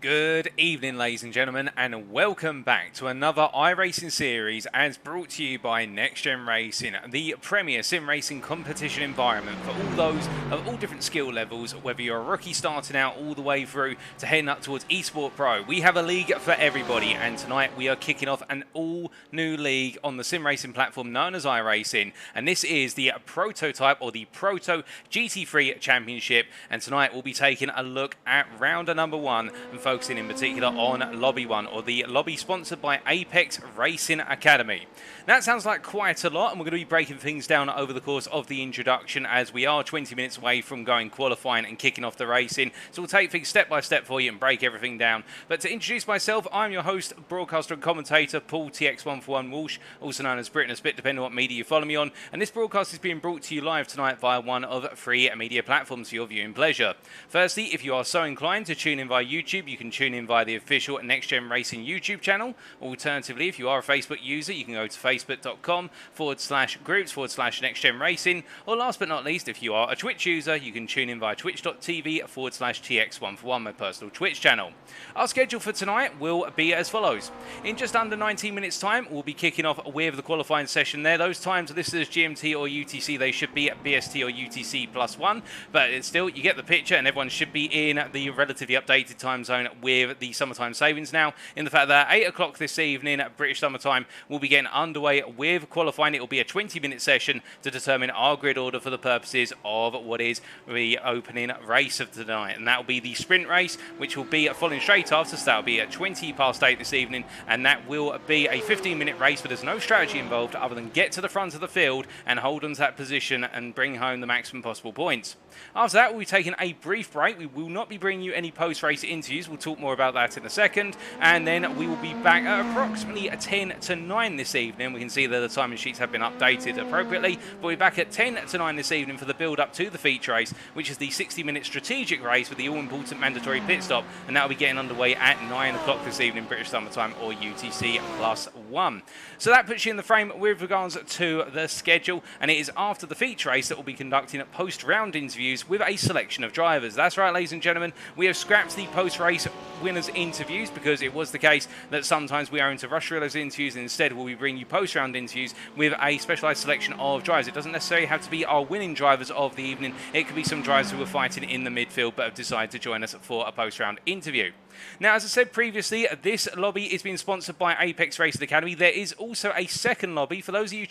Good evening, ladies and gentlemen, and welcome back to another iRacing series as brought to you by NXTGEN Racing, the premier sim racing competition environment for all those of all different skill levels, whether you're a rookie starting out all the way through to heading up towards eSport Pro. We have a league for everybody, and tonight we are kicking off an all-new league on the sim racing platform known as iRacing, and this is the prototype or the PROTO GT3 Championship, and tonight we'll be taking a look at round number 1 and focusing in particular on Lobby 1, or the lobby sponsored by Apex Racing Academy. That sounds like quite a lot, and we're going to be breaking things down over the course of the introduction as we are 20 minutes away from going qualifying and kicking off the racing. So we'll take things step by step for you and break everything down. But to introduce myself, I'm your host, broadcaster and commentator, Paul TX141 Walsh, also known as Britain a Spit, depending on what media you follow me on. And this broadcast is being brought to you live tonight via one of 3 media platforms for your viewing pleasure. Firstly, if you are so inclined to tune in via YouTube, you can tune in via the official NXTGEN Racing YouTube channel. Alternatively, if you are a Facebook user, you can go to facebook.com/groups/NXTGEN Racing. Or last but not least, if you are a Twitch user, you can tune in via twitch.tv/TX141, my personal Twitch channel. Our schedule for tonight will be as follows. In just under 19 minutes time, we'll be kicking off with the qualifying session there. Those times are listed as GMT or UTC. They should be at BST or UTC +1, but it's still, you get the picture, and everyone should be in the relatively updated time zone with the summertime savings now, in the fact that at 8 o'clock this evening at British summertime, we'll be getting underway with qualifying. It will be a 20-minute session to determine our grid order for the purposes of what is the opening race of tonight, and that will be the sprint race, which will be following straight after. So that will be at 8:20 this evening, and that will be a 15-minute race, but there's no strategy involved other than get to the front of the field and hold on to that position and bring home the maximum possible points. After that, we'll be taking a brief break. We will not be bringing you any post-race interviews. We'll talk more about that in a second, and then we will be back at approximately 10 to 9 this evening. We can see that the timing sheets have been updated appropriately, but we're back at 10 to 9 this evening for the build-up to the feature race, which is the 60-minute strategic race with the all-important mandatory pit stop, and that will be getting underway at 9 o'clock this evening, British summertime or UTC +1. So that puts you in the frame with regards to the schedule, and it is after the feature race that we'll be conducting post-round interviews with a selection of drivers. That's right, ladies and gentlemen, we have scrapped the post-race winners interviews because it was the case that sometimes we are into rush through those interviews, and instead we'll be bringing you post-round interviews with a specialised selection of drivers. It doesn't necessarily have to be our winning drivers of the evening. It could be some drivers who are fighting in the midfield but have decided to join us for a post-round interview. Now, as I said previously, this lobby is being sponsored by Apex Racing Academy. There is also a second lobby. For those of you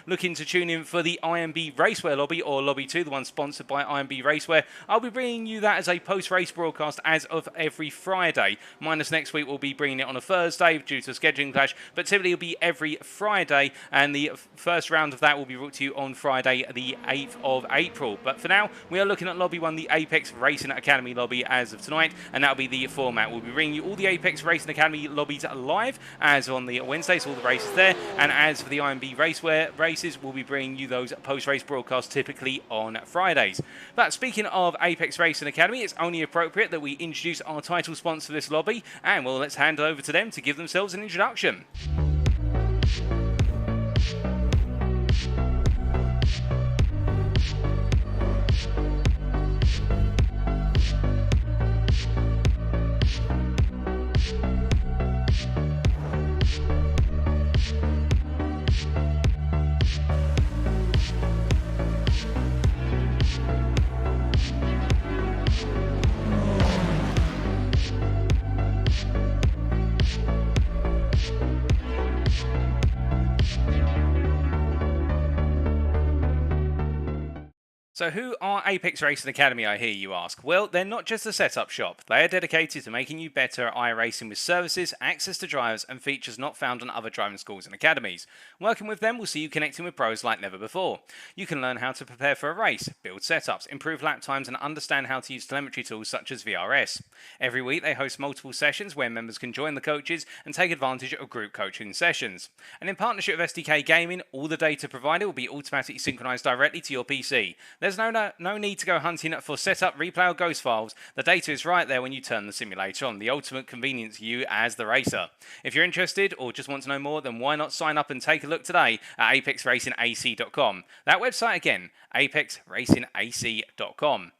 looking to tune in for the IMB Racewear lobby, or Lobby 2, the one sponsored by IMB Racewear, I'll be bringing you that as a post-race broadcast as of every Friday. Minus next week, we'll be bringing it on a Thursday due to a scheduling clash, but typically it'll be every Friday, and the first round of that will be brought to you on Friday, the 8th of April. But for now, we are looking at Lobby 1, the Apex Racing Academy lobby as of tonight, and that'll be the format. We'll be bringing you all the Apex Racing Academy lobbies live as on the Wednesdays, all the races there, and as for the IMB Racewear races, we'll be bringing you those post-race broadcasts typically on Fridays. But speaking of Apex Racing Academy, it's only appropriate that we introduce our title sponsor for this lobby, and well, let's hand it over to them to give themselves an introduction. So who are Apex Racing Academy, I hear you ask? Well, they're not just a setup shop. They are dedicated to making you better at iRacing with services, access to drivers, and features not found on other driving schools and academies. Working with them will see you connecting with pros like never before. You can learn how to prepare for a race, build setups, improve lap times, and understand how to use telemetry tools such as VRS. Every week they host multiple sessions where members can join the coaches and take advantage of group coaching sessions. And in partnership with SDK Gaming, all the data provided will be automatically synchronized directly to your PC. There's no need to go hunting for setup, replay or ghost files. The data is right there when you turn the simulator on. The ultimate convenience for you as the racer. If you're interested or just want to know more, then why not sign up and take a look today at apexracingac.com. That website again, apexracingac.com.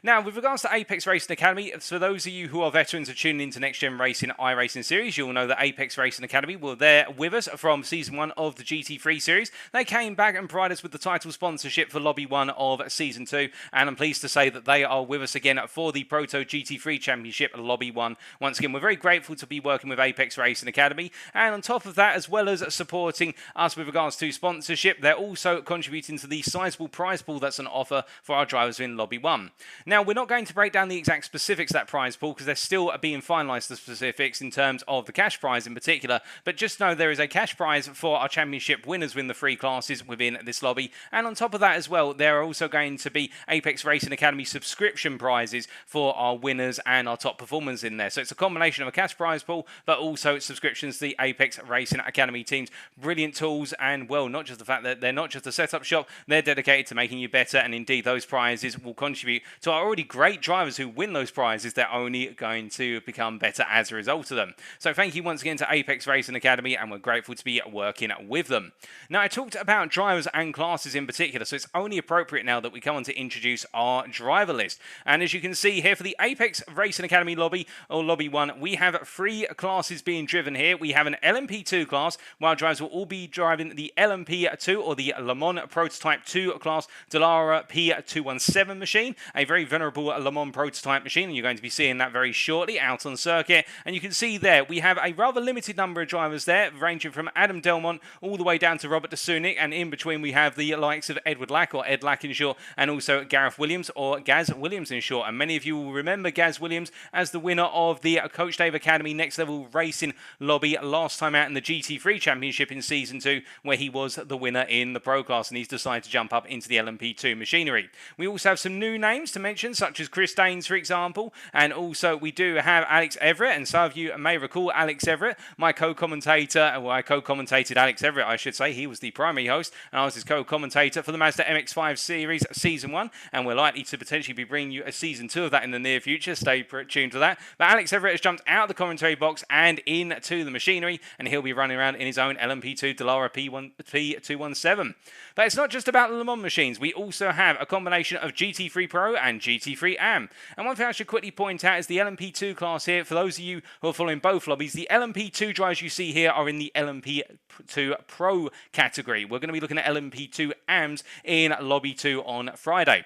Now, with regards to Apex Racing Academy, for those of you who are veterans of tuning into NXTGEN Racing iRacing series, you'll know that Apex Racing Academy were there with us from Season 1 of the GT3 series. They came back and provided us with the title sponsorship for Lobby 1 of Season 2, and I'm pleased to say that they are with us again for the PROTO GT3 Championship Lobby 1. Once again, we're very grateful to be working with Apex Racing Academy, and on top of that, as well as supporting us with regards to sponsorship, they're also contributing to the sizable prize pool that's on offer for our drivers in Lobby 1. Now, we're not going to break down the exact specifics of that prize pool because they're still being finalised, the specifics in terms of the cash prize in particular, but just know there is a cash prize for our championship winners win the three classes within this lobby, and on top of that as well, there are also going to be Apex Racing Academy subscription prizes for our winners and our top performers in there. So it's a combination of a cash prize pool, but also subscriptions to the Apex Racing Academy teams. Brilliant tools, and well, not just the fact that they're not just a setup shop, they're dedicated to making you better, and indeed those prizes will contribute to our already great drivers who win those prizes. They're only going to become better as a result of them. So thank you once again to Apex Racing Academy, and we're grateful to be working with them. Now, I talked about drivers and classes in particular, so it's only appropriate now that we come on to introduce our driver list. And as you can see here, for the Apex Racing Academy lobby, or Lobby 1, we have 3 classes being driven here. We have an LMP2 class, where our drivers will all be driving the LMP2, or the Le Mans Prototype 2 class, Dallara P217 machine, a very venerable Le Mans prototype machine, and you're going to be seeing that very shortly out on circuit. And you can see there, we have a rather limited number of drivers there, ranging from Adam Delmont all the way down to Robert Dasunik, and in between we have the likes of Edward Lack, or Ed Lack in short, and also Gareth Williams, or Gaz Williams in short. And many of you will remember Gaz Williams as the winner of the Coach Dave Academy Next Level Racing lobby last time out in the GT3 Championship in Season 2, where he was the winner in the Pro class, and he's decided to jump up into the LMP2 machinery. We also have some new names to mention, such as Chris Daines, for example, and also we do have Alex Everett, and some of you may recall Alex Everett, my co-commentator, well, I co-commentated Alex Everett, I should say. He was the primary host, and I was his co-commentator for the Mazda MX-5 series Season 1, and we're likely to potentially be bringing you a Season 2 of that in the near future. Stay tuned to that. But Alex Everett has jumped out of the commentary box and into the machinery, and he'll be running around in his own LMP2 Dallara P217. But it's not just about the Le Mans machines. We also have a combination of GT3 PRO and GT3 AM. And one thing I should quickly point out is the LMP2 class here. For those of you who are following both lobbies, the LMP2 drivers you see here are in the LMP2 PRO category. We're going to be looking at LMP2 AMs in Lobby 2 on Friday.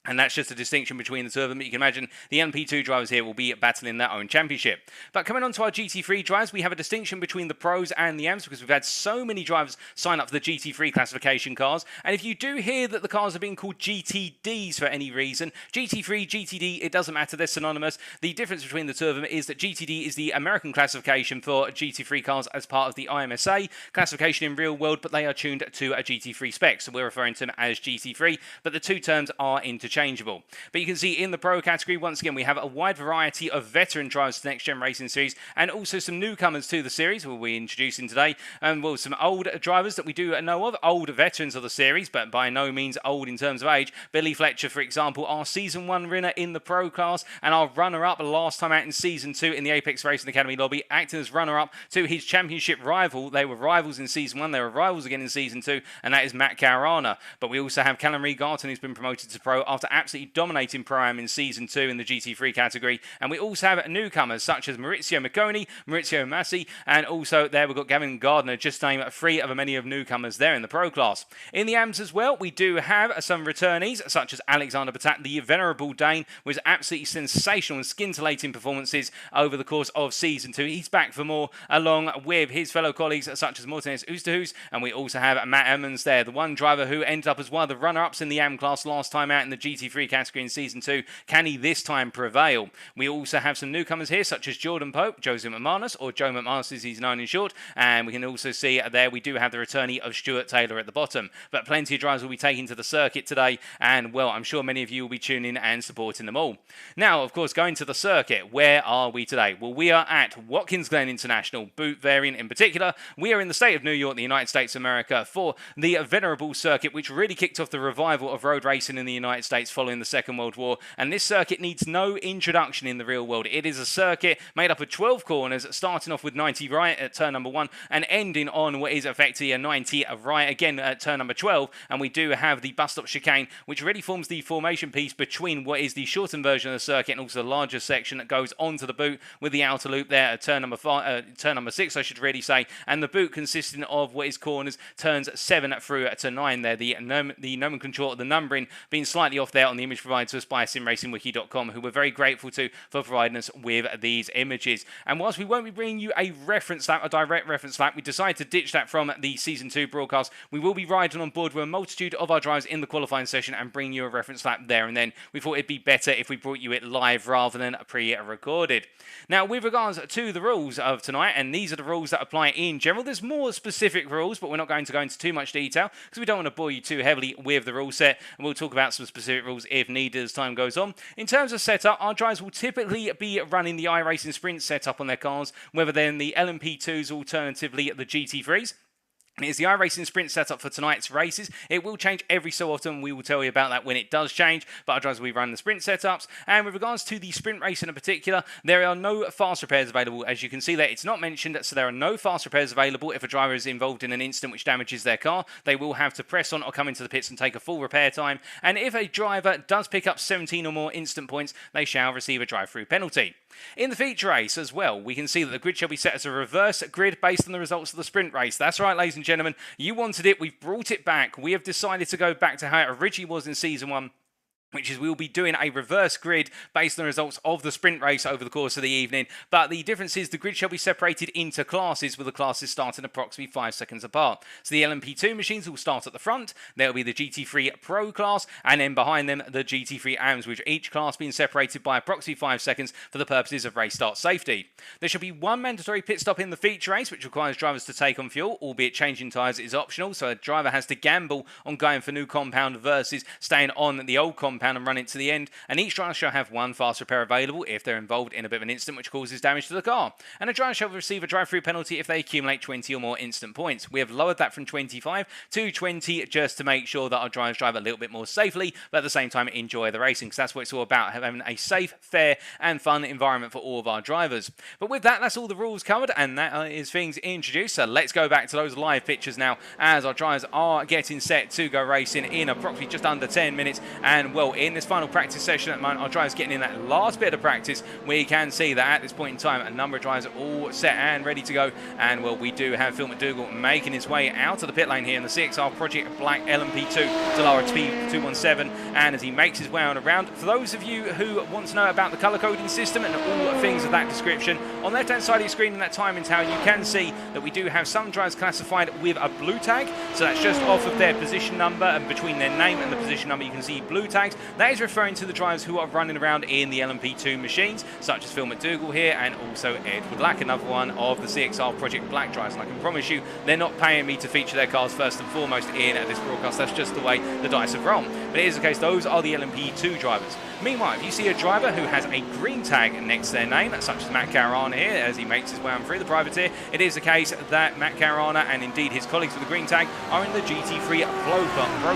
And that's just a distinction between the two of them. You can imagine the LMP2 drivers here will be battling their own championship. But coming on to our GT3 drivers, we have a distinction between the pros and the AMs because we've had so many drivers sign up for the GT3 classification cars. And if you do hear that the cars are being called GTDs for any reason, GT3, GTD, it doesn't matter, they're synonymous. The difference between the two of them is that GTD is the American classification for GT3 cars as part of the IMSA classification in real world, but they are tuned to a GT3 spec. So we're referring to them as GT3, but the two terms are interchangeable. But you can see in the Pro category, once again, we have a wide variety of veteran drivers to the NXTGEN Racing Series, and also some newcomers to the series we'll be introducing today. And well, some old drivers that we do know of, old veterans of the series, but by no means old in terms of age. Billy Fletcher, for example, our Season 1 winner in the Pro class, and our runner-up last time out in Season 2 in the Apex Racing Academy lobby, acting as runner-up to his championship rival. They were rivals in Season 1, they were rivals again in Season 2, and that is Matt Caruana. But we also have Callum Reed-Garton, who's been promoted to Pro after absolutely dominating Pro-Am in Season 2 in the GT3 category. And we also have newcomers such as Maurizio Macconi, Maurizio Massi, and also there we've got Gavin Gardner, just to name 3 of a many of newcomers there in the Pro class. In the AMs as well, we do have some returnees such as Alexander Patat, the venerable Dane, with absolutely sensational and scintillating performances over the course of Season 2. He's back for more, along with his fellow colleagues such as Martinez Oosterhuis, and we also have Matt Emmons there, the one driver who ended up as one of the runner-ups in the AM class last time out in the GT3 category in Season 2. Can he this time prevail? We also have some newcomers here such as Jordan Pope, Jose McManus, or Joe McManus as he's known in short, and we can also see there we do have the returnee of Stuart Taylor at the bottom. But plenty of drivers will be taken to the circuit today, and well, I'm sure many of you will be tuning in and supporting them all. Now, of course, going to the circuit, where are we today? Well, we are at Watkins Glen International, boot variant in particular. We are in the state of New York, the United States of America, for the venerable circuit, which really kicked off the revival of road racing in the United States States following the Second World War, and this circuit needs no introduction in the real world. It is a circuit made up of 12 corners, starting off with 90 right at turn number 1 and ending on what is effectively a 90 right again at turn number 12, and we do have the bus stop chicane, which really forms the formation piece between what is the shortened version of the circuit and also the larger section that goes onto the boot, with the outer loop there at turn number 6, I should really say, and the boot consisting of what is corners turns 7 through to 9 there. The nomenclature, the numbering being slightly off there on the image provided to us by simracingwiki.com, who we're very grateful to for providing us with these images. And whilst we won't be bringing you a reference lap, a direct reference lap, we decided to ditch that from the Season 2 broadcast. We will be riding on board with a multitude of our drivers in the qualifying session and bring you a reference lap there and then. We thought it'd be better if we brought you it live rather than pre-recorded. Now, with regards to the rules of tonight, and these are the rules that apply in general, there's more specific rules, but we're not going to go into too much detail because we don't want to bore you too heavily with the rule set, and we'll talk about some specific rules if needed as time goes on. In terms of setup, our drivers will typically be running the iRacing Sprint setup on their cars, whether they're in the LMP2s, alternatively the GT3s. It is the iRacing Sprint setup for tonight's races. It will change every so often. We will tell you about that when it does change, but our drivers will be running the Sprint setups. And with regards to the Sprint race in particular, there are no fast repairs available. As you can see there, it's not mentioned, so there are no fast repairs available. If a driver is involved in an incident which damages their car, they will have to press on or come into the pits and take a full repair time. And if a driver does pick up 17 or more instant points, they shall receive a drive-through penalty. In the feature race as well, we can see that the grid shall be set as a reverse grid based on the results of the sprint race. That's right, ladies and gentlemen, you wanted it, we've brought it back. We have decided to go back to how it originally was in Season 1, which is we'll be doing a reverse grid based on the results of the sprint race over the course of the evening. But the difference is the grid shall be separated into classes, with the classes starting approximately 5 seconds apart. So the LMP2 machines will start at the front, there will be the GT3 PRO class, and then behind them the GT3 AMs, with each class being separated by approximately 5 seconds for the purposes of race start safety. There shall be one mandatory pit stop in the feature race, which requires drivers to take on fuel, albeit changing tyres is optional, so a driver has to gamble on going for new compound versus staying on the old compound and run it to the end, and each driver shall have one fast repair available if they're involved in a bit of an incident which causes damage to the car, and a driver shall receive a drive-through penalty if they accumulate 20 or more instant points. We have lowered that from 25 to 20 just to make sure that our drivers drive a little bit more safely, but at the same time enjoy the racing, because that's what it's all about, having a safe, fair and fun environment for all of our drivers. But with that, that's all the rules covered, and that is things introduced. So let's go back to those live pictures now as our drivers are getting set to go racing in approximately just under 10 minutes. And well, in this final practice session at the moment, our drivers getting in that last bit of practice. We can see that at this point in time, a number of drivers are all set and ready to go. And well, we do have Phil McDougall making his way out of the pit lane here in the 6R Project Black LMP2 Dallara P217. And as he makes his way on around, for those of you who want to know about the color coding system and all things of that description, on the left hand side of your screen in that timing tower, you can see that we do have some drivers classified with a blue tag. So that's just off of their position number, and between their name and the position number you can see blue tags. That is referring to the drivers who are running around in the LMP2 machines, such as Phil McDougall here and also Edward Lack, another one of the CXR Project Black drivers. And I can promise you they're not paying me to feature their cars first and foremost in this broadcast. That's just the way the dice have rolled. But it is the case, those are the LMP2 drivers. Meanwhile, if you see a driver who has a green tag next to their name, such as Matt Caruana here as he makes his way on through the privateer, it is the case that Matt Caruana and indeed his colleagues with the green tag are in the GT3 Pro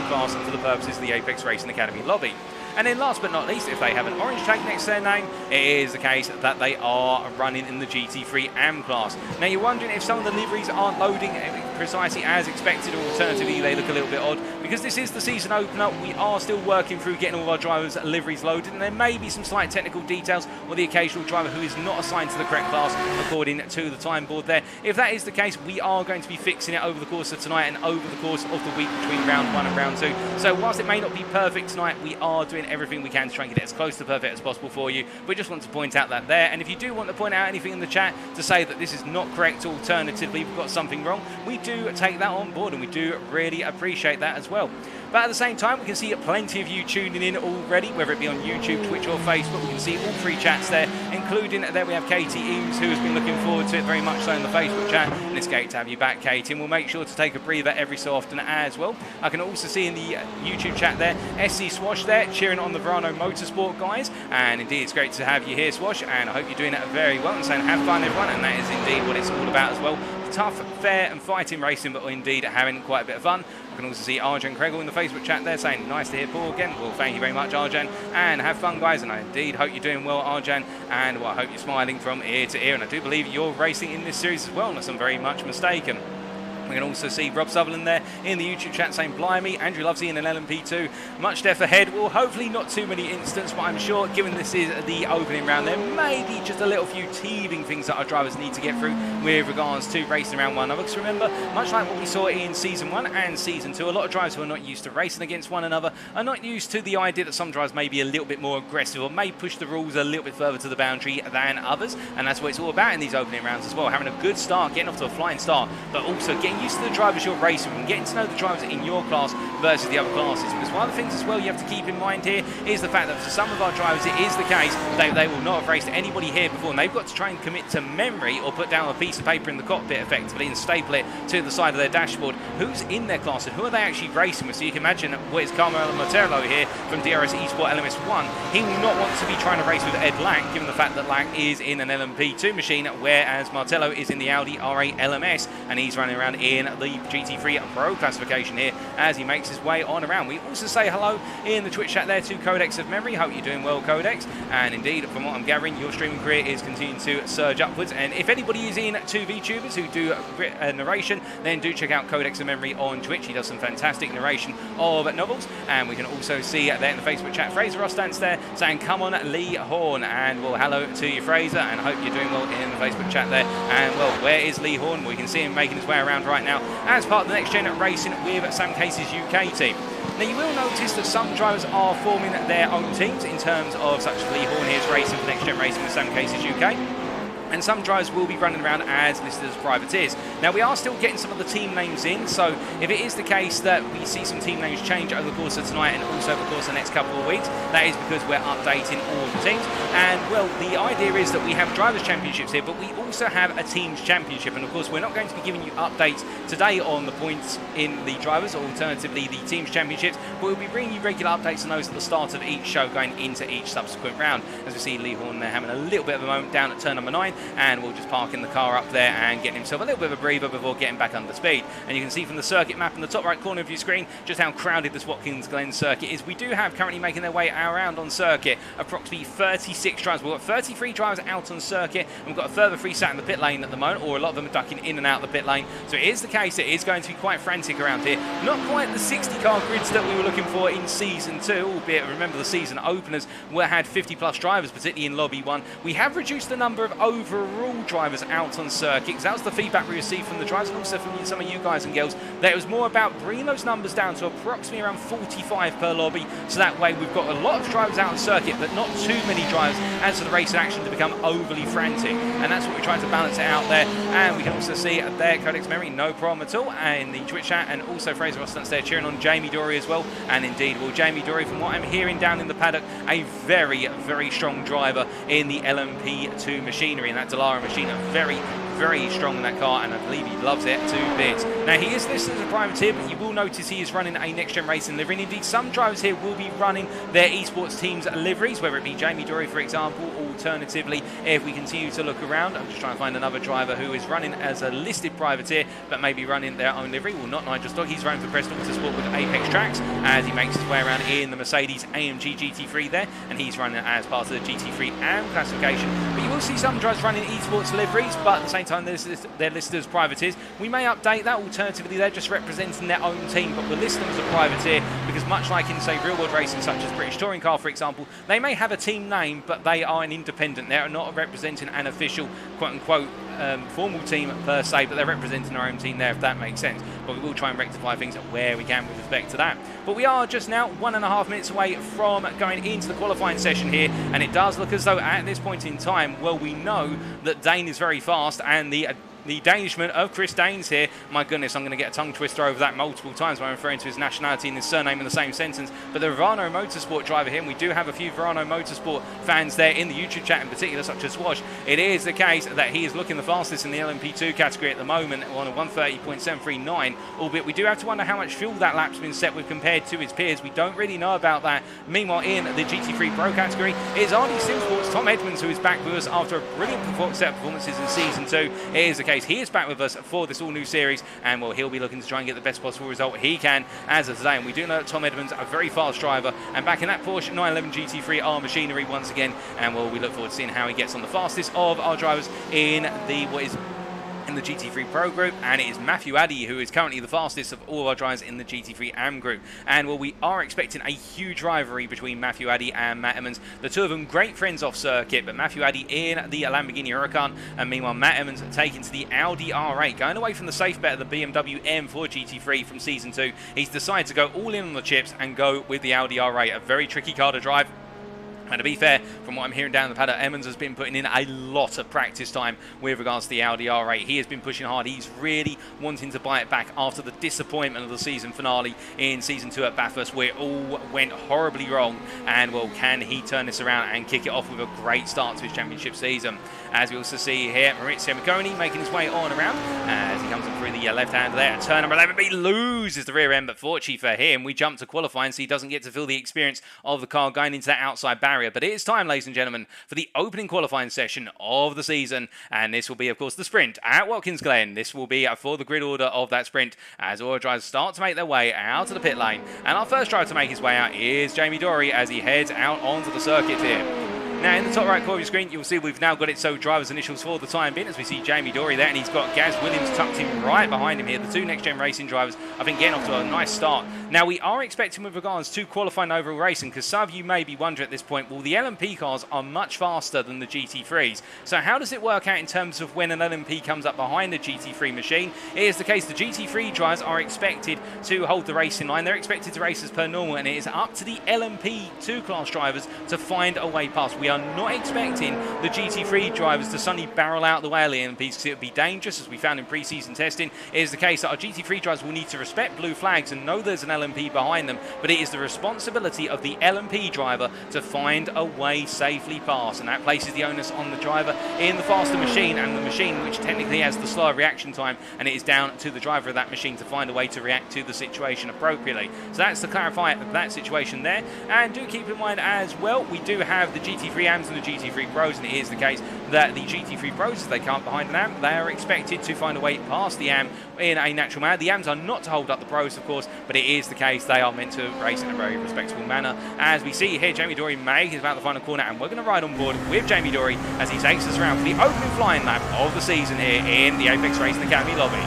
class for the purposes of the Apex Racing Academy lobby. And then last but not least, if they have an orange tag next to their name, it is the case that they are running in the GT3 AM class. Now you're wondering if some of the liveries aren't loading precisely as expected, or alternatively they look a little bit odd. Because this is the season opener, we are still working through getting all of our drivers' liveries loaded, and there may be some slight technical details or the occasional driver who is not assigned to the correct class according to the time board there. If that is the case, we are going to be fixing it over the course of tonight and over the course of the week between round 1 and round 2. So whilst it may not be perfect tonight, we are doing everything we can to try and get it as close to perfect as possible for you. We just want to point out that there, and if you do want to point out anything in the chat to say that this is not correct, alternatively we've got something wrong, we do take that on board and we do really appreciate that as well. But at the same time, we can see plenty of you tuning in already, whether it be on YouTube, Twitch or Facebook. We can see all 3 chats there, including there we have Katie Eames, who has been looking forward to it very much so in the Facebook chat. And it's great to have you back, Katie, and we'll make sure to take a breather every so often as well. I can also see in the YouTube chat there, SC Swash there, cheering on the Verano Motorsport guys. And indeed, it's great to have you here, Swash, and I hope you're doing that very well and saying have fun, everyone. And that is indeed what it's all about as well. Tough, fair and fighting racing, but indeed having quite a bit of fun. We can also see Arjen Kregel in the Facebook chat there saying, nice to hear Paul again. Well, thank you very much, Arjen. And have fun, guys. And I indeed hope you're doing well, Arjen. And well, I hope you're smiling from ear to ear. And I do believe you're racing in this series as well, unless I'm very much mistaken. We can also see Rob Sutherland there in the YouTube chat saying, blimey, Andrew Lovesey in an LMP2. Much depth ahead. Well, hopefully not too many incidents, but I'm sure, given this is the opening round, there may be just a little few teething things that our drivers need to get through with regards to racing around one another. Because remember, much like what we saw in Season 1 and Season 2, a lot of drivers who are not used to racing against one another are not used to the idea that some drivers may be a little bit more aggressive or may push the rules a little bit further to the boundary than others. And that's what it's all about in these opening rounds as well. Having a good start, getting off to a flying start, but also getting used to the drivers you're racing with and getting to know the drivers in your class versus the other classes. Because one of the things as well you have to keep in mind here is the fact that for some of our drivers it is the case that they will not have raced anybody here before, and they've got to try and commit to memory or put down a piece of paper in the cockpit effectively and staple it to the side of their dashboard who's in their class and who are they actually racing with. So you can imagine what is Carmelo Motello here from DRS Esport LMS1. He will not want to be trying to race with Ed Lack, given the fact that Lack is in an LMP2 machine, whereas Martello is in the Audi ARA LMS, and he's running around in the GT3 PRO classification here as he makes his way on around. We also say hello in the Twitch chat there to Codex of Memory. Hope you're doing well, Codex. And indeed, from what I'm gathering, your streaming career is continuing to surge upwards. And if anybody is in to VTubers who do narration, then do check out Codex of Memory on Twitch. He does some fantastic narration of novels. And we can also see there in the Facebook chat, Fraser Rostance there saying, come on, Lee Horn. And well, hello to you, Fraser, and hope you're doing well in the Facebook chat there. And well, where is Lee Horn? Well, we can see him making his way around right now as part of the NXTGEN Racing with Sam Case's UK team. Now you will notice that some drivers are forming their own teams in terms of such as Lee Horn here is racing for NXTGEN Racing with Sam Case's UK. And some drivers will be running around as listed as privateers. Now we are still getting some of the team names in, so if it is the case that we see some team names change over the course of tonight and also over the course of the next couple of weeks, that is because we're updating all the teams. And well, the idea is that we have drivers championships here, but we also have a teams championship, and of course we're not going to be giving you updates today on the points in the drivers, or alternatively the teams championships, but we'll be bringing you regular updates on those at the start of each show going into each subsequent round. As we see Lee Horn there having a little bit of a moment down at turn number 9, and we'll just parking the car up there and getting himself a little bit of a breather before getting back under speed. And you can see from the circuit map in the top right corner of your screen just how crowded this Watkins Glen circuit is. We do have currently making their way around on circuit approximately 36 drivers. We've got 33 drivers out on circuit, and we've got a further 3 sat in the pit lane at the moment, or a lot of them are ducking in and out of the pit lane. So it is the case that it is going to be quite frantic around here. Not quite the 60 car grids that we were looking for in Season 2, albeit remember the season openers had 50 plus drivers, particularly in Lobby 1. We have reduced the number of overall drivers out on circuit, because that was the feedback we received from the drivers and also from some of you guys and girls, that it was more about bringing those numbers down to approximately around 45 per lobby, so that way we've got a lot of drivers out on circuit but not too many drivers as for the race action to become overly frantic, and that's what we're trying to balance it out there. And we can also see there Codex Memory, no problem at all, and the Twitch chat, and also Fraser Rostance there cheering on Jamie Dory as well. And indeed, well, Jamie Dory, from what I'm hearing down in the paddock, a very, very strong driver in the LMP2 machinery, and that Dallara machine, very, very strong in that car, and I believe he loves it to bits. Now he is listed as a privateer, but you will notice he is running a NXTGEN Racing livery, and indeed some drivers here will be running their esports teams liveries, whether it be Jamie Dory for example. Alternatively, if we continue to look around, I'm just trying to find another driver who is running as a listed privateer but maybe running their own livery. Well, not Nigel Stock, he's running for Preston Autosport with Apex Tracks as he makes his way around in the Mercedes AMG GT3 there, and he's running as part of the GT3 AM classification. But you will see some drivers running esports liveries, but at the same time they're listed as privateers. We may update that. Alternatively, they're just representing their own team, but we're listing them as a privateer because much like in, say, real world racing such as British Touring Car for example, they may have a team name but they are an independent. They're not representing an official quote-unquote formal team per se, but they're representing their own team there, if that makes sense. But we will try and rectify things where we can with respect to that. But we are just now 1.5 minutes away from going into the qualifying session here, and it does look as though at this point in time, well, we know that Dane is very fast, and the Danishman of Chris Danes here. My goodness, I'm going to get a tongue twister over that multiple times when I'm referring to his nationality and his surname in the same sentence. But the Verano Motorsport driver here, and we do have a few Verano Motorsport fans there in the YouTube chat in particular, such as Swash. It is the case that he is looking the fastest in the LMP2 category at the moment on a 130.739, albeit we do have to wonder how much fuel that lap's been set with compared to his peers. We don't really know about that. Meanwhile, in the GT3 Pro category, it's RD Simsports' Tom Edmonds who is back with us after a brilliant set of performances in Season 2. It is the case case, he is back with us for this all-new series, and well, he'll be looking to try and get the best possible result he can as of today. And we do know that Tom Edmonds, a very fast driver, and back in that Porsche 911 GT3 AM machinery once again, and well, we look forward to seeing how he gets on. The fastest of our drivers in the GT3 Pro group, and it is Matthew Addy who is currently the fastest of all our drivers in the GT3 AM group. And well, we are expecting a huge rivalry between Matthew Addy and Matt Emmons. The two of them great friends off circuit, but Matthew Addy in the Lamborghini Huracan, and meanwhile Matt Emmons taking to the Audi ARA, going away from the safe bet of the BMW M4 GT3 from Season 2. He's decided to go all in on the chips and go with the Audi ARA, a very tricky car to drive. And to be fair, from what I'm hearing down the paddock, Emmons has been putting in a lot of practice time with regards to the Audi ARA. He has been pushing hard. He's really wanting to buy it back after the disappointment of the season finale in Season 2 at Bathurst, where it all went horribly wrong. And, well, can he turn this around and kick it off with a great start to his championship season? As we also see here, Maurizio Macconi making his way on around as he comes in through the left-hander there. Turn number 11, but he loses the rear end. But fortunately for him, we jump to qualifying, so he doesn't get to feel the experience of the car going into that outside barrier. But it is time, ladies and gentlemen, for the opening qualifying session of the season. And this will be, of course, the sprint at Watkins Glen. This will be for the grid order of that sprint as all drivers start to make their way out of the pit lane. And our first driver to make his way out is Jamie Dory as he heads out onto the circuit here. Now, in the top right corner of your screen, you'll see we've now got it so driver's initials for the time being, as we see Jamie Dory there, and he's got Gaz Williams tucked in right behind him here. The two next-gen racing drivers have been getting off to a nice start. Now, we are expecting with regards to qualifying overall racing, because some of you may be wondering at this point, well, the LMP cars are much faster than the GT3s. So how does it work out in terms of when an LMP comes up behind the GT3 machine? It is the case the GT3 drivers are expected to hold the racing line. They're expected to race as per normal, and it is up to the LMP 2-class drivers to find a way past. We are not expecting the GT3 drivers to suddenly barrel out the way of the LMPs, because it would be dangerous, as we found in pre-season testing. It is the case that our GT3 drivers will need to respect blue flags and know there's an LMP behind them, but it is the responsibility of the LMP driver to find a way safely past, and that places the onus on the driver in the faster machine, and the machine which technically has the slower reaction time, and it is down to the driver of that machine to find a way to react to the situation appropriately. So that's to clarify that situation there. And do keep in mind as well, we do have the GT3 AMs and the GT3 Pros, and it is the case that the GT3 Pros, if they can't behind an AM, they are expected to find a way past the AM in a natural manner. The AMs are not to hold up the Pros, of course, but it is the case they are meant to race in a very respectable manner. As we see here, Jamie Dory is about the final corner, and we're going to ride on board with Jamie Dory as he takes us around for the opening flying lap of the season here in the Apex Racing Academy lobby.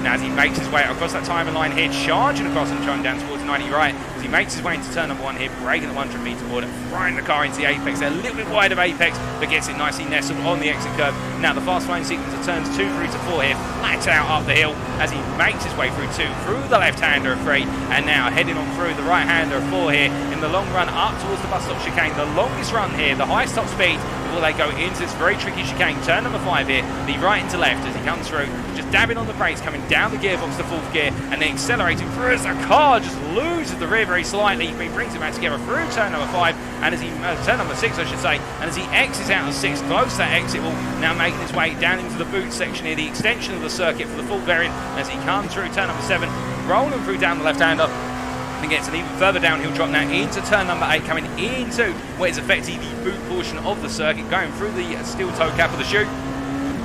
Now, as he makes his way across that timing line here, charging across and trying down towards 90 right, as he makes his way into turn number 1 here, breaking the 100-meter board and throwing the car into the apex. They're a little bit wide of apex, but gets it nicely nestled on the exit curve. Now, the fast flying sequence of turns 2 through to 4 here, flat out up the hill as he makes his way through 2, through the left-hander of 3, and now heading on through the right-hander of 4 here in the long run up towards the bus stop chicane. The longest run here, the highest top speed before they go into this very tricky chicane. Turn number 5 here, the right into left as he comes through, just dabbing on the brakes, coming down the gearbox to 4th gear, and then accelerating through as the car just loses the rear very slightly. He brings it back together through turn number 5, and as he turn number 6, I should say, and as he exits out of 6, close to that exit wall, now making his way down into the boot section here, the extension of the circuit for the full variant, as he comes through turn number 7, rolling through down the left-hander, and gets an even further downhill drop now into turn number 8, coming into what is effectively the boot portion of the circuit, going through the steel toe cap of the chute.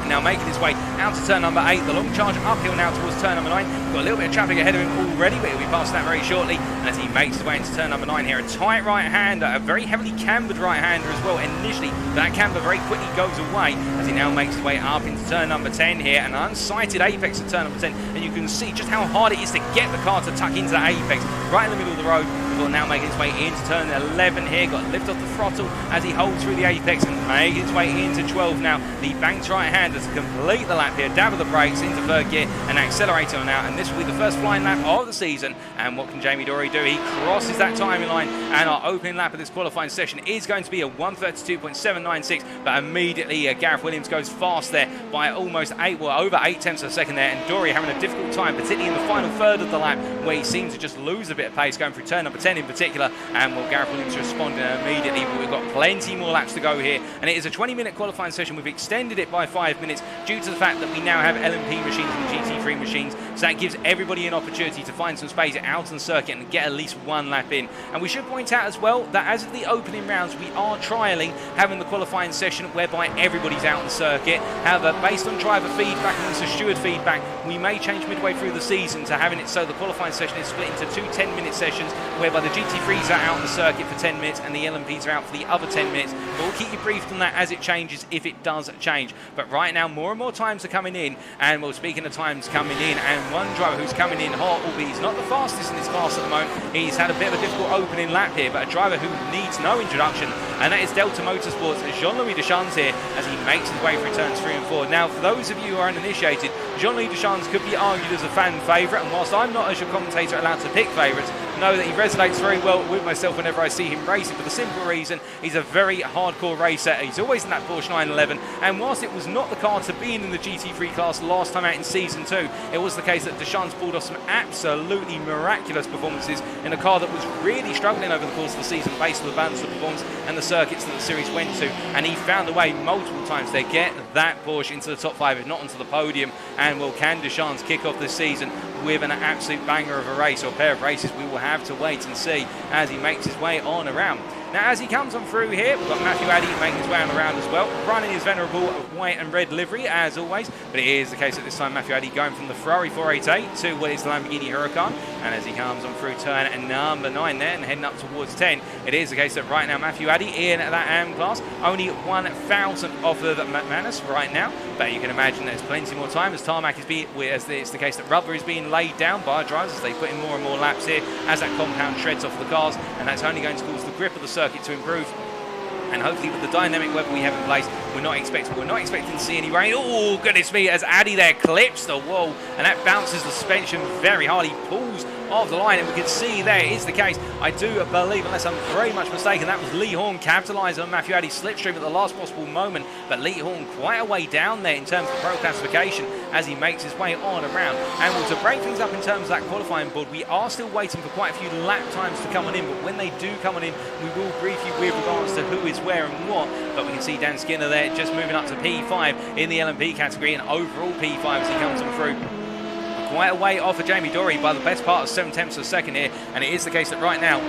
Now making his way out to turn number 8, the long charge uphill now towards turn number 9. We've got a little bit of traffic ahead of him already, but he'll be past that very shortly. And as he makes his way into turn number 9 here, a tight right-hander, a very heavily cambered right-hander as well initially, but that camber very quickly goes away as he now makes his way up into turn number 10 here, an unsighted apex at turn number 10, and you can see just how hard it is to get the car to tuck into that apex right in the middle of the road. Before now making his way into turn 11 here, got lift off the throttle as he holds through the apex and making his way into 12 now. The banked right-hander to complete the lap here, dab of the brakes into 3rd gear and accelerating on out, and this will be the first flying lap of the season. And what can Jamie Dory do? He crosses that timing line, and our opening lap of this qualifying session is going to be a 1:32.796, but immediately Gareth Williams goes fast there by almost over 8 tenths of a second there, and Dory having a difficult time, particularly in the final third of the lap, where he seems to just lose a bit of pace going through turn number 10 in particular. And well, Gareth Williams responding immediately, but we've got plenty more laps to go here, and it is a 20-minute qualifying session. We've extended it by 5 minutes due to the fact that we now have LMP machines and GT3 machines, so that gives everybody an opportunity to find some space out on the circuit and get at least one lap in. And we should point out as well that as of the opening rounds, we are trialling having the qualifying session whereby everybody's out on the circuit. However, based on driver feedback and also steward feedback, we may change midway through the season to having it so the qualifying session is split into 2 10-minute sessions, whereby the GT3s are out on the circuit for 10 minutes and the LMPs are out for the other 10 minutes. But we'll keep you briefed on that as it changes, if it does change. But right now, more and more times are coming in, and well, speaking of times coming in, and one driver who's coming in hot, albeit he's not the fastest in this class at the moment, he's had a bit of a difficult opening lap here, but a driver who needs no introduction, and that is Delta Motorsports' Jean-Louis Deschamps here, as he makes his way through turns 3 and 4. Now, for those of you who are uninitiated, Jean-Louis Deschamps could be argued as a fan favourite, and whilst I'm not, as your commentator, allowed to pick favourites, know that he resonates very well with myself whenever I see him racing, for the simple reason he's a very hardcore racer. He's always in that Porsche 911, and whilst it was not the car to be in the GT3 class last time out in Season 2, it was the case that Deschamps pulled off some absolutely miraculous performances in a car that was really struggling over the course of the season based on the balance of performance and the circuits that the series went to, and he found a way multiple times to get that Porsche into the top 5, if not onto the podium. And well, can Deschamps kick off this season with an absolute banger of a race, or a pair of races? We will have to wait and see as he makes his way on around. Now, as he comes on through here, we've got Matthew Addy making his way on around as well, running his venerable white and red livery as always, but it is the case at this time Matthew Addy going from the Ferrari 488 to what is the Lamborghini Huracan, and as he comes on through turn number 9 there and heading up towards 10, it is the case that right now Matthew Addy in that AM class, only 1,000 off of McManus right now, but you can imagine there's plenty more time as tarmac is being, as it's the case that rubber is being laid down by drivers as they put in more and more laps here as that compound shreds off the cars, and that's only going to cause the grip of the circuit to improve. And hopefully with the dynamic weather we have in place, we're not expecting to see any rain. Oh goodness me, as Addy there clips the wall, and that bounces the suspension very hard. He pulls off the line, and we can see there is the case. I do believe, unless I'm very much mistaken, that was Lee Horn capitalising on Matthew Addy's slipstream at the last possible moment, but Lee Horn quite a way down there in terms of pro classification as he makes his way on around. And well, to break things up in terms of that qualifying board, we are still waiting for quite a few lap times to come on in, but when they do come on in, we will brief you with regards to who is where and what. But we can see Dan Skinner there just moving up to P5 in the LMP category, and overall P5 as he comes on through. Quite a way off of Jamie Dorey by the best part of 7/10 of a second here, and it is the case that right now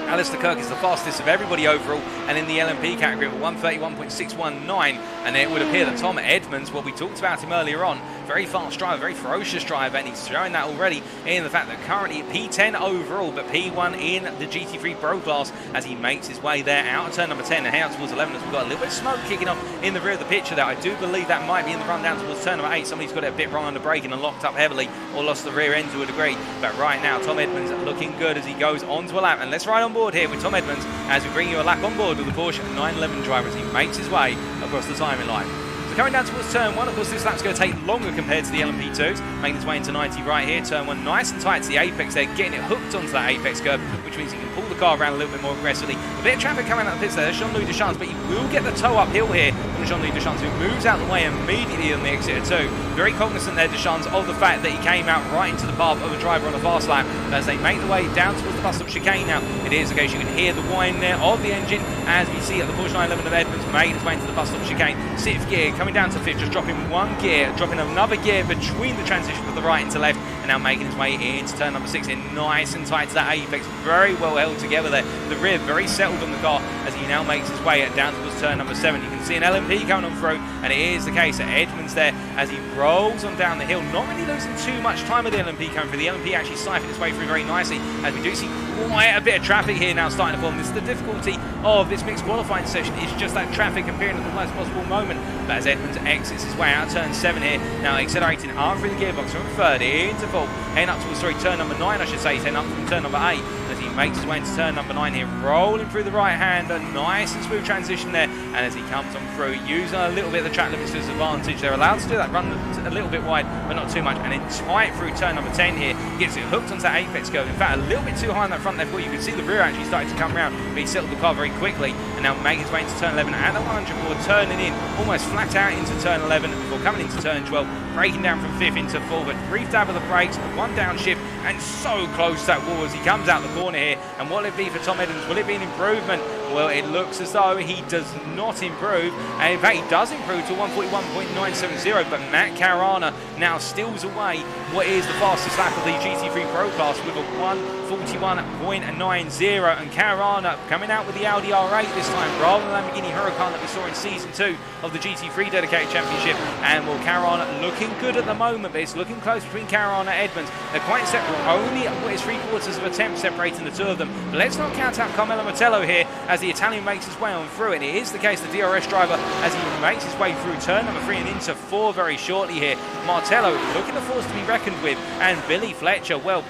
Alistair Kirk is the fastest of everybody overall, and in the LMP category of 131.619, and it would appear that Tom Edmonds, well, we talked about him earlier on, very fast driver, very ferocious driver, and he's showing that already in the fact that currently P10 overall, but P1 in the GT3 Pro class as he makes his way there out of turn number 10 and out towards 11 as we've got a little bit of smoke kicking off in the rear of the picture there. I do believe that might be in the run down towards turn number 8. Somebody's got it a bit wrong on the braking and locked up heavily, or lost the rear end to a degree, but right now Tom Edmonds looking good as he goes onto a lap. And let's ride on board here with Tom Edmonds as we bring you a lap on board with the Porsche 911 driver as he makes his way across the timing line. So coming down towards turn 1, of course this lap's going to take longer compared to the LMP2s, making its way into 90 right here. Turn 1 nice and tight to the apex there, getting it hooked onto that apex curve, which means you can pull the car around a little bit more aggressively. A bit of traffic coming out of the pits there. There's Jean-Louis Deschamps, but he will get the toe uphill here from Jean-Louis Deschamps, who moves out the way immediately on the exit of 2. Very cognizant there, Deschamps, of the fact that he came out right into the path of a driver on a fast lap. As they make the way down towards the bus stop chicane now, it is the case you can hear the whine there of the engine as we see at the Porsche 911 of Edmonds made its way into the bus stop chicane. 6th gear, coming down to 5th, just dropping 1 gear, dropping another gear between the transition of the right into left, and now making his way into turn number 6 in nice and tight to that apex. Very well held together there. The rear very settled on the car as he now makes his way down towards turn number 7. You can see an LMP coming on through, and it is the case that Edmonds there as he rolls on down the hill, not really losing too much time with the LMP coming through. The LMP actually siphoned its way through very nicely as we do see quite a bit of traffic here now starting to form. This is the difficulty of this mixed qualifying session, is just that traffic appearing at the worst possible moment. But as Edmonds exits his way out of turn 7 here, now accelerating arm through the gearbox from 3rd into 4th, heading up towards, turn number 9 I should say, he's heading up from turn number 8 as he makes his way into turn number 9 here, rolling through the right hand, a nice and smooth transition there, and as he comes on through, using a little bit of the track limits to his advantage, they're allowed to do that, run a little bit wide, but not too much, and then tight through turn number 10 here, gets it hooked onto that apex curve, in fact a little bit too high on that front left wheel. You can see the rear actually starting to come around, but he settled the car very quickly, and now making his way into turn 11 at the 100 board, turning in almost flat out into turn 11 before coming into turn 12, breaking down from 5th into 4th, but brief dab of the brakes, 1 downshift, and so close to that wall as he comes out the corner here. And what will it be for Tom Edmonds? Will it be an improvement Well, it looks as though he does not improve, and in fact he does improve to 141.970, but Matt Caruana now steals away what is the fastest lap of the GT3 Pro class with a 141.90, and Caruana coming out with the Audi R8 this time rather than the Lamborghini Huracan that we saw in Season 2 of the GT3 Dedicated Championship. And well, Caruana looking good at the moment, but it's looking close between Caruana and Edmonds. They're quite separate, only what is 3/4 of a temp separating the two of them. But let's not count out Carmelo Martello here as the Italian makes his way on through, and it is the case the DRS driver as he makes his way through turn number 3 and into 4 very shortly here. Martello looking a force to be reckoned with, and Billy Fletcher, well,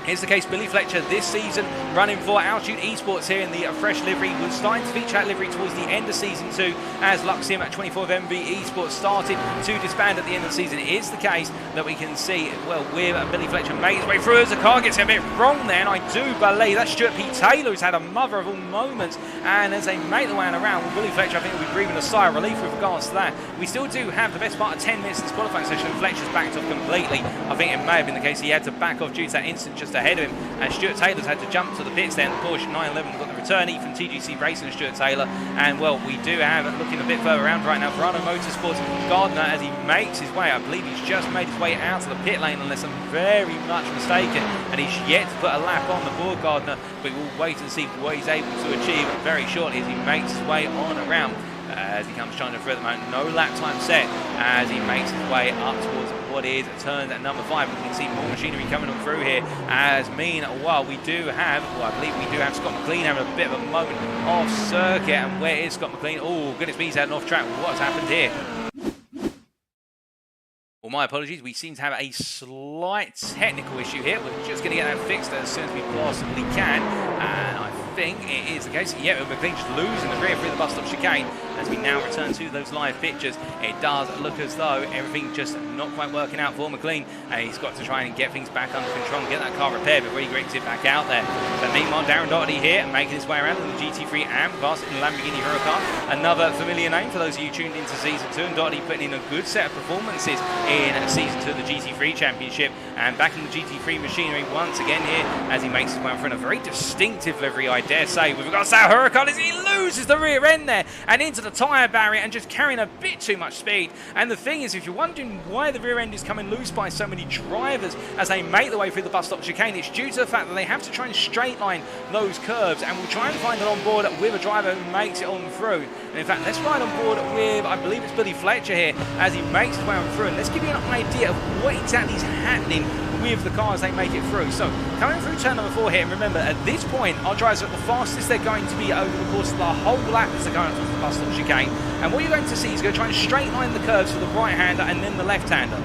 here's the case, Billy Fletcher this season running for Altitude Esports here in the fresh livery. Was starting to feature that livery towards the end of Season 2 as Luxium at 24 of MV Esports started to disband at the end of the season. It is the case that we can see, well, with Billy Fletcher made his way through as the car gets a bit wrong there, and I do believe that's Stuart P. Taylor who's had a mother of all moments, and as they make the way around, well, Billy Fletcher I think will be breathing a sigh of relief with regards to that. We still do have the best part of 10 minutes in this qualifying session, and Fletcher's backed off completely. I think it may have been the case he had to back off due to that incident just ahead of him, and Stuart Taylor's had to jump to the pits there. The Porsche 911 got the returnee from TGC Racing, Stuart Taylor, and well, we do have, looking a bit further around right now, Verano Motorsports Gardner as he makes his way. I believe he's just made his way out to the pit lane unless I'm very much mistaken, and he's yet to put a lap on the board, Gardner, but we'll wait and see what he's able to achieve very shortly as he makes his way on around. As he comes shining through at the moment, no lap time set as he makes his way up towards what is turn number 5. We can see more machinery coming on through here. As meanwhile, we do have, well, I believe we do have Scott McLean having a bit of a moment off circuit. And where is Scott McLean? Oh, goodness me, he's had an off track. What's happened here? Well, my apologies. We seem to have a slight technical issue here. We're just going to get that fixed as soon as we possibly can. And I think it is the case. Yeah, McLean just losing the rear through the bus stop chicane. As we now return to those live pictures, it does look as though everything just not quite working out for McLean, and he's got to try and get things back under control and get that car repaired before he brings it back out there. But meanwhile, Darren Doherty here making his way around in the GT3 AM class in the Lamborghini Huracan. Another familiar name for those of you tuned into Season 2, and Doherty putting in a good set of performances in Season 2 of the GT3 Championship, and back in the GT3 machinery once again here as he makes his way in front of a very distinctive livery, I dare say, with regards to that Huracan, as he loses the rear end there and into the tyre barrier and just carrying a bit too much speed. And the thing is, if you're wondering why the rear end is coming loose by so many drivers as they make their way through the bus stop chicane, it's due to the fact that they have to try and straight line those curves, and we'll try and find it on board with a driver who makes it on through. And in fact, let's ride on board with, I believe it's Billy Fletcher here as he makes his way on through, and let's give you an idea of what exactly is happening with the cars they make it through. So coming through turn number 4 here, and remember at this point our drivers are at the fastest they're going to be over the course of the whole lap as they're going up to the bus stop chicane, and what you're going to see is going to try and straight line the curves for the right hander and then the left hander.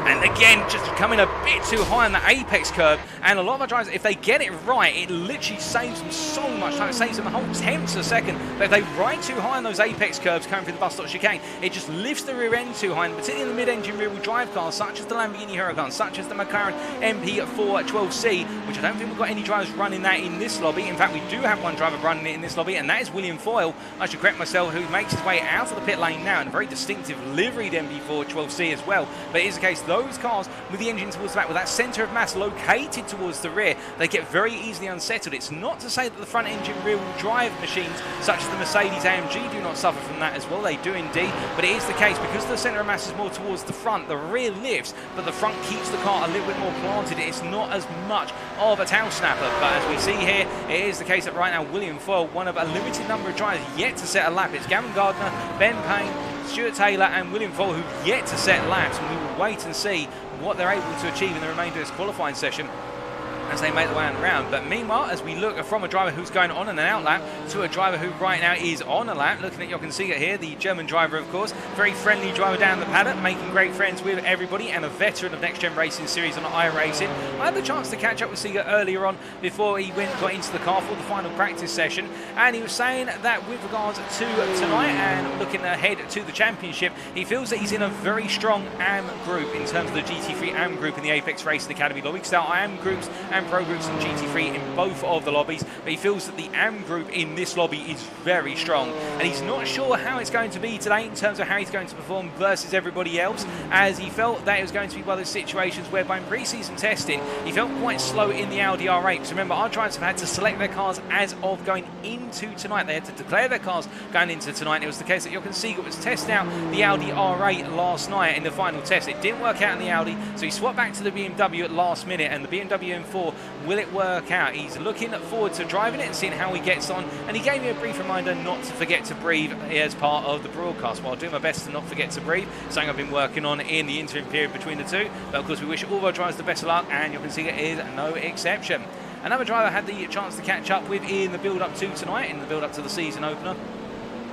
And again, just coming a bit too high on the apex curve, and a lot of our drivers, if they get it right, it literally saves them so much time. It saves them a whole tenth of a second. But if they ride too high on those apex curves coming through the bus stop chicane, it just lifts the rear end too high, and particularly in the mid-engine rear-wheel drive cars, such as the Lamborghini Huracan, such as the McLaren MP 412C, which I don't think we've got any drivers running that in this lobby. In fact, we do have one driver running it in this lobby, and that is William Foyle, I should correct myself, who makes his way out of the pit lane now in a very distinctive liveried MP 412C as well. But it is the case, those cars with the engine towards the back, with that centre of mass located towards the rear, they get very easily unsettled. It's not to say that the front engine rear-wheel drive machines such as the Mercedes AMG do not suffer from that as well. They do indeed, but it is the case because the centre of mass is more towards the front, the rear lifts, but the front keeps the car a little bit more planted. It's not as much of a tail snapper, but as we see here, it is the case that right now William Foyle, one of a limited number of drivers yet to set a lap. It's Gavin Gardner, Ben Payne, Stuart Taylor and William Foyle who've yet to set laps, and we will wait and see what they're able to achieve in the remainder of this qualifying session as they make their way around. But meanwhile, as we look from a driver who's going on and an out lap to a driver who right now is on a lap, looking at Jochen Siegert here, the German driver of course, very friendly driver down the paddock, making great friends with everybody, and a veteran of Next Gen Racing Series on iRacing. I had the chance to catch up with Siegert earlier on before he got into the car for the final practice session, and he was saying that with regards to tonight and looking ahead to the championship, he feels that he's in a very strong AM group in terms of the GT3 AM group in the Apex Racing Academy lobby, because our AM groups and and Pro groups in GT3 in both of the lobbies, but he feels that the AM group in this lobby is very strong, and he's not sure how it's going to be today in terms of how he's going to perform versus everybody else, as he felt that it was going to be one of those situations whereby in pre-season testing he felt quite slow in the Audi ARA. Because remember, our drivers have had to select their cars as of going into tonight. They had to declare their cars going into tonight. It was the case that Jochen Siegert was testing out the Audi ARA last night in the final test. It didn't work out in the Audi, so he swapped back to the BMW at last minute, and the BMW M4, will it work out? He's looking forward to driving it and seeing how he gets on, and he gave me a brief reminder not to forget to breathe as part of the broadcast. Well, I'll do my best to not forget to breathe, something I've been working on in the interim period between the two, but of course we wish all of our drivers the best of luck, and Jochen Siegert is no exception. Another driver I had the chance to catch up with in the build-up to tonight, in the build-up to the season opener,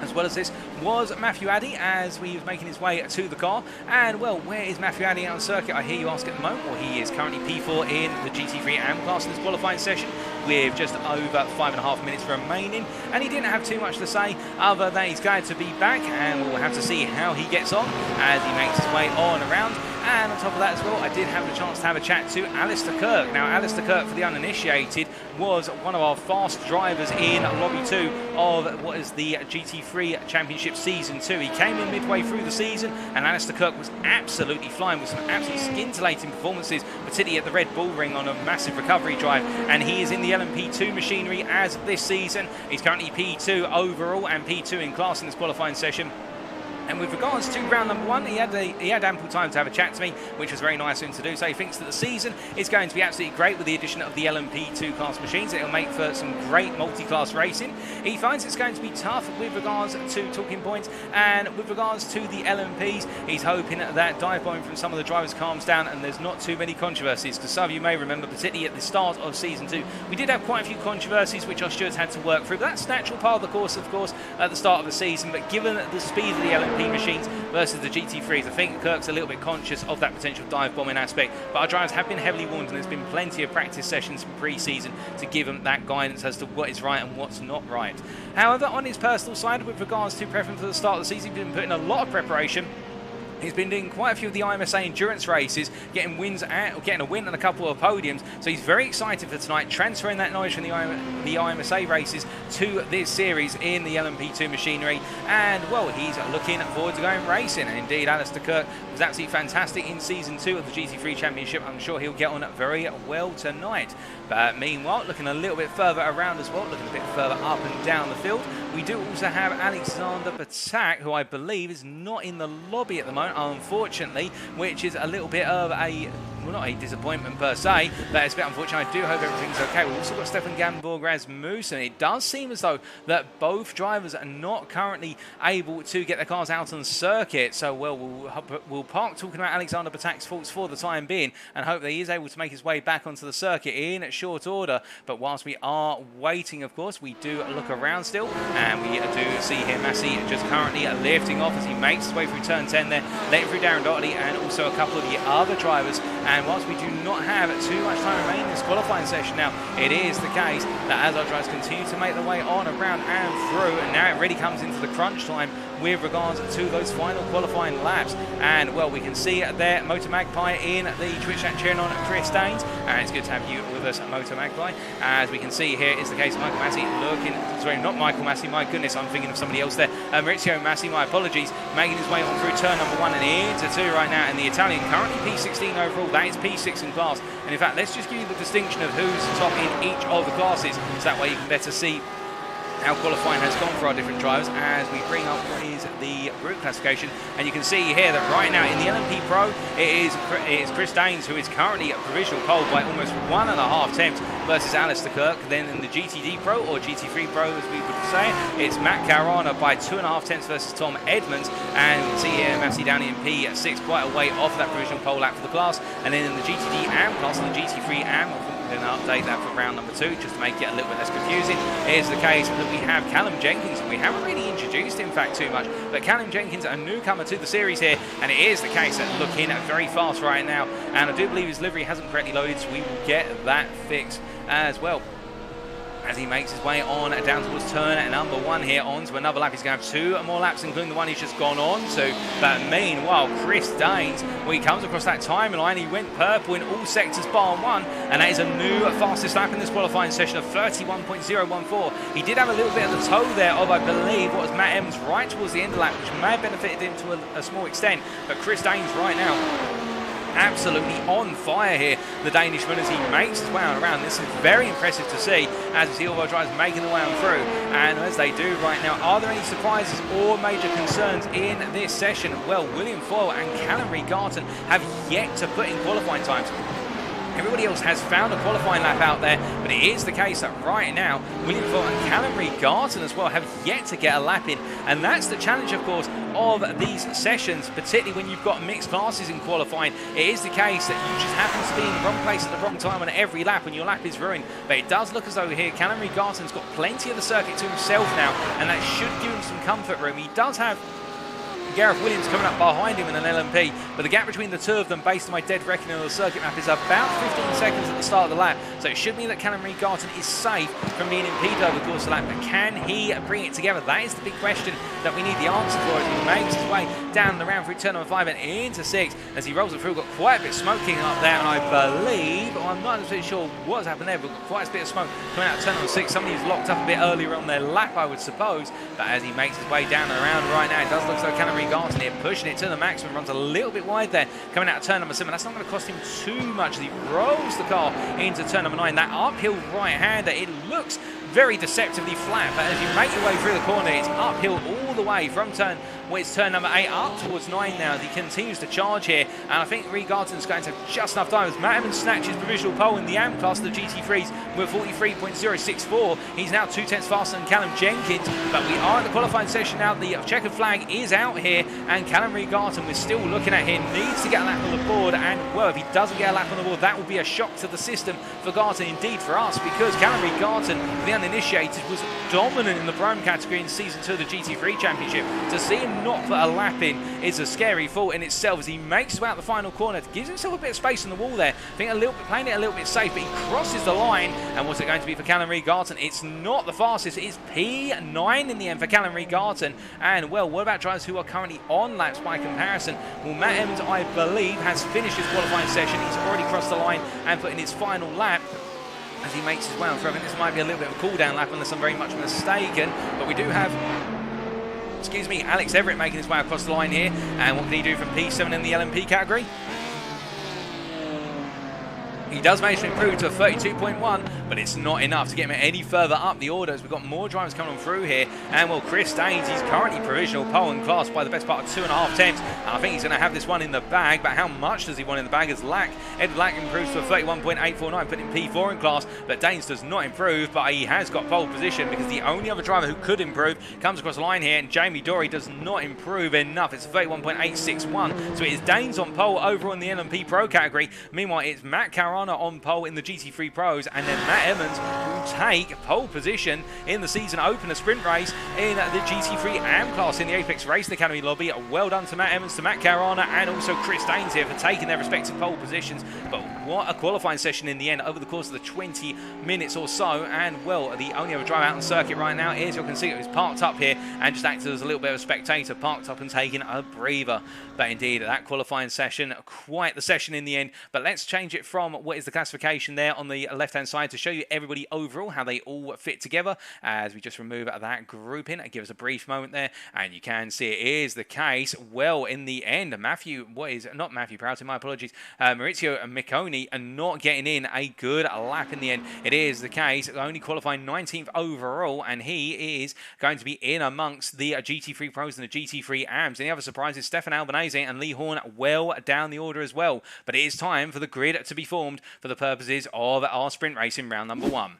as well as this, was Matthew Addy, as he was making his way to the car. And well, where is Matthew Addy on circuit, I hear you ask at the moment? Well, he is currently P4 in the GT3 AM class in this qualifying session, with just over 5.5 minutes remaining, and he didn't have too much to say other than he's glad to be back, and we'll have to see how he gets on as he makes his way on around. And on top of that as well, I did have the chance to have a chat to Alistair Kirk. Now, Alistair Kirk, for the uninitiated, was one of our fast drivers in Lobby 2 of what is the GT3 Championship Season 2. He came in midway through the season, and Alistair Kirk was absolutely flying with some absolutely scintillating performances, particularly at the Red Bull Ring on a massive recovery drive. And he is in the LMP2 machinery as of this season. He's currently P2 overall and P2 in class in this qualifying session. And with regards to round number one, he had ample time to have a chat to me, which was very nice of him to do. So he thinks that the season is going to be absolutely great with the addition of the LMP2 class machines. It'll make for some great multi-class racing. He finds it's going to be tough with regards to talking points, and with regards to the LMPs, he's hoping that dive bombing from some of the drivers calms down and there's not too many controversies, because some of you may remember, particularly at the start of season 2, we did have quite a few controversies which our stewards had to work through. But that's a natural part of the course, of course, at the start of the season. But given the speed of the LMP machines versus the GT3s, I think Kirk's a little bit conscious of that potential dive bombing aspect, but our drivers have been heavily warned, and there's been plenty of practice sessions pre-season to give them that guidance as to what is right and what's not right. However, on his personal side, with regards to prepping for the start of the season, he's been putting a lot of preparation. He's been doing quite a few of the IMSA endurance races, getting a win and a couple of podiums. So he's very excited for tonight, transferring that knowledge from the IMSA races to this series in the LMP2 machinery. And well, he's looking forward to going racing. And indeed, Alistair Kirk was absolutely fantastic in season 2 of the GT3 Championship. I'm sure he'll get on very well tonight. But meanwhile, looking a little bit further around as well, looking a bit further up and down the field, we do also have Alexander Batak, who I believe is not in the lobby at the moment, unfortunately, which is a little bit of a, well, not a disappointment per se, but it's a bit unfortunate. I do hope everything's okay. We've also got Stefan Gamborg Rasmussen, and it does seem as though that both drivers are not currently able to get their cars out on circuit. So, well, we'll park talking about Alexander Batak's faults for the time being and hope that he is able to make his way back onto the circuit in short order. But whilst we are waiting, of course, we do look around still, and we do see here Massey just currently lifting off as he makes his way through turn 10 there, letting through Darren Doherty and also a couple of the other drivers. And whilst we do not have too much time remaining in this qualifying session now, it is the case that as our drivers continue to make their way on, around and through, and now it really comes into the crunch time with regards to those final qualifying laps. And well, we can see there Motor Magpie in the Twitch chat cheering on Chris Daines, and it's good to have you with us, Motor Magpie. As we can see here is the case of Michael Massey looking, sorry, not Michael Massey, my goodness, I'm thinking of somebody else there, Maurizio Massey, my apologies, making his way on through turn number 1 and into 2 right now, and the Italian currently P16 overall, that is P6 in class. And in fact, let's just give you the distinction of who's top in each of the classes, so that way you can better see how qualifying has gone for our different drivers as we bring up what is the group classification. And you can see here that right now in the LMP PRO, it is Chris Daines who is currently a provisional pole by almost 1.5 tenths versus Alistair Kirk. Then in the GT3 PRO, or GT3 PRO as we would say, it's Matt Caruana by 2.5 tenths versus Tom Edmonds. And you can see here Massey down in P6, quite a way off that provisional pole lap for the class. And then in the GT3 AM class, and the GT3 AM, we're going to update that for round number 2 just to make it a little bit less confusing. Here's the case that we have Callum Jenkins, and we haven't really introduced in fact too much, but Callum Jenkins, a newcomer to the series here, and it is the case that looking very fast right now, and I do believe his livery hasn't correctly loaded, so we will get that fixed as well. as he makes his way on down towards turn number 1 here, on to another lap. He's going to have 2 more laps, including the one he's just gone on to. But meanwhile, Chris Daines, when he comes across that timeline, he went purple in all sectors bar 1, and that is a new fastest lap in this qualifying session of 31.014. He did have a little bit of the toe there of, I believe, what was Matt Evans right towards the end of the lap, which may have benefited him to a small extent. But Chris Daines right now, absolutely on fire here, the Danishman, as he makes his way on around. This is very impressive to see as we see all our drivers making their way on through. And as they do right now, are there any surprises or major concerns in this session? Well, William Foyle and Callum Reed-Garton have yet to put in qualifying times. Everybody else has found a qualifying lap out there, but it is the case that right now, William Foyle and Callum Reed-Garton as well have yet to get a lap in. And that's the challenge, of course, of these sessions, particularly when you've got mixed classes in qualifying. It is the case that you just happen to be in the wrong place at the wrong time on every lap, and your lap is ruined. But it does look as though here, Callum Reed-Garton's got plenty of the circuit to himself now, and that should give him some comfort room. He does have Gareth Williams coming up behind him in an LMP, but the gap between the two of them, based on my dead reckoning on the circuit map, is about 15 seconds at the start of the lap. So it should mean that Callum Reed-Garton is safe from being impeded over the course of the lap. But can he bring it together? That is the big question that we need the answer for as he makes his way down the round through turn number 5 and into 6. As he rolls it through, got quite a bit of smoking up there, and I believe, I'm not absolutely sure what's happened there, but got quite a bit of smoke coming out of turn number 6. Somebody who's locked up a bit earlier on their lap, I would suppose. But as he makes his way down the round right now, it does look as though Callum Reed-Garton here pushing it to the maximum, runs a little bit wide there coming out of turn number 7. That's not going to cost him too much as he rolls the car into turn number 9. That uphill right-hander, it looks very deceptively flat, but as you make your way through the corner, it's uphill all the way from turn number 8 up towards 9 now as he continues to charge here. And I think Reed-Garton's going to have just enough time as Matt Evans snatches provisional pole in the AM class of the GT3s with 43.064. He's now 2/10 faster than Callum Jenkins, but we are at the qualifying session now. The checkered flag is out here, and Callum Reed-Garton, we're still looking at him, needs to get a lap on the board. And well, if he doesn't get a lap on the board, that will be a shock to the system for Garton, indeed for us, because Callum Reed-Garton, the uninitiated, was dominant in the Prime category in Season 2 of the GT3 Championship. To see him not put a lap in is a scary thought in itself as he makes his way out the final corner, gives himself a bit of space on the wall there. I think playing it a little bit safe, but he crosses the line. And what's it going to be for Callum Reed-Garton? It's not the fastest. It's P9 in the end for Callum Reed-Garton. And well, what about drivers who are currently on laps by comparison? Well, Matt Evans, I believe, has finished his qualifying session. He's already crossed the line and put in his final lap as he makes his way on through. I think this might be a little bit of a cool down lap unless I'm very much mistaken, but we do have Alex Everett making his way across the line here. And what can he do from P7 in the LMP category? He does manage to improve to a 32.1, but it's not enough to get him any further up the order as we've got more drivers coming on through here. And well, Chris Daines, he's currently provisional pole in class by the best part of 2.5 tenths. And I think he's going to have this one in the bag, but how much does he want in the bag as Ed Lack improves to a 31.849, putting him P4 in class. But Daines does not improve, but he has got pole position because the only other driver who could improve comes across the line here, and Jamie Dory does not improve enough. It's a 31.861, so it is Daines on pole over on the LMP Pro category. Meanwhile, it's Matt Carana on pole in the GT3 Pros, and then Matt Evans will take pole position in the season opener sprint race in the GT3 AM class in the Apex Racing Academy lobby. Well done to Matt Evans, to Matt Carana, and also Chris Daines here for taking their respective pole positions. But what a qualifying session in the end over the course of the 20 minutes or so. And well, the only other driver out on the circuit right now is your Consiglio, who's parked up here and just acted as a little bit of a spectator, parked up and taking a breather. But indeed, that qualifying session, quite the session in the end. But let's change it from what is the classification there on the left-hand side to show you everybody overall, how they all fit together as we just remove that grouping and give us a brief moment there. And you can see it is the case. Well, in the end, PROTO, my apologies, Maurizio Micconi are not getting in a good lap in the end. It is the case, only qualifying 19th overall, and he is going to be in amongst the GT3 Pros and the GT3 AMs. And the other surprise is Stefan Albanese and Lee Horn well down the order as well. But it is time for the grid to be formed for the purposes of our sprint race in round number 1.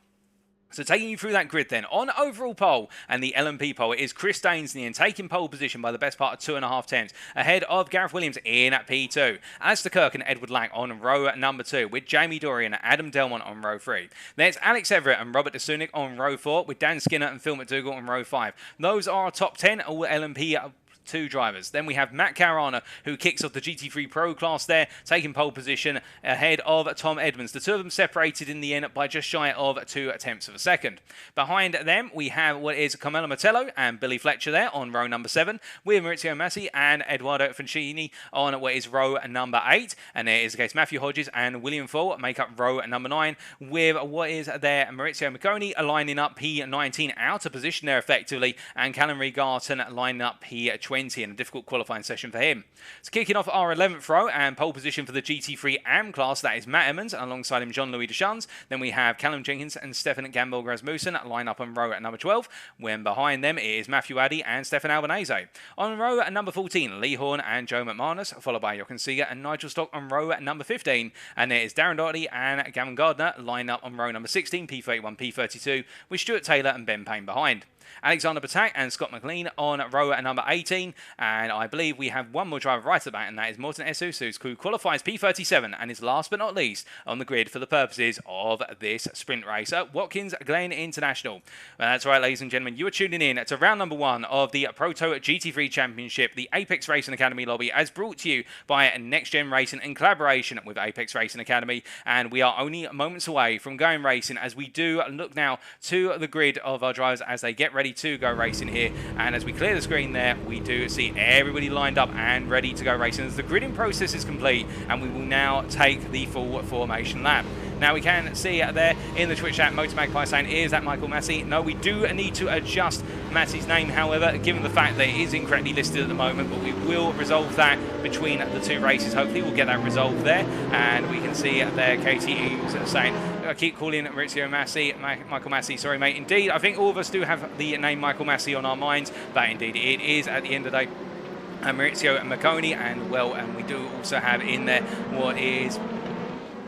So taking you through that grid then, on overall pole and the LMP pole, it is Chris Daines in the end, taking pole position by the best part of 2.5 tenths, ahead of Gareth Williams in at P2. Alistair Kirk and Edward Lack on row number 2, with Jamie Dory and Adam Delmont on row 3. Then it's Alex Everett and Robert De Sunik on row 4, with Dan Skinner and Phil McDougall on row 5. Those are our top 10, all LMP two drivers. Then we have Matt Caruana, who kicks off the GT3 Pro class there, taking pole position ahead of Tom Edmonds. The two of them separated in the end by just shy of 2/10 of a second. Behind them, we have what is Carmelo Martello and Billy Fletcher there on row number 7, with Maurizio Massi and Edoardo Foncini on what is row number 8. And there is the case Matthew Hodges and William Full make up row number 9, with what is there Maurizio Macconi lining up P19 out of position there effectively, and Callum Regarton lining up P20 in a difficult qualifying session for him. So kicking off our 11th row and pole position for the GT3 AM class, that is Matt Emmons, and alongside him Jean-Louis Deschamps. Then we have Callum Jenkins and Stefan Gamble Rasmussen line up on row at number 12, when behind them it is Matthew Addy and Stefan Albanese. On row at number 14, Lee Horn and Joe McManus, followed by Jochen Seeger and Nigel Stock on row at number 15. And there is Darren Doherty and Gavin Gardner line up on row number 16, P31, P32, with Stuart Taylor and Ben Payne behind. Alexander Patak and Scott McLean on row at number 18, and I believe we have one more driver right at the back, and that is Morten Esusus, who qualifies P37 and is last but not least on the grid for the purposes of this sprint race at Watkins Glen International. Well, that's right, ladies and gentlemen, you are tuning in to round number 1 of the PROTO GT3 Championship, the Apex Racing Academy lobby, as brought to you by NXTGEN Racing in collaboration with Apex Racing Academy, and we are only moments away from going racing as we do look now to the grid of our drivers as they get ready to go racing here. And as we clear the screen there, we do see everybody lined up and ready to go racing as the gridding process is complete, and we will now take the full formation lap. Now we can see there in the Twitch chat, Motor Magpie saying, is that Michael Massey? No, we do need to adjust Massey's name, however, given the fact that it is incorrectly listed at the moment, but we will resolve that between the two races. Hopefully we'll get that resolved there. And we can see there Katie Eames saying, I keep calling Maurizio Massi, Michael Massey, sorry mate. Indeed, I think all of us do have the name Michael Massey on our minds, but indeed it is at the end of the day Maurizio Macconi, and well, and we do also have in there what is,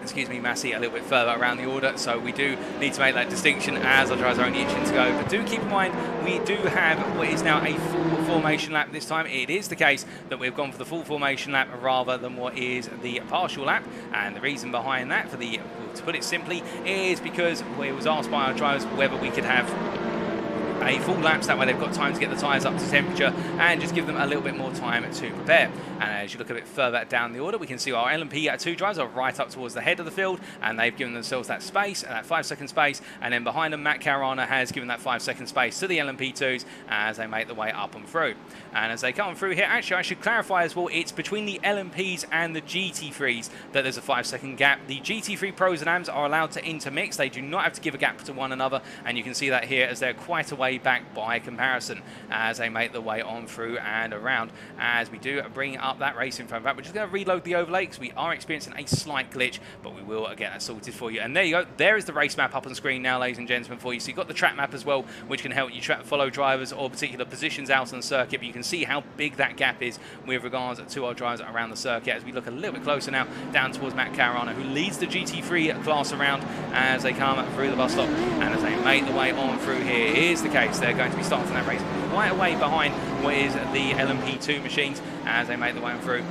excuse me, Massey a little bit further around the order, so we do need to make that distinction as our drivers are only itching to go. But do keep in mind, we do have what is now a full formation lap this time. It is the case that we've gone for the full formation lap rather than what is the partial lap, and the reason behind that, to put it simply, is because we was asked by our drivers whether we could have a full lap, so that way they've got time to get the tyres up to temperature and just give them a little bit more time to prepare. And as you look a bit further down the order, we can see our LMP 2 drivers are right up towards the head of the field, and they've given themselves that space, that 5-second space, and then behind them Matt Caruana has given that 5-second space to the LMP 2s as they make their way up and through. And as they come through here, actually I should clarify as well, it's between the LMPs and the GT3s that there's a 5-second gap. The GT3 Pros and AMs are allowed to intermix, they do not have to give a gap to one another, and you can see that here as they're quite a way back by comparison as they make their way on through and around. As we do bring up that race in front of that, we're just going to reload the overlay because we are experiencing a slight glitch, but we will get that sorted for you. And there you go, there is the race map up on screen now, ladies and gentlemen, for you. So you've got the track map as well, which can help you follow drivers or particular positions out on the circuit, but you can see how big that gap is with regards to our drivers around the circuit. As we look a little bit closer now down towards Matt Caruana, who leads the GT3 class around as they come through the bus stop, and as they make the way on through here, is the case they're going to be starting that race quite a way behind what is the LMP2 machines as they make the way on through.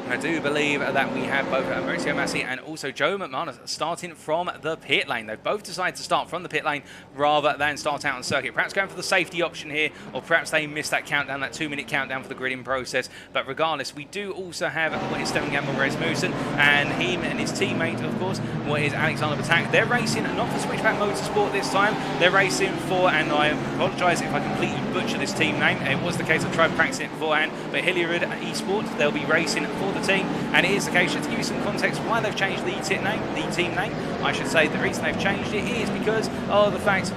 I do believe that we have both Maurizio Massi and also Joe McManus starting from the pit lane. They've both decided to start from the pit lane rather than start out on circuit. Perhaps going for the safety option here, or perhaps they missed that countdown, that 2-minute countdown for the gridding process. But regardless, we do also have what is Stefan Gamble Rasmussen, and him and his teammate, of course, what is Alexander Patak. They're racing not for Switchback Motorsport this time. They're racing for, and I apologise if I completely butcher this team name. It was the case I tried practicing it beforehand, but Hilliard Esports, they'll be racing for the team, and it is the case. Just to give you some context why they've changed the team name, I should say the reason they've changed it is because of the fact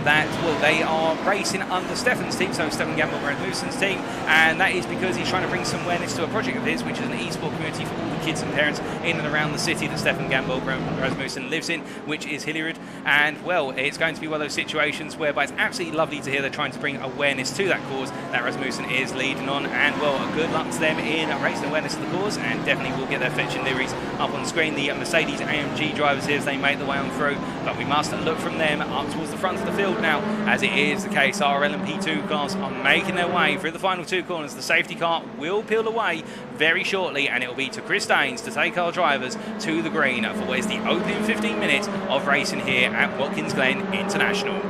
that, well, they are racing under Stefan's team, so Stefan Gamble Rasmussen's team, and that is because he's trying to bring some awareness to a project of his, which is an e-sport community for all the kids and parents in and around the city that Stefan Gamble Rasmussen lives in, which is Hilliard. And, well, it's going to be one of those situations whereby it's absolutely lovely to hear they're trying to bring awareness to that cause that Rasmussen is leading on, and, well, good luck to them in raising awareness of the cause, and definitely will get their fetching liveries up on the screen. The Mercedes AMG drivers here as they make their way on through, but we must look from them up towards the front of the field now, as it is the case our LMP2 class are making their way through the final two corners. The safety car will peel away very shortly, and it will be to Chris Daines to take our drivers to the green for what is the opening 15 minutes of racing here at Watkins Glen International.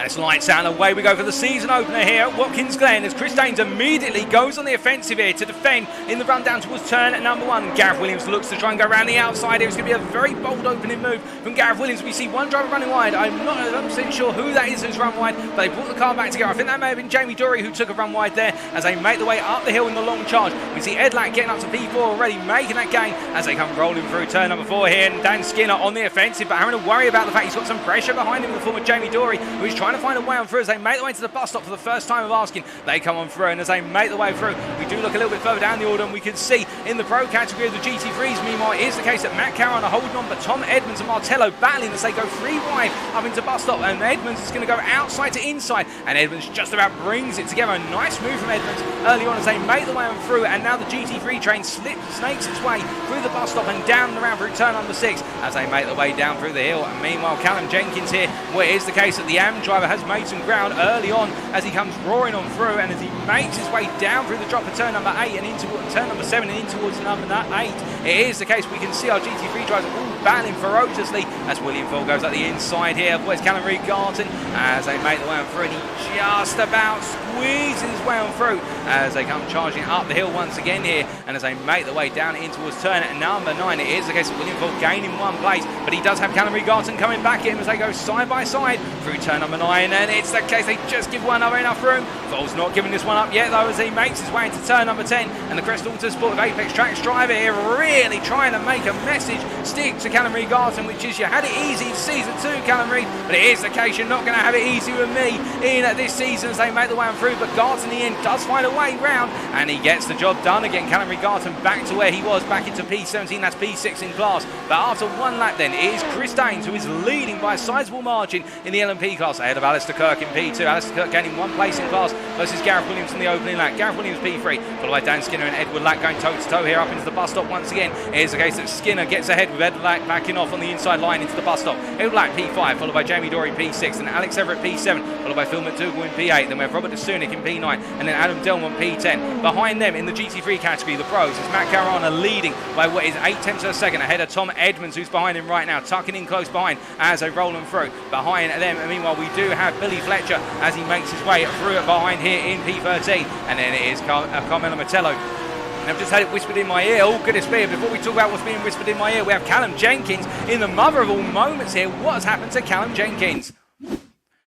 That's lights out and away we go for the season opener here at Watkins Glen as Chris Daines immediately goes on the offensive here to defend in the run down towards turn number 1. Gareth Williams looks to try and go around the outside here. It's going to be a very bold opening move from Gareth Williams. We see one driver running wide. I'm not 100% sure who that is who's run wide, but they brought the car back together. I think that may have been Jamie Dory who took a run wide there as they make the way up the hill in the long charge. We see Ed Lack getting up to P4 already, making that gain as they come rolling through turn number 4 here. And Dan Skinner on the offensive, but having to worry about the fact he's got some pressure behind him in the form of Jamie Dory, who's trying to find a way on through as they make the way to the bus stop for the first time of asking. They come on through, and as they make the way through, we do look a little bit further down the order, and we can see in the pro category of the GT3s, meanwhile, it is the case that Matt Caron are holding on, but Tom Edmonds and Martello battling as they go 3 wide up into bus stop, and Edmonds is going to go outside to inside, and Edmonds just about brings it together. A nice move from Edmonds early on as they make the way on through, and now the GT3 train snakes its way through the bus stop and down and around through turn number 6 as they make the way down through the hill. And meanwhile, Callum Jenkins here, where it is the case that the AM driver has made some ground early on as he comes roaring on through, and as he makes his way down through the drop of turn number 8 and into turn number 7 and in towards number 8. It is the case we can see our GT3 drivers all battling ferociously as William Full goes up the inside here. Where's Callum Reed-Garton as they make the way on through, and he just about squeezes his way on through as they come charging up the hill once again here, and as they make the way down in towards turn number 9. It is the case of William Full gaining 1 place, but he does have Callum Reed-Garton coming back at him as they go side by side through turn number 9, and it's the case they just give one other enough room. Full's not giving this one up yet though as he makes his way into turn number 10, and the Crest Autosport of Apex Tracks driver here really trying to make a message stick to Callum Reed-Garton, which is you had it easy in season 2, Callum Reed, but it is the case you're not going to have it easy with me in this season as they make the way on through, but Garton in the end does find a way round and he gets the job done again. Callum Reed-Garton back to where he was, back into P17, that's P6 in class, but after 1 lap then it is Chris Daines who is leading by a sizable margin in the LMP class ahead of Alistair Kirk in P2. Alistair Kirk gaining 1 place in class versus Gareth Williams in the opening lap. Gareth Williams P3 followed by Dan Skinner and Edward Lack going toe to toe here up into the bus stop once again. It is the case that Skinner gets ahead with Edward Lack backing off on the inside line into the bus stop. Edward Lack P5 followed by Jamie Dory P6 and Alex Everett P7 followed by Phil McDougall in P8. Then we have Robert DeSunic in P9 and then Adam Delmont P10. Behind them in the GT3 category, the pros, is Matt Caruana leading by what is 8 tenths of a second ahead of Tom Edmonds, who's behind him right now, tucking in close behind as they roll them through. Behind them, and meanwhile, we do have Billy Fletcher as he makes his way through it behind here in P13. And then it is Carmelo Martello. And I've just had it whispered in my ear. Oh, goodness me. Before we talk about what's being whispered in my ear, we have Callum Jenkins in the mother of all moments here. What has happened to Callum Jenkins?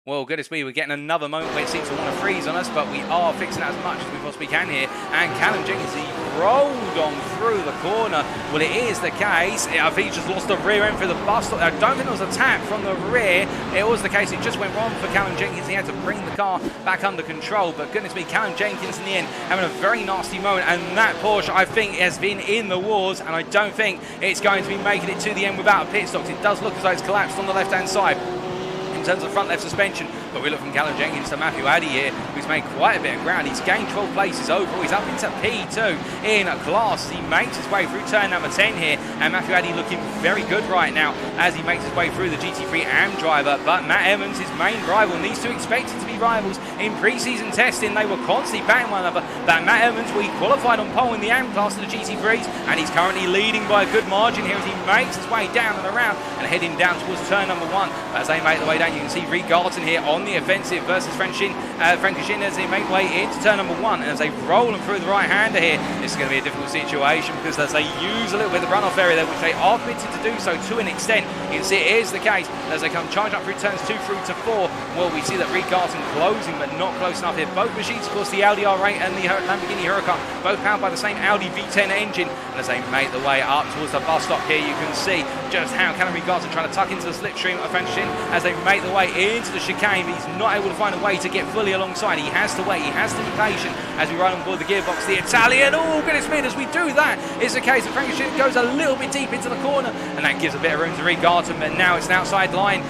Well, goodness me, we're getting another moment where it seems to want to freeze on us, but we are fixing that as much as we possibly can here. And Callum Jenkins, he rolled on through the corner. Well, it is the case. I think he just lost the rear end through the bus stop. I don't think it was a tap from the rear. It was the case. It just went wrong for Callum Jenkins. He had to bring the car back under control. But goodness me, Callum Jenkins in the end having a very nasty moment. And that Porsche, I think, has been in the wars. And I don't think it's going to be making it to the end without a pit stop. It does look as though it's collapsed on the left-hand side in terms of front left suspension, but we look from Callum Jenkins to Matthew Addy here, who's made quite a bit of ground. He's gained 12 places overall. He's up into P2 in class. He makes his way through turn number 10 here, and Matthew Addy looking very good right now as he makes his way through the GT3 AM driver. But Matt Evans, his main rival, and these two expected to be rivals in pre-season testing. They were constantly battling one another. But Matt Evans, he qualified on pole in the AM class of the GT3s, and he's currently leading by a good margin here as he makes his way down and around and heading down towards turn number 1. As they make the way down, you can see Reed-Garton here on the offensive versus Frankishin as they make way into turn number 1. And as they roll them through the right-hander here, this is going to be a difficult situation because as they use a little bit of the runoff area there, which they are permitted to do so to an extent, you can see it is the case as they come charge up through turns 2 through to 4. Well, we see that Reed-Garton closing, but not close enough here. Both machines, of course, the Audi R8 and the Lamborghini Huracan, both powered by the same Audi V10 engine. And as they make the way up towards the bus stop here, you can see just how Callum Reed-Garton trying to tuck into the slipstream of Frankishin as they make the way into the chicane, but he's not able to find a way to get fully alongside. He has to wait, he has to be patient as we run on board the gearbox. The Italian, oh goodness me, as we do that, it's the case that Frankishin goes a little bit deep into the corner, and that gives a bit of room to Reed-Garton, but now it's an outside line.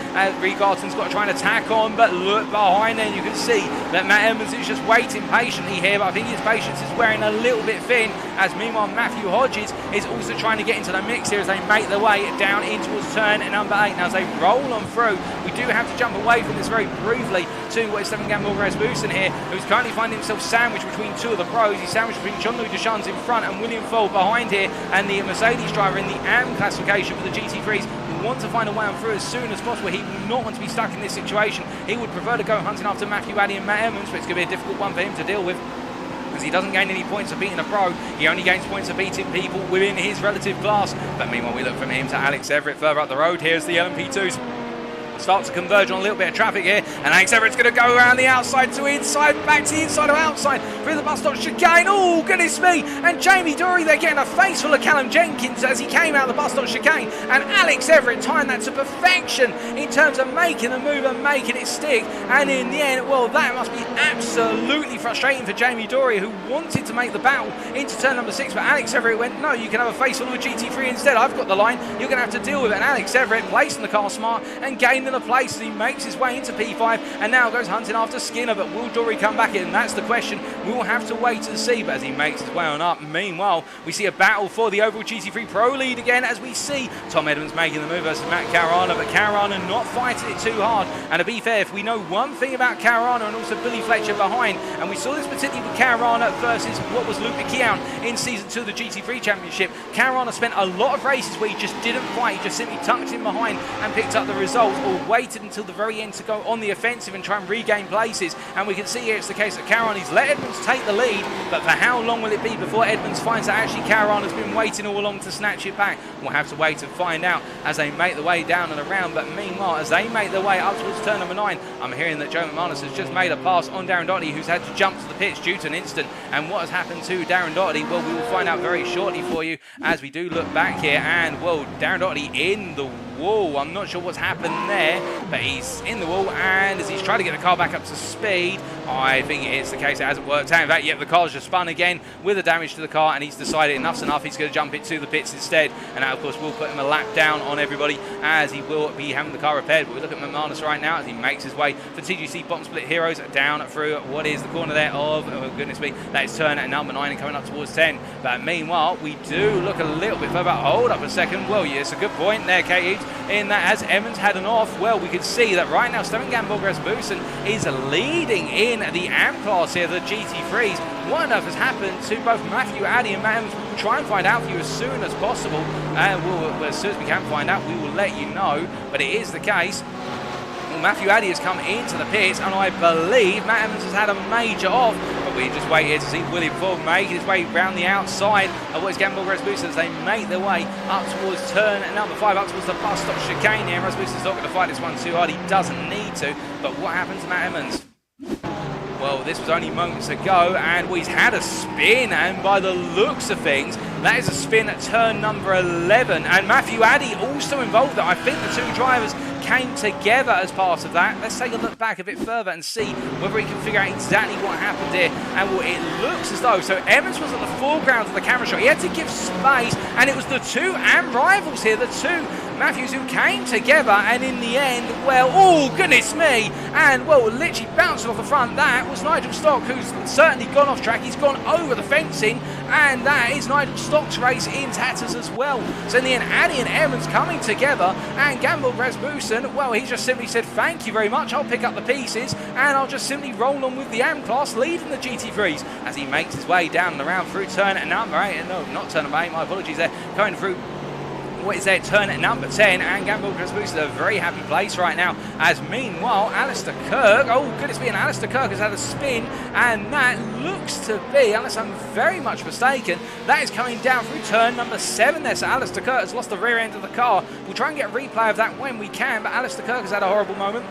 Reed-Garton's got to try and attack on, but look behind there, you can see that Matt Evans is just waiting patiently here, but I think his patience is wearing a little bit thin, as meanwhile Matthew Hodges is also trying to get into the mix here as they make their way down in towards turn number 8. Now as they roll on through, we do have to jump away from this very briefly to what is Stefan Gamble Rasmussen here, who's currently finding himself sandwiched between 2 of the pros. He's sandwiched between Jean-Louis Deschamps in front and William Fold behind here, and the Mercedes driver in the AM classification for the GT3s want to find a way on through as soon as possible. He will not want to be stuck in this situation. He would prefer to go hunting after Matthew Addy and Matt Emmons, but it's going to be a difficult one for him to deal with, as he doesn't gain any points for beating a pro. He only gains points for beating people within his relative class. But meanwhile, we look from him to Alex Everett further up the road. Here's the LMP2s. Start to converge on a little bit of traffic here, and Alex Everett's going to go around the outside to inside, back to the inside or outside, through the bus stop chicane. Oh, goodness me! And Jamie Dory, they're getting a face full of Callum Jenkins as he came out of the bus stop chicane, and Alex Everett timed that to perfection in terms of making the move and making it stick. And in the end, well, that must be absolutely frustrating for Jamie Dory, who wanted to make the battle into turn number 6, but Alex Everett went, no, you can have a face full of a GT3 instead. I've got the line. You're going to have to deal with it. And Alex Everett placing the car smart and gaining the place as he makes his way into P5 and now goes hunting after Skinner. But will Dory come back in? That's the question. We will have to wait and see. But as he makes his way on up, meanwhile, we see a battle for the overall GT3 Pro lead again, as we see Tom Edmonds making the move versus Matt Caruana, but Caruana not fighting it too hard. And to be fair, if we know one thing about Caruana and also Billy Fletcher behind, and we saw this particularly with Caruana versus what was Luke McKeown in Season 2 of the GT3 Championship, Caruana spent a lot of races where he just didn't fight. He just simply tucked in behind and picked up the results, or waited until the very end to go on the offensive and try and regain places. And we can see here it's the case that Caruana's let Edmonds take the lead, but for how long will it be before Edmonds finds that actually Caruana's been waiting all along to snatch it back? We'll have to wait and find out as they make the way down and around. But meanwhile, as they make their way up towards turn number 9, I'm hearing that Joe McManus has just made a pass on Darren Doherty, who's had to jump to the pitch due to an incident. And what has happened to Darren Doherty? Well, we will find out very shortly for you as we do look back here. And, well, Darren Doherty in the wall. I'm not sure what's happened there, but he's in the wall, and as he's trying to get the car back up to speed, I think it's the case it hasn't worked out. In fact, yep, the car's just spun again with the damage to the car, and he's decided enough's enough. He's going to jump into the pits instead, and that, of course, will put him a lap down on everybody as he will be having the car repaired. But we look at McManus right now as he makes his way for TGC Bottom Split Heroes down through what is the corner there of, oh goodness me, that is turn at number 9 and coming up towards 10. But meanwhile, we do look a little bit further. Hold up a second. Well, yes, a good point there, Kate, in that as Emmons had an off, well, we could see that right now Stefan Gamborg Rasmussen is leading in the AM class here, the GT3s. What on earth has happened to both Matthew Addy and Matt Emmons? We'll try and find out for you as soon as possible, and as soon as we can find out, we will let you know. But it is the case. Matthew Addy has come into the pits, and I believe Matt Emmons has had a major off, but we just wait here to see William Ford making his way round the outside of what is Gamborg Rasmussen as they make their way up towards turn number 5, up towards the bus stop chicane here. Rasmussen's not going to fight this one too hard. He doesn't need to, but what happened to Matt Emmons? Well, this was only moments ago, and he's had a spin, and by the looks of things, that is a spin at turn number 11, and Matthew Addy also involved there. I think the two drivers came together as part of that. Let's take a look back a bit further and see whether we can figure out exactly what happened here. And well, it looks as though, so Emmons was at the foreground of the camera shot. He had to give space, and it was the two AM rivals here, the two Matthews, who came together, and in the end, well, oh goodness me, and well, literally bouncing off the front. That was Nigel Stock, who's certainly gone off track. He's gone over the fencing, and that is Nigel Stock's race in tatters as well. So in the end, Addy and Emmons coming together, and Gamborg Rasmussen, well, he just simply said, thank you very much, I'll pick up the pieces, and I'll just simply roll on with the AM class, leading the GT3s as he makes his way down and around through turn number 8, no, not turn number 8, my apologies there, going through what is there, turn at number 10, and Gamborg Rasmussen in a very happy place right now, as meanwhile Alistair Kirk, oh goodness me, and Alistair Kirk has had a spin, and that looks to be, unless I'm very much mistaken, that is coming down through turn number 7 there. So Alistair Kirk has lost the rear end of the car. We'll try and get a replay of that when we can, but Alistair Kirk has had a horrible moment,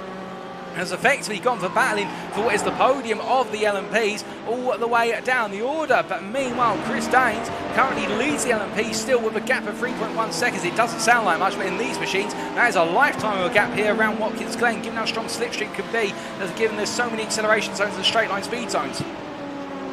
has effectively gone for battling for what is the podium of the LMPs all the way down the order. But meanwhile, Chris Daines currently leads the LMP still with a gap of 3.1 seconds. It doesn't sound like much, but in these machines, that is a lifetime of a gap here around Watkins Glen, given how strong slipstream could be, given there's so many acceleration zones and straight line speed zones.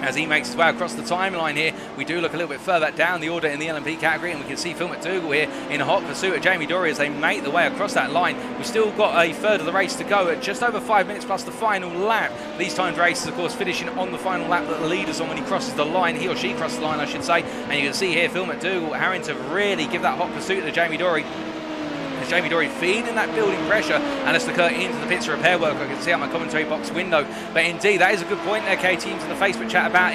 As he makes his way across the timeline here, we do look a little bit further down the order in the LMP category, and we can see Phil McDougall here in a hot pursuit of Jamie Dory as they make their way across that line. We've still got a third of the race to go at just over 5 minutes plus the final lap. These timed races, of course, finishing on the final lap that the leader's on when he crosses the line. He or she crosses the line, I should say. And you can see here Phil McDougall having to really give that hot pursuit to Jamie Dory. Jamie Dory feeding that building pressure, and Alistair Kerr into the pits to repair work. I can see out my commentary box window. But indeed, that is a good point there, KT, into the Facebook chat about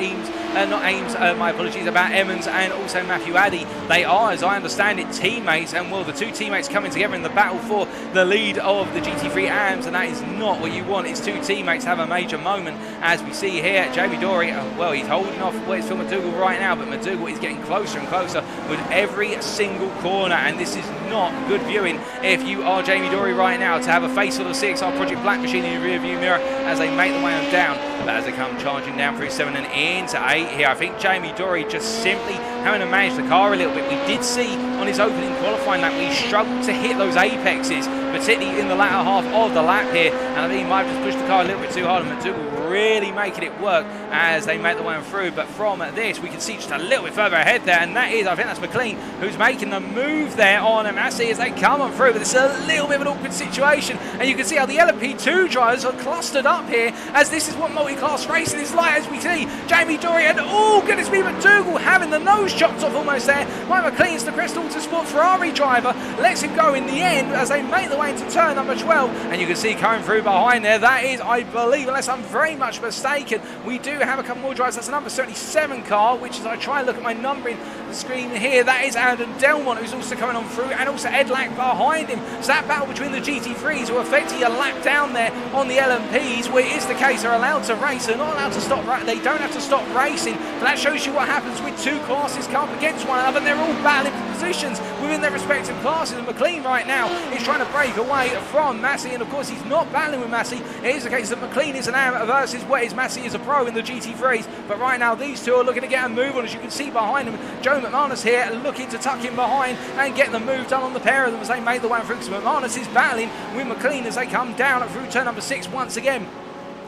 my apologies, about Emmons and also Matthew Addy. They are, as I understand it, teammates, and well, the two teammates coming together in the battle for the lead of the GT3 AMs, and that is not what you want. It's two teammates have a major moment, as we see here. Jamie Dory, well, he's holding off where's Phil McDougall right now, but McDougall is getting closer and closer with every single corner, and this is not good viewing if you are Jamie Dory right now, to have a face full of 6R Project Black machine in your rear view mirror as they make the way on down. But as they come charging down through 7 and into 8 here, I think Jamie Dory just simply having to manage the car a little bit. We did see on his opening qualifying lap we struggled to hit those apexes, particularly in the latter half of the lap here, and I think he might have just pushed the car a little bit too hard, and McDougall really making it work as they make the way on through. But from this we can see just a little bit further ahead there, and that is, I think that's McLean who's making the move there on Massey as they come on through. But it's a little bit of an awkward situation, and you can see how the LMP2 drivers are clustered up here, as this is what multi-class racing is like, as we see Jamie Dory and, oh goodness me, McDougall having the nose chopped off almost there. Mike McLean's the Crest Autosport Ferrari driver, lets him go in the end as they make the way into turn number 12, and you can see coming through behind there, that is, I believe, unless I'm very much mistaken, we do have a couple more drivers. That's a number 77 car, which is, I try and look at my numbering screen here, that is Adam Delmont, who's also coming on through, and also Ed Lack behind him. So that battle between the GT3s, who are effectively a lap down there on the LMPs, where it is the case they're allowed to race, they're not allowed to stop, they don't have to stop racing, but that shows you what happens with two classes come up against one another, and they're all battling for positions within their respective classes. And McLean right now is trying to break away from Massey, and of course he's not battling with Massey. It is the case that McLean is an amateur versus what is Massey is a pro in the GT3s, but right now these two are looking to get a move on, as you can see behind them. Joe McManus here looking to tuck in behind and get the move done on the pair of them as they make the way through. So McManus is battling with McLean as they come down through turn number 6 once again.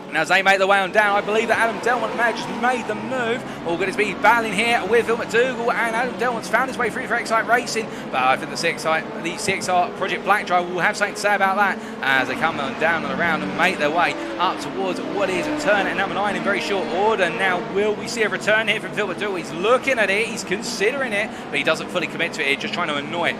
And as they make the way on down, I believe that Adam Delmont may have just made the move. All good to be battling here with Phil McDougall, and Adam Delmont's found his way through for Excite Racing. But I think the 6R Project Black driver will have something to say about that as they come on down and around and make their way up towards what is turn at number 9 in very short order. Now, will we see a return here from Phil McDougall? He's looking at it, he's considering it, but he doesn't fully commit to it. He's just trying to annoy it,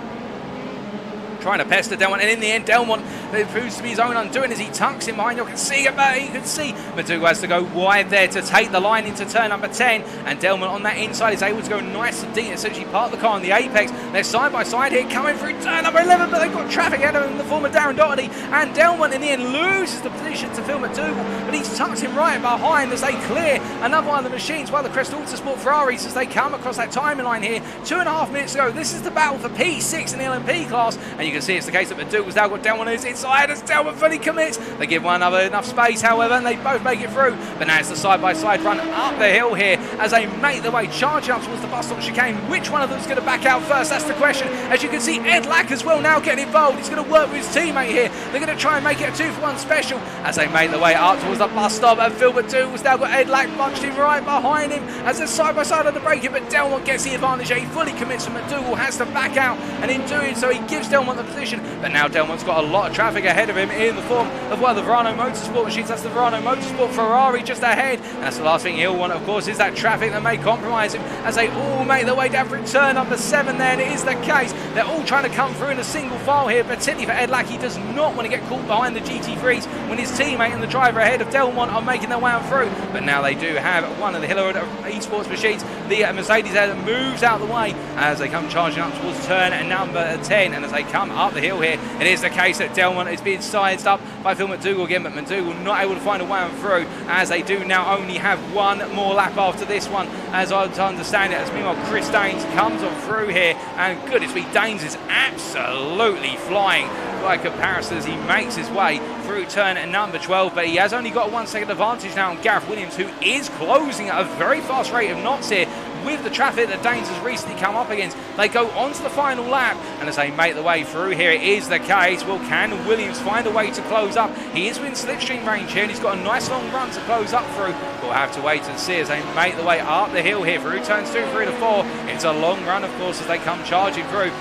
trying to pester Delmont, and in the end Delmont, it proves to be his own undoing as he tucks him behind. You can see McDougall has to go wide there to take the line into turn number 10, and Delmont on that inside is able to go nice and deep, essentially park the car on the apex. They're side by side here coming through turn number 11, but they've got traffic ahead of them in the form of Darren Doherty, and Delmont in the end loses the position to Phil McDougall, but he's tucked him right behind as they clear another one of the machines by the Crest Autosport Ferraris as they come across that timeline here 2.5 minutes ago. This is the battle for P6 in the LMP class, and you can see it's the case that McDougall's now got Delmont who's inside as Delmont fully commits. They give one another enough space, however, and they both make it through. But now it's the side-by-side run up the hill here as they make their way charging up towards the bus stop chicane. Which one of them is going to back out first? That's the question. As you can see, Ed Lack as well now getting involved. He's going to work with his teammate here. They're going to try and make it a 2-for-1 special as they make their way up towards the bus stop. And Phil McDougall's now got Ed Lack bunched in right behind him as they're side-by-side on the braking, but Delmont gets the advantage. He fully commits, and McDougall has to back out, and in doing so he gives Delmont the position. But now Delmont's got a lot of traffic ahead of him in the form of one of the Verano Motorsport machines. That's the Verano Motorsport Ferrari just ahead. And that's the last thing he'll want, of course, is that traffic that may compromise him as they all make their way down through turn number 7 there. And it is the case. They're all trying to come through in a single file here, particularly for Ed Lack. He does not want to get caught behind the GT3s when his teammate and the driver ahead of Delmont are making their way on through. But now they do have one of the Hiller Esports machines, the Mercedes there, that moves out of the way as they come charging up towards turn number 10. And as they come up the hill here, it is the case that Delmont is being sized up by Phil McDougall again, but McDougall not able to find a way on through as they do now only have one more lap after this one, as I understand it. As meanwhile Chris Daines comes on through here, and goodness me, Daines is absolutely flying by comparison as he makes his way through turn number 12, but he has only got a 1 second advantage now on Gareth Williams, who is closing at a very fast rate of knots here with the traffic that Daines has recently come up against. They go on to the final lap, and as they make their way through here, it is the case. Well, can Williams find a way to close up? He is within slipstream range here, and he's got a nice long run to close up through. We'll have to wait and see as they make their way up the hill here through turns 2, 3 to 4. It's a long run, of course, as they come charging through.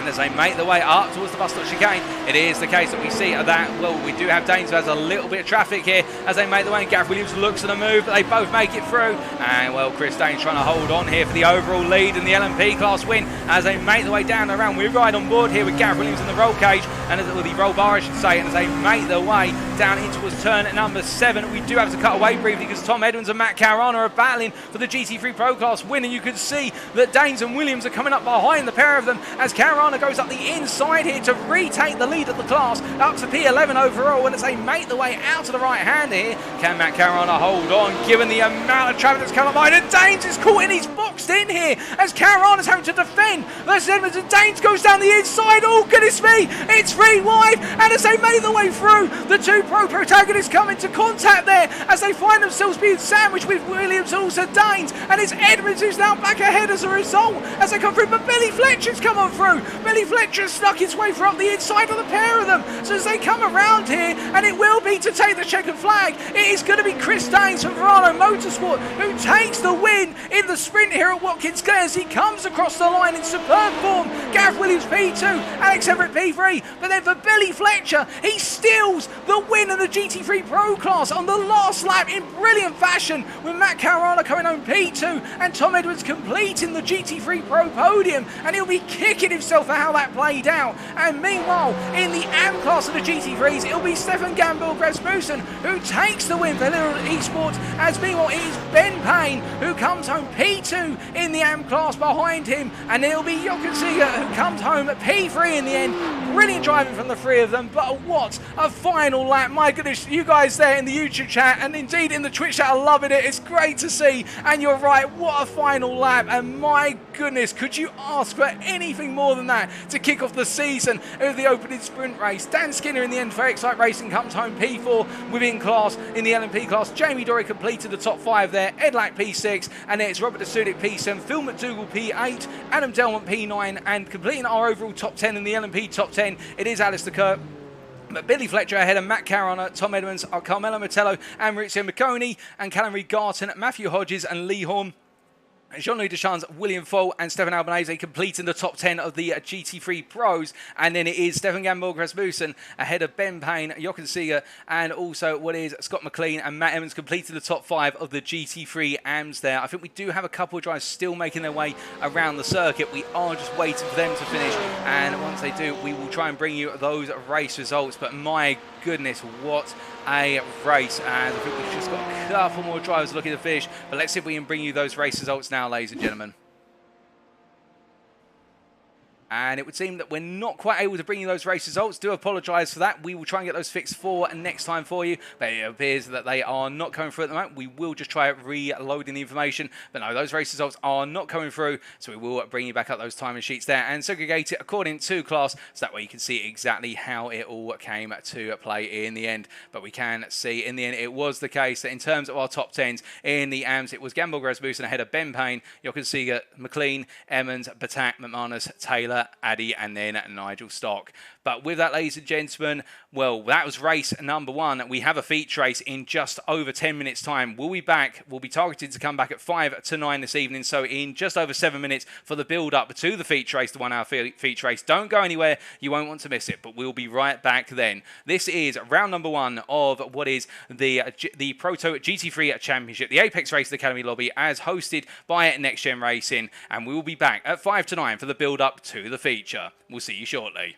And as they make their way up towards the bus stop chicane, it is the case that we see that, well, we do have Danes who has a little bit of traffic here as they make their way, and Gav Williams looks at the move, but they both make it through. And, well, Chris Danes trying to hold on here for the overall lead in the LMP class win as they make their way down the round. We're right on board here with Gav Williams in the roll cage, and the roll bar, I should say, and as they make their way down into turn number 7, we do have to cut away briefly because Tom Edwards and Matt Caruana are battling for the GT3 Pro class win, and you can see that Danes and Williams are coming up behind the pair of them as Caruana goes up the inside here to retake the lead of the class up to P11 overall. And as they make their way out to the right hand here, can Matt Caruana hold on given the amount of traffic that's come up behind? And Danes is caught in, he's boxed in here as Caruana's having to defend versus Edwards, and Danes goes down the inside. Oh goodness me, it's 3 wide, and as they make their way through, the two pro protagonists come into contact there as they find themselves being sandwiched with Williams and also Danes, and it's Edwards who's now back ahead as a result as they come through, but Billy Fletcher's come on through. Billy Fletcher snuck his way through up the inside of the pair of them. So as they come around here, and it will be to take the checkered flag, it is going to be Chris Danes from Verano Motorsport who takes the win in the sprint here at Watkins Glen as he comes across the line in superb form. Gareth Williams P2, Alex Everett P3, but then for Billy Fletcher, he steals the win in the GT3 Pro class on the last lap in brilliant fashion, with Matt Caruana coming home P2 and Tom Edwards completing the GT3 Pro podium, and he'll be kicking himself for how that played out. And meanwhile, in the AM class of the GT3s, it'll be Stefan Gamble Rasmussen who takes the win for Little Esports, as meanwhile it is Ben Payne who comes home P2 in the AM class behind him, and it'll be Jochen Seeger who comes home at P3 in the end. Brilliant driving from the three of them, but what a final lap. My goodness, you guys there in the YouTube chat and indeed in the Twitch chat are loving it. It's great to see, and you're right, what a final lap, and my goodness, could you ask for anything more than that to kick off the season of the opening sprint race? Dan Skinner in the end for Excite Racing comes home P4 within class in the LMP class. Jamie Dory completed the top 5 there, Ed Lack P6, and it's Robert DeSudic P7, Phil McDougall P8, Adam Delmont P9, and completing our overall top 10 in the LMP top 10, it is Alistair Kirk. But Billy Fletcher ahead of Matt Caruana, Tom Edmonds, Carmelo Metello, and Maurizio Macconi, and Callum Reid Garton, Matthew Hodges, and Lee Horn. Jean-Louis Deschamps, William Foll, and Stefan Albanese completing the top 10 of the GT3 Pros. And then it is Stefan Gamborg Rasmussen ahead of Ben Payne, Jochen Seeger, and also what is Scott McLean and Matt Evans completing the top 5 of the GT3 AMs there. I think we do have a couple of drivers still making their way around the circuit. We are just waiting for them to finish. And once they do, we will try and bring you those race results. But my goodness, what a race. And I think we've just got a couple more drivers looking to finish. But let's see if we can bring you those race results now, ladies and gentlemen. And it would seem that we're not quite able to bring you those race results. Do apologise for that. We will try and get those fixed for next time for you. But it appears that they are not coming through at the moment. We will just try reloading the information. But no, those race results are not coming through. So we will bring you back up those timing sheets there and segregate it according to class. So that way you can see exactly how it all came to play in the end. But we can see in the end it was the case that in terms of our top 10s in the AMs, it was Gamborg Rasmussen ahead of Ben Payne, Jochen Seeger, McLean, Emmons, Batak, McManus, Taylor, Addy, and then Nigel Stock. But with that, ladies and gentlemen, well, that was race number 1. We have a feature race in just over 10 minutes time. We'll be back. We'll be targeted to come back at 5 to 9 this evening. So in just over 7 minutes for the build up to the feature race, the 1 hour feature race. Don't go anywhere. You won't want to miss it, but we'll be right back then. This is round number 1 of what is the PROTO GT3 Championship, the Apex Race Academy lobby, as hosted by NXTGEN Racing. And we will be back at 5 to 9 for the build up to the feature. We'll see you shortly.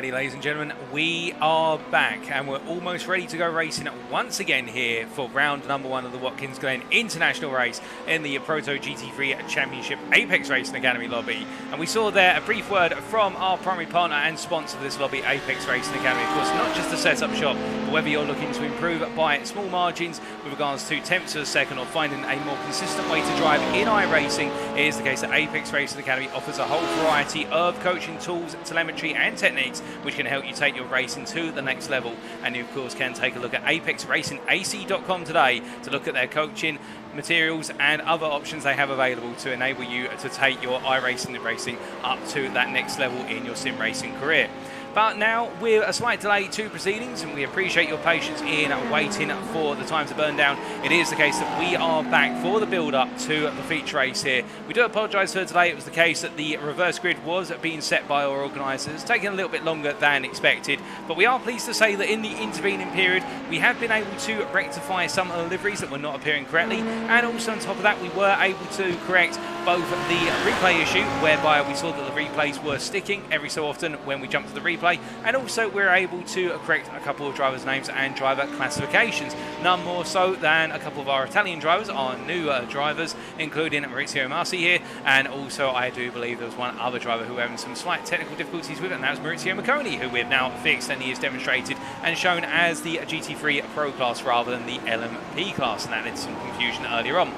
Alrighty, ladies and gentlemen, we are back and we're almost ready to go racing once again here for round number 1 of the Watkins Glen International race in the PROTO GT3 Championship Apex Racing Academy lobby. And we saw there a brief word from our primary partner and sponsor of this lobby, Apex Racing Academy. Of course, not just a setup shop, but whether you're looking to improve by small margins with regards to tenths of a second or finding a more consistent way to drive in iRacing, it is the case that Apex Racing Academy offers a whole variety of coaching tools, telemetry and techniques which can help you take your racing to the next level. And you of course can take a look at apexracingac.com today to look at their coaching materials and other options they have available to enable you to take your iRacing and racing up to that next level in your sim racing career. But now we're a slight delay to proceedings and we appreciate your patience in waiting for the time to burn down. It is the case that we are back for the build-up to the feature race here. We do apologise for today. It was the case that the reverse grid was being set by our organisers, taking a little bit longer than expected. But we are pleased to say that in the intervening period, we have been able to rectify some of the liveries that were not appearing correctly. And also on top of that, we were able to correct both the replay issue, whereby we saw that the replays were sticking every so often when we jumped to the replay. And also we're able to correct a couple of drivers' names and driver classifications. None more so than a couple of our Italian drivers, our new drivers, including Maurizio Marci here. And also I do believe there was one other driver who was having some slight technical difficulties with it, and that was Maurizio Macconi, who we've now fixed and he is demonstrated and shown as the GT3 Pro class rather than the LMP class, and that led to some confusion earlier on.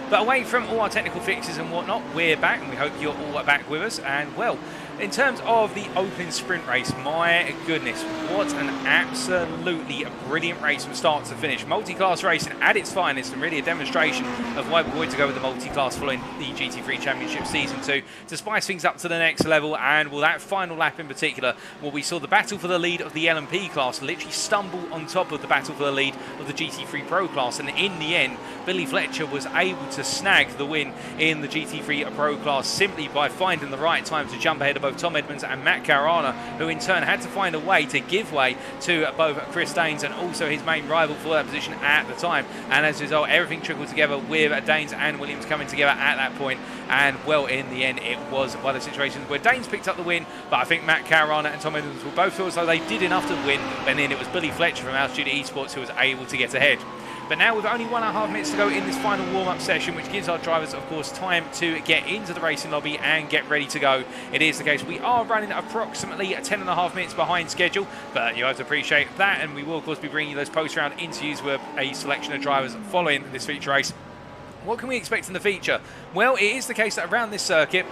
But away from all our technical fixes and whatnot, we're back and we hope you're all back with us. And well, in terms of the open sprint race, my goodness, what an absolutely brilliant race from start to finish. Multi-class racing at its finest, and really a demonstration of why we're going to go with the multi-class following the GT3 Championship Season 2 to spice things up to the next level. And well, that final lap in particular, well, we saw the battle for the lead of the LMP class literally stumble on top of the battle for the lead of the GT3 Pro class. And in the end, Billy Fletcher was able to snag the win in the GT3 Pro class simply by finding the right time to jump ahead of both Tom Edmonds and Matt Caruana, who in turn had to find a way to give way to both Chris Daines and also his main rival for that position at the time. And as a result, everything trickled together with Daines and Williams coming together at that point. And well, in the end, it was one of the situations where Daines picked up the win, but I think Matt Caruana and Tom Edmonds will both feel as though they did enough to win, and then it was Billy Fletcher from Altitude Esports who was able to get ahead. But now with only 1.5 minutes to go in this final warm-up session, which gives our drivers, of course, time to get into the racing lobby and get ready to go. It is the case we are running approximately 10.5 minutes behind schedule, but you have to appreciate that, and we will, of course, be bringing you those post-round interviews with a selection of drivers following this feature race. What can we expect in the feature? Well, it is the case that around this circuit,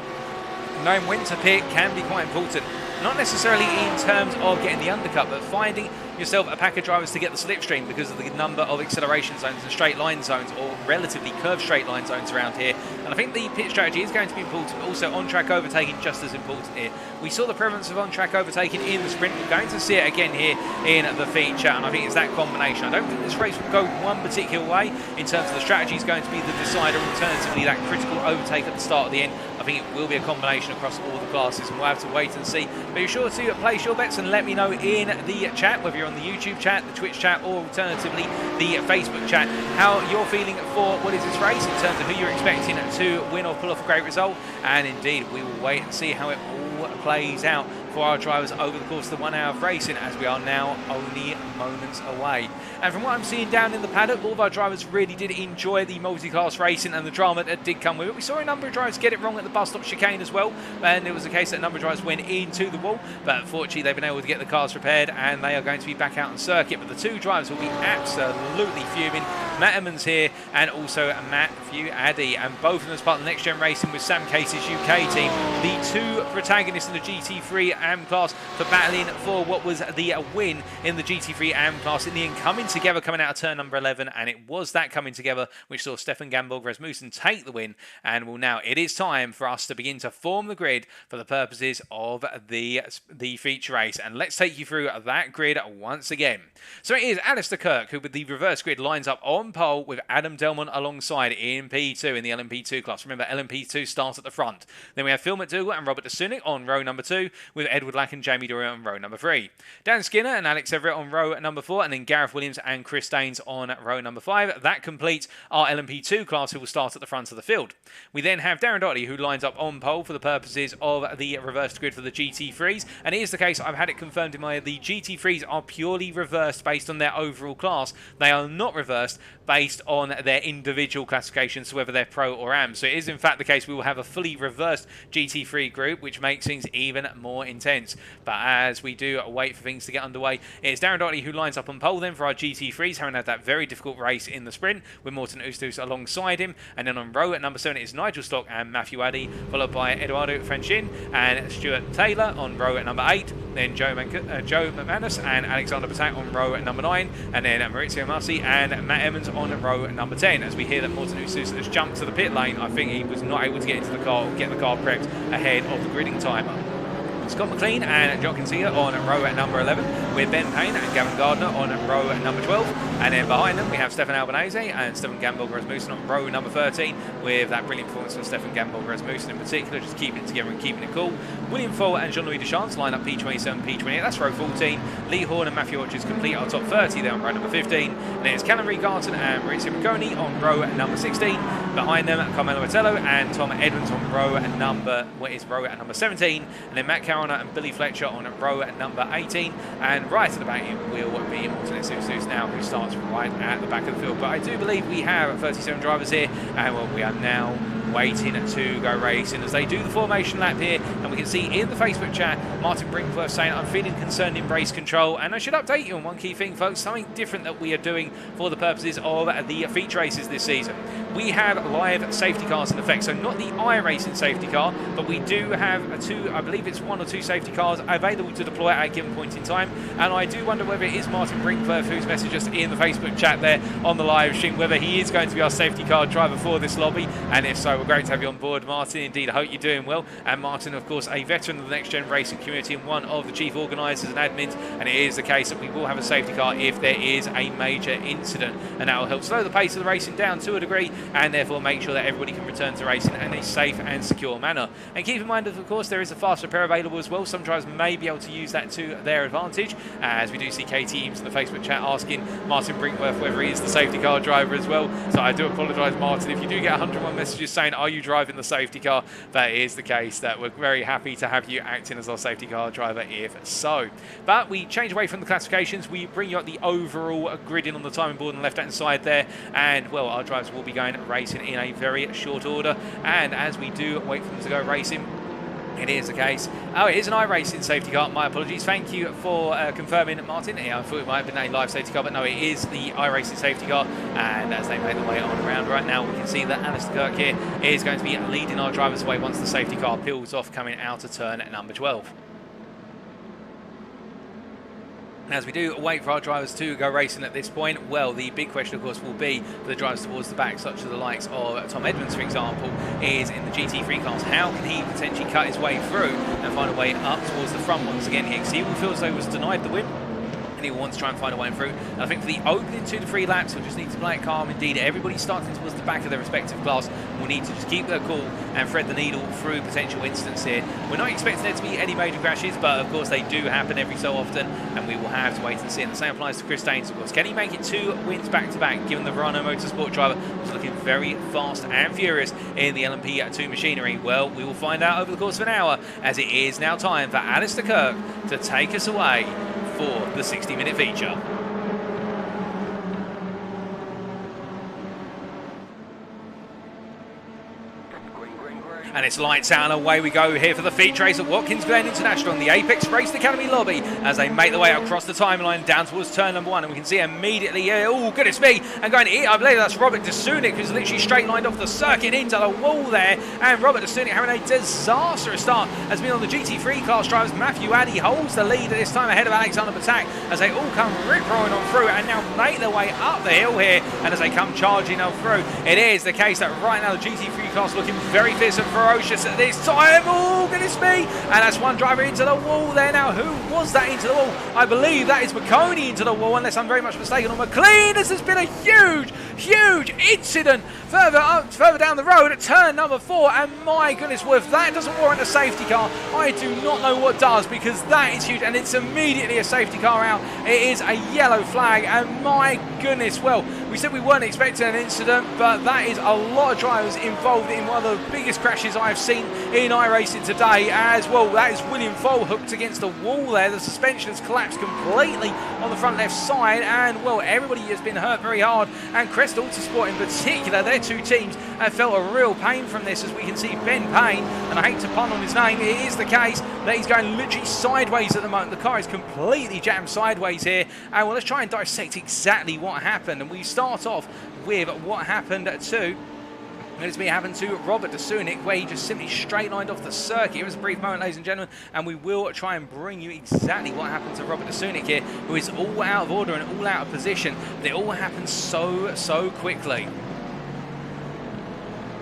knowing when to pick can be quite important. Not necessarily in terms of getting the undercut, but finding yourself a pack of drivers to get the slipstream because of the number of acceleration zones and straight line zones, or relatively curved straight line zones around here. And I think the pit strategy is going to be important, but also on-track overtaking just as important here. We saw the prevalence of on-track overtaking in the sprint. We're going to see it again here in the feature, and I think it's that combination. I don't think this race will go one particular way in terms of the strategy is going to be the decider, alternatively that critical overtake at the start of the end. I think it will be a combination across all the classes, and we'll have to wait and see. Be sure to place your bets and let me know in the chat, whether you're on the YouTube chat, the Twitch chat, or alternatively the Facebook chat, how you're feeling for what is this race in terms of who you're expecting to win or pull off a great result. And indeed, we will wait and see how it all plays out for our drivers over the course of the 1 hour of racing, as we are now only moments away. And from what I'm seeing down in the paddock, all of our drivers really did enjoy the multi-class racing and the drama that did come with it. We saw a number of drivers get it wrong at the bus stop chicane as well, and it was the case that a number of drivers went into the wall, but unfortunately they've been able to get the cars repaired and they are going to be back out on circuit. But the two drivers will be absolutely fuming. Matt Emmons here and also Matthew Addy, and both of them as part of the Next Gen Racing with Sam Case's UK team, the two protagonists in the GT3 AM class for battling for what was the win in the GT3 AM class in the end, coming together coming out of turn number 11, and it was that coming together which saw Stefan Gamborg Rasmussen take the win. And well, now it is time for us to begin to form the grid for the purposes of the feature race, and let's take you through that grid once again. So it is Alistair Kirk who with the reverse grid lines up on on pole with Adam Delmont alongside in P2 in the LMP2 class. Remember, LMP2 starts at the front. Then we have Phil McDougall and Robert Dasunik on row number 2 with Edward Lack and Jamie Doria on row number 3. Dan Skinner and Alex Everett on row number 4, and then Gareth Williams and Chris Staines on row number 5. That completes our LMP2 class, who will start at the front of the field. We then have Darren Doherty, who lines up on pole for the purposes of the reversed grid for the GT3s, and it is the case, I've had it confirmed in my, the GT3s are purely reversed based on their overall class. They are not reversed based on their individual classifications, so whether they're Pro or AM. So it is in fact the case we will have a fully reversed GT3 group, which makes things even more intense. But as we do wait for things to get underway, it's Darren Doherty who lines up on pole then for our GT3s, having had that very difficult race in the sprint with Morten Ustus alongside him. And then on row at number 7 is Nigel Stock and Matthew Addy, followed by Eduardo Franchin and Stuart Taylor on row at number 8. Then Joe McManus and Alexander Patak on row at number 9. And then Maurizio Massi and Matt Emmons on row at number 10. As we hear that Morten Ustus has jumped to the pit lane, I think he was not able to get into the car or get the car prepped ahead of the gridding timer. Scott McLean and John Kinsiga on row at number 11 with Ben Payne and Gavin Gardner on row at number 12, and then behind them we have Stefan Albanese and Stefan Gambolger Rasmussen on row number 13 with that brilliant performance from Stefan Gambolger Rasmussen in particular, just keeping it together and keeping it cool. William Foll and Jean-Louis Deschamps line up P27, P28, that's row 14. Lee Horn and Matthew Hodges complete our top 30 there on row number 15, and it's Callum Regarton and Maurizio Ricconi on row at number 16. Behind them Carmelo Otello and Tom Edmonds on row at number 17, and then Matt Carona and Billy Fletcher on row at number 18, and right at the back will be Morten Ustus now, who starts right at the back of the field. But I do believe we have 37 drivers here, and well, we are now waiting to go racing as they do the formation lap here. And we can see in the Facebook chat Martin Brinkworth saying, I'm feeling concerned in race control. And I should update you on one key thing, folks, something different that we are doing for the purposes of the feature races this season. We have live safety cars in effect, so not the iRacing safety car, but we do have I believe it's 1 or 2 safety cars available to deploy at a given point in time. And I do wonder whether it is Martin Brinkworth who's messaged us in the Facebook chat there on the live stream, whether he is going to be our safety car driver for this lobby. And if so, we're great to have you on board, Martin. Indeed, I hope you're doing well. And Martin, of course, a veteran of the NXTGEN racing community and one of the chief organisers and admins. And it is the case that we will have a safety car if there is a major incident, and that will help slow the pace of the racing down to a degree, and therefore make sure that everybody can return to racing in a safe and secure manner. And keep in mind that, of course, there is a fast repair available as well. Some drivers may be able to use that to their advantage, as we do see KT Eames in the Facebook chat asking Martin Brinkworth whether he is the safety car driver as well. So I do apologise, Martin, if you do get 101 messages saying, are you driving the safety car? That is the case, that we're very happy to have you acting as our safety car driver if so. But we change away from the classifications. We bring you up the overall gridding on the timing board on the left hand side there, and well, our drivers will be going racing in a very short order. And as we do wait for them to go racing, it is the case. Oh, it is an iRacing safety car. My apologies. Thank you for confirming, Martin. Yeah, I thought it might have been a live safety car, but no, it is the iRacing safety car. And as they make their way on around right now, we can see that Alistair Kirk here is going to be leading our drivers away once the safety car peels off, coming out of turn number 12. As we do wait for our drivers to go racing at this point, well, the big question, of course, will be for the drivers towards the back, such as the likes of Tom Edmonds, for example, is in the GT3 class. How can he potentially cut his way through and find a way up towards the front once again here? Because he will feel as though he was denied the win, and he wants to try and find a way through. And I think for the opening 2 to 3 laps, we'll just need to play it calm. Indeed, everybody starting towards the back of their respective class will need to just keep their cool and thread the needle through potential incidents here. We're not expecting there to be any major crashes, but of course they do happen every so often, and we will have to wait and see. And the same applies to Chris Staines, of course. Can he make it 2 wins back-to-back, given the Verano Motorsport driver was looking very fast and furious in the LMP2 machinery? Well, we will find out over the course of an hour, as it is now time for Alistair Kirk to take us away for the 60-minute feature. And it's lights out and away we go here for the feature race at Watkins Glen International in the Apex Racing Academy lobby as they make their way across the timeline down towards turn number 1. And we can see immediately, oh goodness me, and going I believe that's Robert Dasunik, who's literally straight lined off the circuit into the wall there. And Robert Dasunik having a disastrous start as been on the GT3 class drivers. Matthew Addy holds the lead at this time ahead of Alexander Patak as they all come rip-roaring on through and now make their way up the hill here. And as they come charging on through, it is the case that right now the GT3 class looking very fierce and ferocious at this time. Oh, goodness me. And that's one driver into the wall there. Now, who was that into the wall? I believe that is McConey into the wall, unless I'm very much mistaken. On McLean, this has been a huge huge incident further down the road at turn number 4, and my goodness, well, if that doesn't warrant a safety car, I do not know what does, because that is huge, and it's immediately a safety car out. It is a yellow flag, and my goodness, well, we said we weren't expecting an incident, but that is a lot of drivers involved in one of the biggest crashes I've seen in iRacing today. As well, that is William Foal hooked against the wall there. The suspension has collapsed completely on the front left side, and well, everybody has been hurt very hard, and Crest Autosport in particular, their two teams have felt a real pain from this. As we can see, Ben Payne, and I hate to pun on his name, it is the case that he's going literally sideways at the moment. The car is completely jammed sideways here, and well, let's try and dissect exactly what happened. And we start off with what happened to happened to Robert de Sunic, where he just simply straight lined off the circuit. It was a brief moment, ladies and gentlemen, and we will try and bring you exactly what happened to Robert de Sunic here, who is all out of order and all out of position. But it all happened so quickly.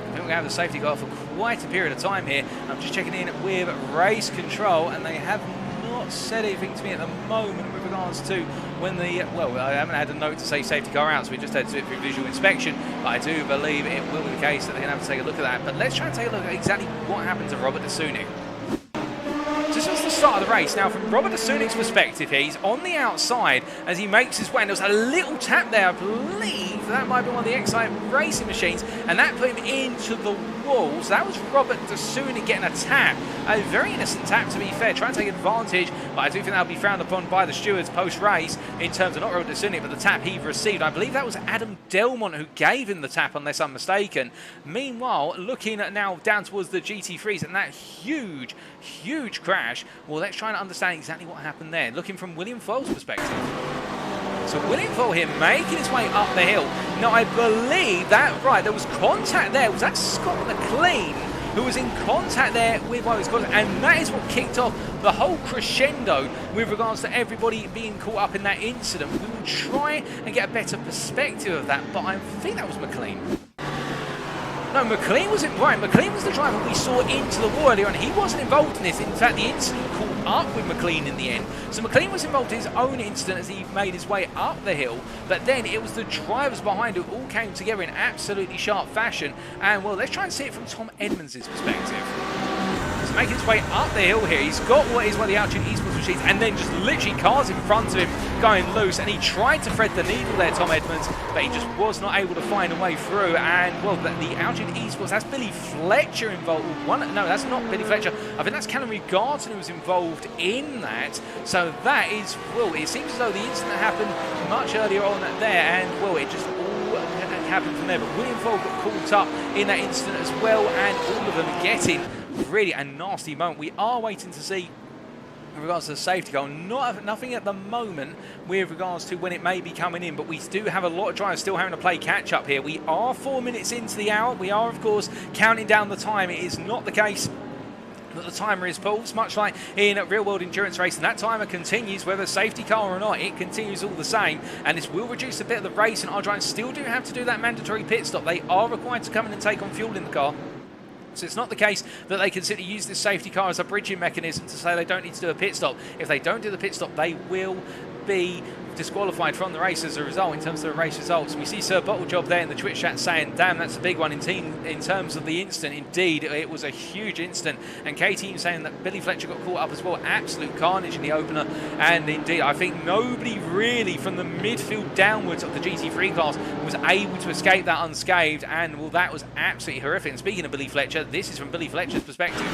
I think we have the safety car for quite a period of time here. I'm just checking in with race control, and they have not said anything to me at the moment with regards to when the, well, I haven't had a note to say safety car out, so we just had to do it through visual inspection, but I do believe it will be the case that they're going to have to take a look at that. But let's try and take a look at exactly what happened to Robert de Sunic. This was the start of the race. Now, from Robert de Sunic's perspective here, he's on the outside as he makes his way, and there was a little tap there, I believe that might be one of the Excite racing machines, and that put him into the wall. So that was Robert de Sunic getting a tap, a very innocent tap, to be fair, trying to take advantage, but I do think that'll be frowned upon by the stewards post-race in terms of not Robert de Sunic, but the tap he received. I believe that was Adam Delmont who gave him the tap, unless I'm mistaken. Meanwhile, looking at now down towards the GT3s and that huge crash, well, let's try and understand exactly what happened there, looking from William Foal's perspective. So William Foal here making his way up the hill. Now, I believe that, right, there was contact there. Was that Scott McLean who was in contact there with one of his colleagues? And that is what kicked off the whole crescendo with regards to everybody being caught up in that incident. We will try and get a better perspective of that, but I think that was McLean. No, McLean wasn't right. McLean was the driver we saw into the wall earlier, and he wasn't involved in this. In fact, the incident caught up with McLean in the end. So McLean was involved in his own incident as he made his way up the hill, but then it was the drivers behind who all came together in absolutely sharp fashion. And well, let's try and see it from Tom Edmonds' perspective. He's making his way up the hill here. He's got what is one of the Altitude Esports machines, and then just literally cars in front of him going loose, and he tried to thread the needle there, Tom Edmonds, but he just was not able to find a way through. And well, the Altitude Esports, that's Billy Fletcher involved. No, that's not Billy Fletcher. I think that's Callum Regarton who was involved in that. So that is, well, it seems as though the incident happened much earlier on there, and well, it just all happened from there. But William Foal got caught up in that incident as well, and all of them are getting really a nasty moment. We are waiting to see in regards to the safety car, nothing at the moment with regards to when it may be coming in, but we do have a lot of drivers still having to play catch up here. We are 4 minutes into the hour. We are, of course, counting down the time. It is not the case that the timer is paused, much like in a real-world endurance race, and that timer continues whether safety car or not. It continues all the same, and this will reduce a bit of the race, and our drivers still do have to do that mandatory pit stop. They are required to come in and take on fuel in the car. So it's not the case that they can simply use this safety car as a bridging mechanism to say they don't need to do a pit stop. If they don't do the pit stop, they will be disqualified from the race as a result in terms of the race results. We see Sir Bottlejob there in the Twitch chat saying, damn, that's a big one in terms of the incident. Indeed, it was a huge incident. And K-Team saying that Billy Fletcher got caught up as well. Absolute carnage in the opener. And indeed, I think nobody really from the midfield downwards of the GT3 class was able to escape that unscathed. And well, that was absolutely horrific. And speaking of Billy Fletcher, this is from Billy Fletcher's perspective.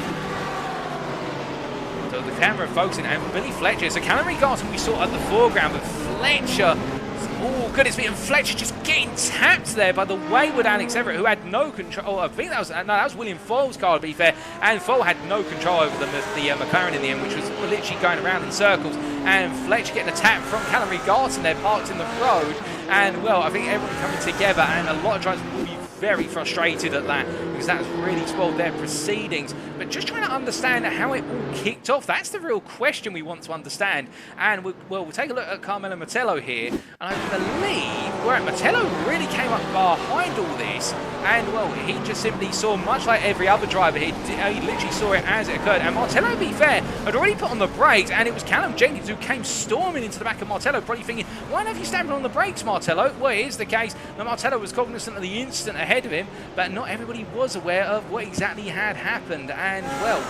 So the camera focusing, and Billy Fletcher, so Callum Regarton we saw at the foreground, but Fletcher, oh goodness me, and Fletcher just getting tapped there by the wayward Alex Everett, who had no control. I think that was William Foal's car, to be fair, and Foal had no control over the McLaren in the end, which was literally going around in circles, and Fletcher getting a tap from Callum Regarton there, parked in the road, and well, I think everyone coming together, and a lot of drivers will be very frustrated at that, because that's really spoiled their proceedings. but just trying to understand how it all kicked off. That's the real question we want to understand. And we'll take a look at Carmelo Mettello here, and I believe where Mettello really came up behind all this, and well, he just simply saw, much like every other driver, he literally saw it as it occurred. And Martello, to be fair, had already put on the brakes, and it was Callum Jenkins who came storming into the back of Martello, probably thinking, why have you stamped on the brakes, Martello? Well, it is the case that Martello was cognizant of the instant ahead of him, but not everybody was aware of what exactly had happened. And well,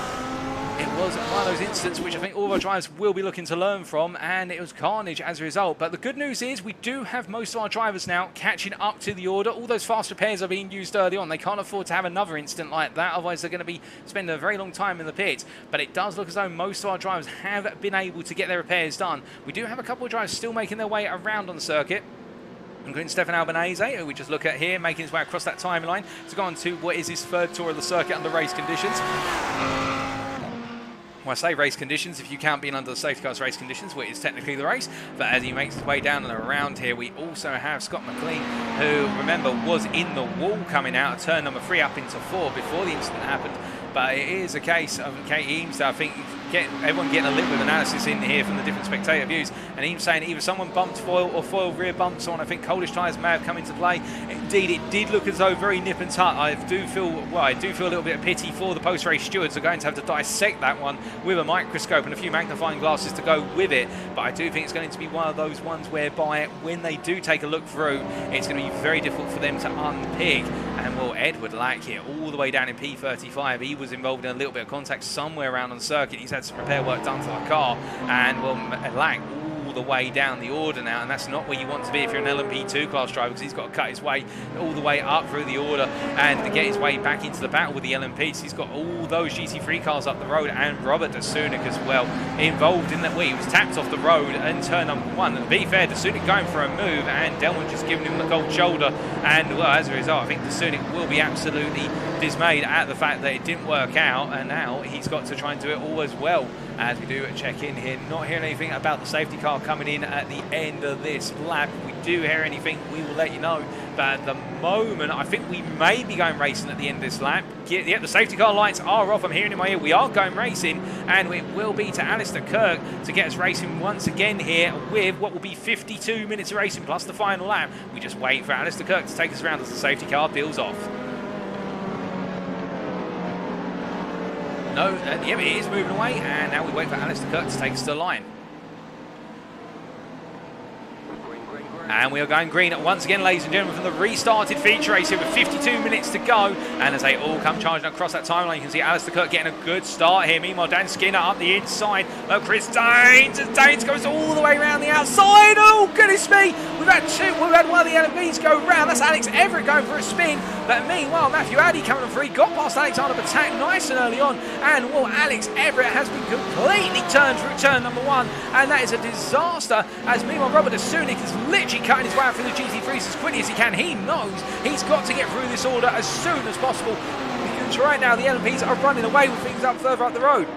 it was one of those incidents which I think all of our drivers will be looking to learn from, and it was carnage as a result. But the good news is we do have most of our drivers now catching up to the order. All those fast repairs are being used early on. They can't afford to have another incident like that, otherwise they're going to be spending a very long time in the pits. But it does look as though most of our drivers have been able to get their repairs done. We do have a couple of drivers still making their way around on the circuit, including Stefan Albanese, who we just look at here, making his way across that timeline to go on to what is his third tour of the circuit under race conditions. Well, I say race conditions, if you count being under the safety cars race conditions, which is technically the race. But as he makes his way down and around here, we also have Scott McLean, who, remember, was in the wall coming out of turn number 3 up into 4 before the incident happened. But it is a case of Kate Eames, I think, everyone getting a little bit of analysis in here from the different spectator views, and Eames saying either someone bumped foil or foil rear bumps on. I think Coldish tyres may have come into play. Indeed, it did look as though very nip and tuck. I do feel a little bit of pity for the post-race stewards. They're going to have to dissect that one with a microscope and a few magnifying glasses to go with it. But I do think it's going to be one of those ones whereby when they do take a look through, it's going to be very difficult for them to unpick. And well, Edward Lack here, all the way down in P35, he was involved in a little bit of contact somewhere around on the circuit. He's had some repair work done to the car, and well, Lack all the way down the order now, and that's not where you want to be if you're an LMP2 class driver, because he's got to cut his way all the way up through the order and to get his way back into the battle with the LMPs. He's got all those GT3 cars up the road, and Robert Dasunik as well involved in that. Well, he was tapped off the road in turn number 1, and to be fair, Dasunik going for a move, and Delman just giving him the cold shoulder, and well, as a result, I think Dasunik will be absolutely dismayed at the fact that it didn't work out, and now he's got to try and do it all as well. As we do check in here, not hearing anything about the safety car coming in at the end of this lap. If we do hear anything, we will let you know. But at the moment, I think we may be going racing at the end of this lap. Yep, the safety car lights are off. I'm hearing in my ear we are going racing, and it will be to Alistair Kirk to get us racing once again here with what will be 52 minutes of racing plus the final lap. We just wait for Alistair Kirk to take us around as the safety car peels off. No, yeah, it is moving away, and now we wait for Alistair Kirk to take us to the line. And we are going green once again, ladies and gentlemen, from the restarted feature race here with 52 minutes to go. And as they all come charging across that timeline, you can see Alistair Kirk getting a good start here. Meanwhile, Dan Skinner up the inside of Chris Daines. And Daines goes all the way around the outside. Oh, goodness me. We've had one of the LMPs go round. That's Alex Everett going for a spin. But meanwhile, Matthew Addy coming on free, got past Alexander Batak nice and early on. And well, Alex Everett has been completely turned through turn number 1. And that is a disaster. As meanwhile, Robert Dasunik is literally cutting his way out through the GT3s as quickly as he can. He knows he's got to get through this order as soon as possible, because right now the LMPs are running away with things up further up the road.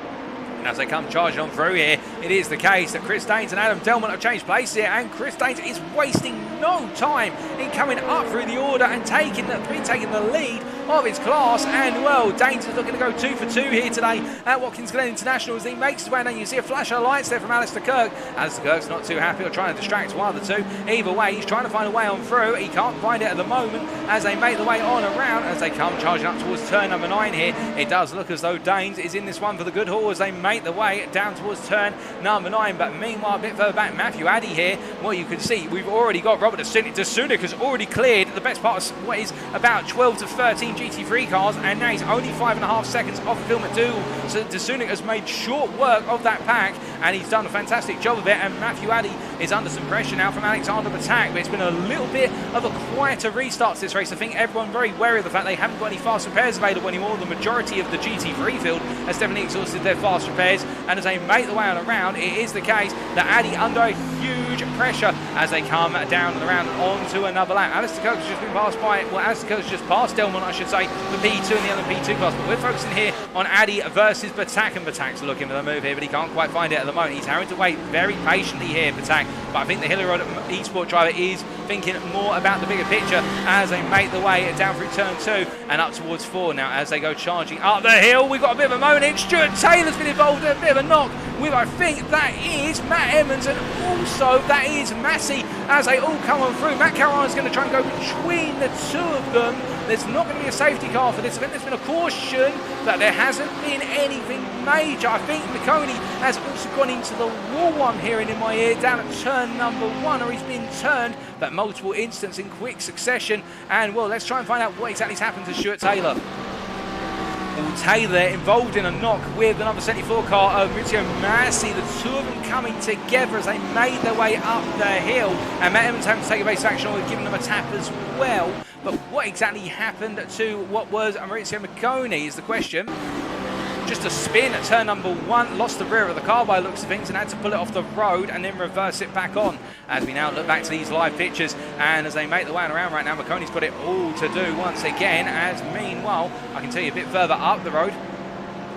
And as they come charging on through here, it is the case that Chris Daines and Adam Delman have changed places here, and Chris Daines is wasting no time in coming up through the order and taking the lead of his class. And well, Daines is looking to go 2 for 2 here today at Watkins Glen International as he makes his way down. You see a flash of lights there from Alistair Kirk. Alistair Kirk's not too happy or trying to distract one of the two. Either way, he's trying to find a way on through. He can't find it at the moment as they make the way on around as they come charging up towards turn number 9 here. It does look as though Daines is in this one for the good haul as they make the way down towards turn number 9. But meanwhile, a bit further back, Matthew Addy here. Well, you can see we've already got Robert Dasunik. Dasunik has already cleared the best part of what is about 12 to 13 GT3 cars, and now he's only 5.5 seconds off Phil McDougall. So Dasunik has made short work of that pack, and he's done a fantastic job of it. And Matthew Addy is under some pressure now from Alexander Batak, but it's been a little bit of a quieter restart to this race. I think everyone very wary of the fact they haven't got any fast repairs available anymore. The majority of the GT3 field has definitely exhausted their fast repairs, and as they make the way on around, it is the case that Addy under a huge pressure as they come down and around onto another lap. Alistair Kirk has just been passed by, well, Alistair Kirk has just passed Delmont, I should say, the P2 and the LMP2 class, but we're focusing here on Addy versus Batak, and Batak's looking for the move here, but he can't quite find it at the moment. He's having to wait very patiently here, Batak, but I think the Hillerod eSport driver is thinking more about the bigger picture as they make the way down through turn 2 and up towards 4 now as they go charging up the hill. We've got a bit of a moment in. Stuart Taylor's been involved in a bit of a knock with, I think that is Matt Emmons, and also that is Massey as they all come on through. Matt Caruana's going to try and go between the two of them. There's not going to be a safety car for this event. There's been a caution, but there hasn't been anything major. I think McConey has also gone into the wall, I'm hearing in my ear, down at turn number 1, or he's been turned, but multiple instances in quick succession. And well, let's try and find out what exactly has happened to Stuart Taylor. Well, Taylor involved in a knock with the number 74 car of Maurizio Massey. The two of them coming together as they made their way up the hill, and Matt Emmons having to take a base action, or giving them a tap as well. But what exactly happened to what was Maurizio McConey is the question. Just a spin at turn number 1, lost the rear of the car by the looks of things and had to pull it off the road and then reverse it back on. As we now look back to these live pictures, and as they make the way around right now, McConey's got it all to do once again. As meanwhile, I can tell you a bit further up the road,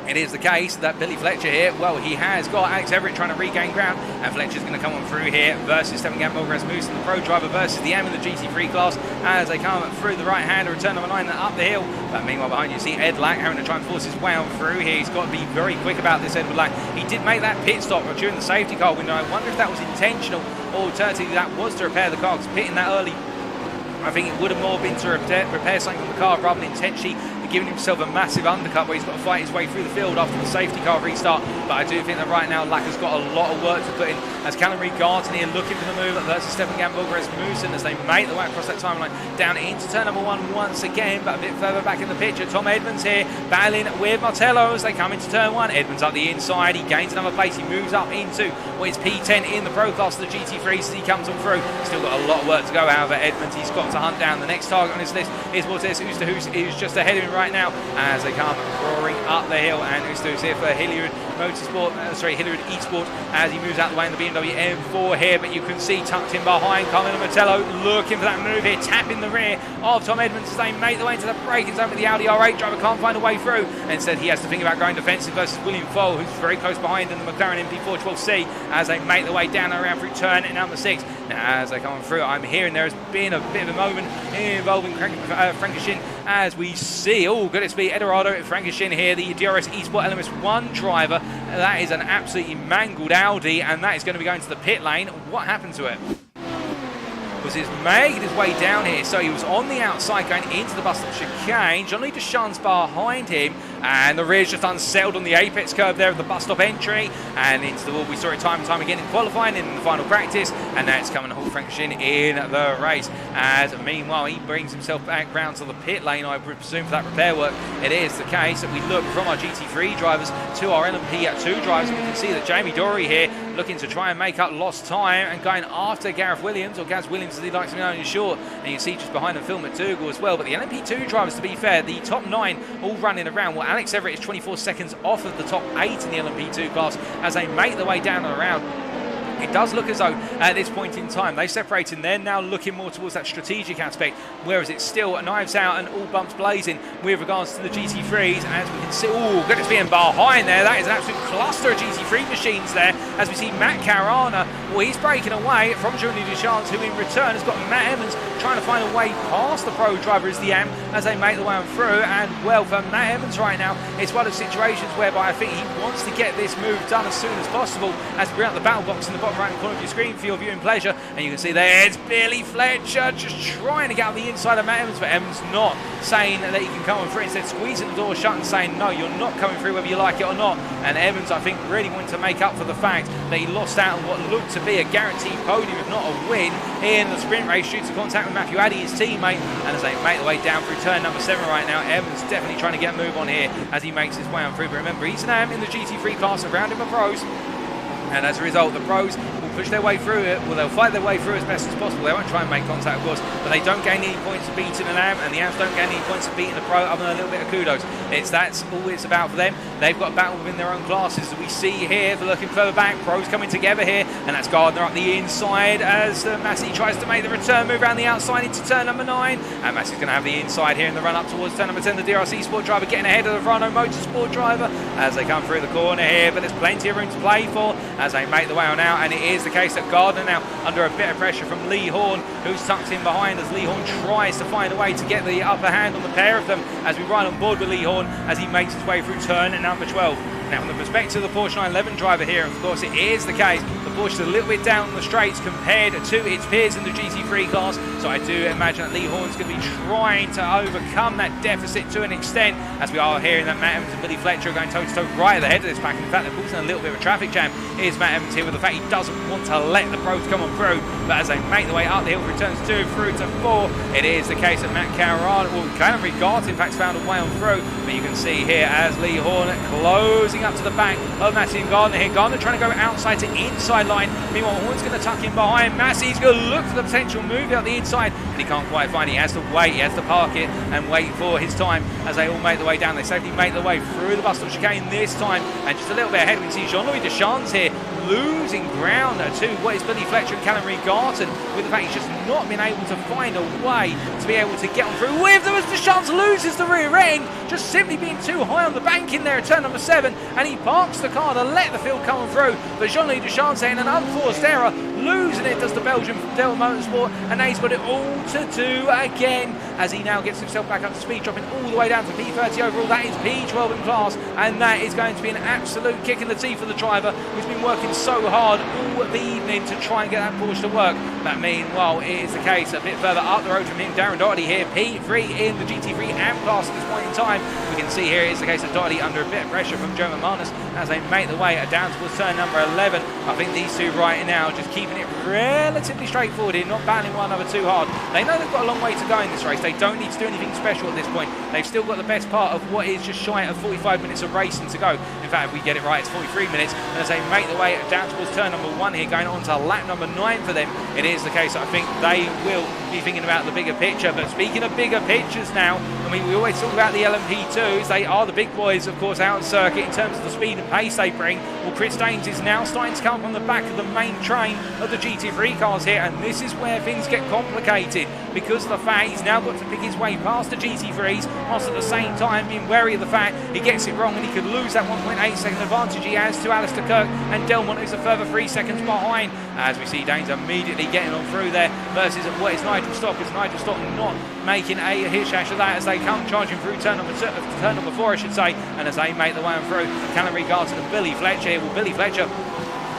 it is the case that Billy Fletcher here, well, he has got Alex Everett trying to regain ground, and Fletcher's going to come on through here versus Stefan Gamble Rasmussen, the pro driver, versus the AM in the GT3 class as they come through the right-hander, turn number 9 and up the hill. But meanwhile, behind you see Ed Lack having to try and force his way on through here. He's got to be very quick about this, Edward Lack. He did make that pit stop during the safety car window. I wonder if that was intentional, or alternatively that was to repair the car, because pitting that early, I think it would have more been to repair something on the car rather than intentionally giving himself a massive undercut where he's got to fight his way through the field after the safety car restart. But I do think that right now Lack has got a lot of work to put in, as Callum Reed-Garton here looking for the move versus Stefan Gamble Rasmussen as they make the way across that timeline down into turn number 1 once again, but a bit further back in the picture. Tom Edmonds here battling with Martello as they come into turn 1. Edmonds up the inside, he gains another place, he moves up into what is P10 in the Pro class of the GT3 as he comes on through. Still got a lot of work to go, however, Edmonds, he's got to hunt down the next target on his list is Mortez Oosterhuis, who's just ahead of him right now as they come roaring up the hill, and Oosterhuis here for Hilliard Hilliard eSport as he moves out the way in the BMW M4 here, but you can see tucked in behind Carmelo Martello looking for that move here, tapping the rear of Tom Edmonds as they make the way into the braking zone, but the Audi R8 driver can't find a way through. Instead he has to think about going defensive versus William Foale, who's very close behind in the McLaren MP412C as they make the way down and around through turn number 6. Now as they come through, I'm hearing there has been a bit of a moment involving Frankenstein as we see, oh goodness me, Eduardo Frankenstein here, the DRS eSport LMS1 driver. That is an absolutely mangled Audi, and that is going to be going to the pit lane. What happened to it? Was he's making his way down here, so he was on the outside going into the bus stop chicane. Johnny Deschamps behind him, and the rear's just unsettled on the apex curve there of the bus stop entry, and into the wall. We saw it time and time again in qualifying, in the final practice, and now it's coming to halt Frankenstein in the race. As meanwhile, he brings himself back round to the pit lane, I would presume, for that repair work. It is the case that we look from our GT3 drivers to our LMP2 drivers, and we can see that Jamie Dory here looking to try and make up lost time and going after Gareth Williams, or Gaz Williams as he likes to be known in short, and you can see just behind him Phil McDougall as well. But the LMP2 drivers, to be fair, the top 9 all running around. Well, Alex Everett is 24 seconds off of the top 8 in the LMP2 class as they make their way down and around. It does look as though at this point in time they've separated and they're now looking more towards that strategic aspect, whereas it's still knives out and all bumps blazing with regards to the GT3s. As we can see, oh goodness me, and behind there, that is an absolute cluster of GT3 machines there as we see Matt Caruana. Well, he's breaking away from Johnny Deschamps, who in return has got Matt Emmons trying to find a way past the pro driver as the AM as they make the way on through. And well, for Matt Emmons right now, it's one of the situations whereby I think he wants to get this move done as soon as possible as we bring out the battle box in the bottom right hand corner of your screen for your viewing pleasure. And you can see there's Billy Fletcher just trying to get out the inside of Matt Emmons, but Emmons not saying that he can come on through, instead squeezing the door shut and saying no, you're not coming through whether you like it or not. And Emmons, I think, really wanted to make up for the fact that he lost out on what looked to be a guaranteed podium, if not a win, in the sprint race, due to contact with Matthew Addy, his teammate. And as they make the way down through turn number 7 right now, Emmons definitely trying to get a move on here as he makes his way on through. But remember, he's an AM in the GT3 class, around him are pros. And as a result, the pros will push their way through it. Well, they'll fight their way through as best as possible. They won't try and make contact, of course, but they don't gain any points of beating an AM, and the AMs don't gain any points of beating the Pro other than a little bit of kudos. That's all it's about for them. They've got a battle within their own classes that we see here. For looking further back, Pros coming together here, and that's Gardner up the inside as Massey tries to make the return, move around the outside into turn number 9, and Massey's going to have the inside here in the run up towards turn number 10. The DRC Sport driver getting ahead of the Rhino Motorsport driver as they come through the corner here, but there's plenty of room to play for as they make the way on out, and it is the case that Gardner now under a bit of pressure from Lee Horn, who's tucked in behind as Lee Horn tries to find a way to get the upper hand on the pair of them as we ride on board with Lee Horn as he makes his way through turn number 12. Now, from the perspective of the Porsche 911 driver here, of course, it is the case. The Porsche is a little bit down on the straights compared to its peers in the GT3 class. So I do imagine that Lee Horn's going to be trying to overcome that deficit to an extent, as we are hearing that Matt Evans and Billy Fletcher are going toe-to-toe right at the head of this pack. In fact, they're causing a little bit of a traffic jam. Here's Matt Evans here with the fact he doesn't want to let the Pros come on through. But as they make the way up the hill through turns 2 through to 4, it is the case that Matt Cameron, well, Cameron Regards, in fact, found a way on through. But you can see here as Lee Horn closing up to the back of Massey and Gardner here. Gardner trying to go outside to inside line. Meanwhile, Horn's going to tuck in behind. Massey's going to look for the potential move out the inside, and he can't quite find it. He has to wait. He has to park it and wait for his time as they all make the way down. They safely make the way through the bus stop chicane this time, and just a little bit ahead we can see Jean-Louis Deschamps here losing ground to what is Billy Fletcher and Callum Regarton, with the fact he's just not been able to find a way to be able to get on through with them as Deschamps loses the rear end, just simply being too high on the bank in there at turn number 7, and he parks the car to let the field come through. But Jean-Louis Deschamps in an unforced error, losing it does the Belgian Del Motorsport, and now he's got it all to do again as he now gets himself back up to speed, dropping all the way down to P30 overall. That is P12 in class, and that is going to be an absolute kick in the teeth for the driver who's been working so hard all the evening to try and get that Porsche to work. But meanwhile, it is the case a bit further up the road from him, Darren Doherty here, P3 in the GT3 AM class at this point in time. We can see here it's the case of Doherty under a bit of pressure from Joe McManus as they make the way down towards turn number 11. I think these two right now just keeping it relatively straightforward here, not battling one another too hard. They know they've got a long way to go in this race. They don't need to do anything special at this point. They've still got the best part of what is just shy of 45 minutes of racing to go. In fact, if we get it right, it's 43 minutes. And as they make the way down towards turn number 1 here, going on to lap number 9 for them, it is the case that I think they will be thinking about the bigger picture. But speaking of bigger pictures now, I mean, we always talk about the LMP2s. They are the big boys, of course, out on circuit in terms of the speed and pace they bring. Well, Chris Daines is now starting to come up on the back of the main train of the GT3 cars here, and this is where things get complicated because of the fact he's now got to pick his way past the GT3s, whilst at the same time being wary of the fact he gets it wrong and he could lose that 1.8 second advantage he has to Alistair Kirk and Delmont, who's a further 3 seconds behind. As we see Daines immediately getting on through there versus what is Nigel Stock, as Nigel Stock not making a hitch-hash of that as they come charging through turn number 4, I should say, and as they make the way on through, Callum Regarton and Billy Fletcher. Well, Billy Fletcher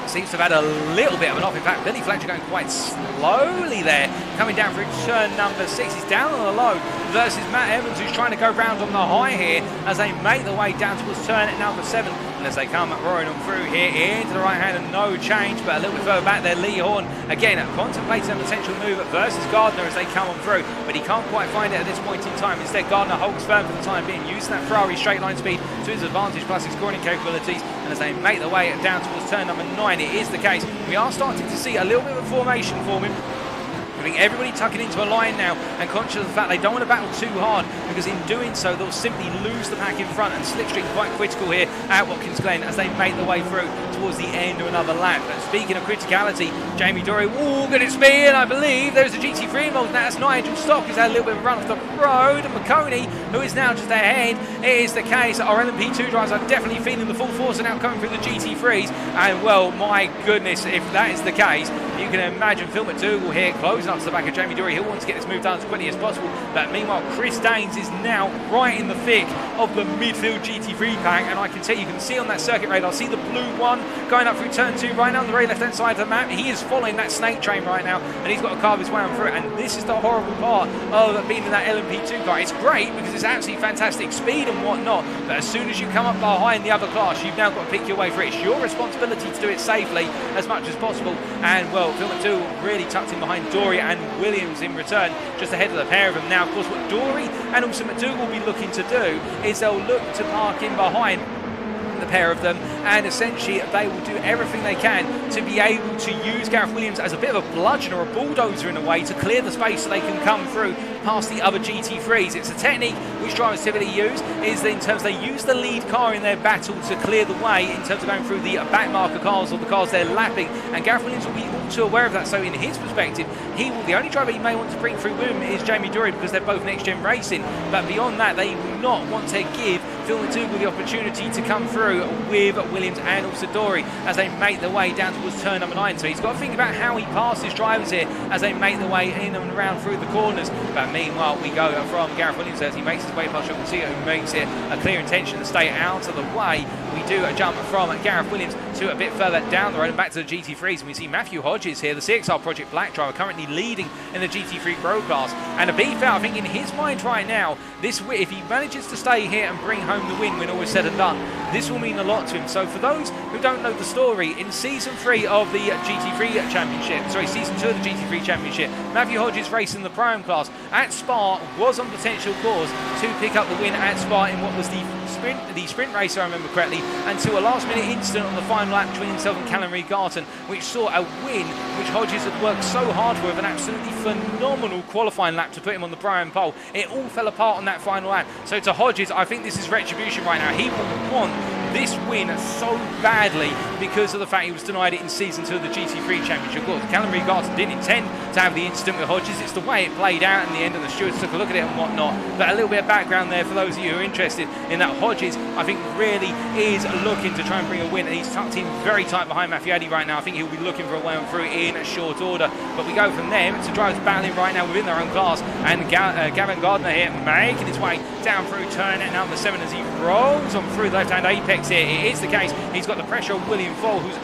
seems to have had a little bit of an off. In fact, Billy Fletcher going quite slowly there, coming down through turn number 6. He's down on the low versus Matt Evans, who's trying to go round on the high here as they make the way down towards turn number 7. And as they come roaring on through here into the right hand, and no change, but a little bit further back there, Lee Horn again contemplating a potential move versus Gardner as they come on through, but he can't quite find it at this point in time. Instead, Gardner holds firm for the time being, using that Ferrari straight line speed to his advantage plus his cornering capabilities. And as they make the way down towards turn number 9, it is the case we are starting to see a little bit of a formation form him. Everybody tucking into a line now and conscious of the fact they don't want to battle too hard, because in doing so they'll simply lose the pack in front, and slipstream quite critical here at Watkins Glen as they make the way through towards the end of another lap. But speaking of criticality, Jamie Dory, good at spin, I believe there's a GT3 involved. That's Nigel Stock, who's had a little bit of a run off the road, and McConey, who is now just ahead. It is the case that our LMP2 drivers are definitely feeling the full force and now coming through the GT3s, and well, my goodness, if that is the case, you can imagine Phil McDougall here closing up to the back of Jamie Dory. He'll want to get this move done as quickly as possible. But meanwhile, Chris Daines is now right in the thick of the midfield GT3 pack, and I can tell you can see on that circuit radar, see the blue one going up through turn 2 right now on the very left-hand side of the map. He is following that snake train right now, and he's got to carve his way on through it. And this is the horrible part of being in that LMP2 car. It's great because it's absolutely fantastic speed and whatnot, but as soon as you come up behind the other class, you've now got to pick your way through it. It's your responsibility to do it safely as much as possible. And well, Phil McDougall really tucked in behind Dory and Williams in return, just ahead of the pair of them. Now, of course, what Dory and also McDougall will be looking to do is they'll look to park in behind the pair of them, and essentially they will do everything they can to be able to use Gareth Williams as a bit of a bludgeon or a bulldozer in a way to clear the space so they can come through past the other GT3s. It's a technique which drivers typically use, is in terms they use the lead car in their battle to clear the way in terms of going through the back marker cars or the cars they're lapping, and Gareth Williams will be all too aware of that. So in his perspective, the only driver he may want to bring through with him is Jamie Dury, because they're both next-gen racing, but beyond that they will not want to give Phil McDougall the opportunity to come through with Williams and also Dory as they make their way down towards turn number 9. So he's got to think about how he passes drivers here as they make their way in and around through the corners. But meanwhile, we go from Gareth Williams as he makes his way past Sean Garcia, who makes it a clear intention to stay out of the way. We do a jump from Gareth Williams to a bit further down the road and back to the GT3s, and we see Matthew Hodges here, the CXR Project Black driver, currently leading in the GT3 Pro class. And to be fair, I think in his mind right now, if he manages to stay here and bring home the win when all is said and done, this will mean a lot to him. So for those who don't know the story, in Season 3 of the GT3 Championship, Season 2 of the GT3 Championship, Matthew Hodges racing the Pro-Am class at Spa was on potential course to pick up the win at Spa in what was the sprint race, I remember correctly, until a last-minute incident on the final lap between himself and Callum Reed-Garton, which saw a win which Hodges had worked so hard for, with an absolutely phenomenal qualifying lap to put him on the Pro-Am pole. It all fell apart on that final lap. So to Hodges, I think this is retribution right now. He will want this win so badly because of the fact he was denied it in Season 2 of the GT3 Championship. Of course, Callum Reed-Garton didn't intend to have the incident with Hodges. It's the way it played out in the end, and the stewards took a look at it and whatnot. But a little bit of background there for those of you who are interested in that. Hodges, I think, really is looking to try and bring a win, and he's tucked in very tight behind Matthew Addy right now. I think he'll be looking for a way on through in short order. But we go from them to drivers battling right now within their own class, and Gavin Gardner here making his way down through turn number 7 as he rolls on through the left-hand apex here. It is the case. He's got the pressure of William Foll, who's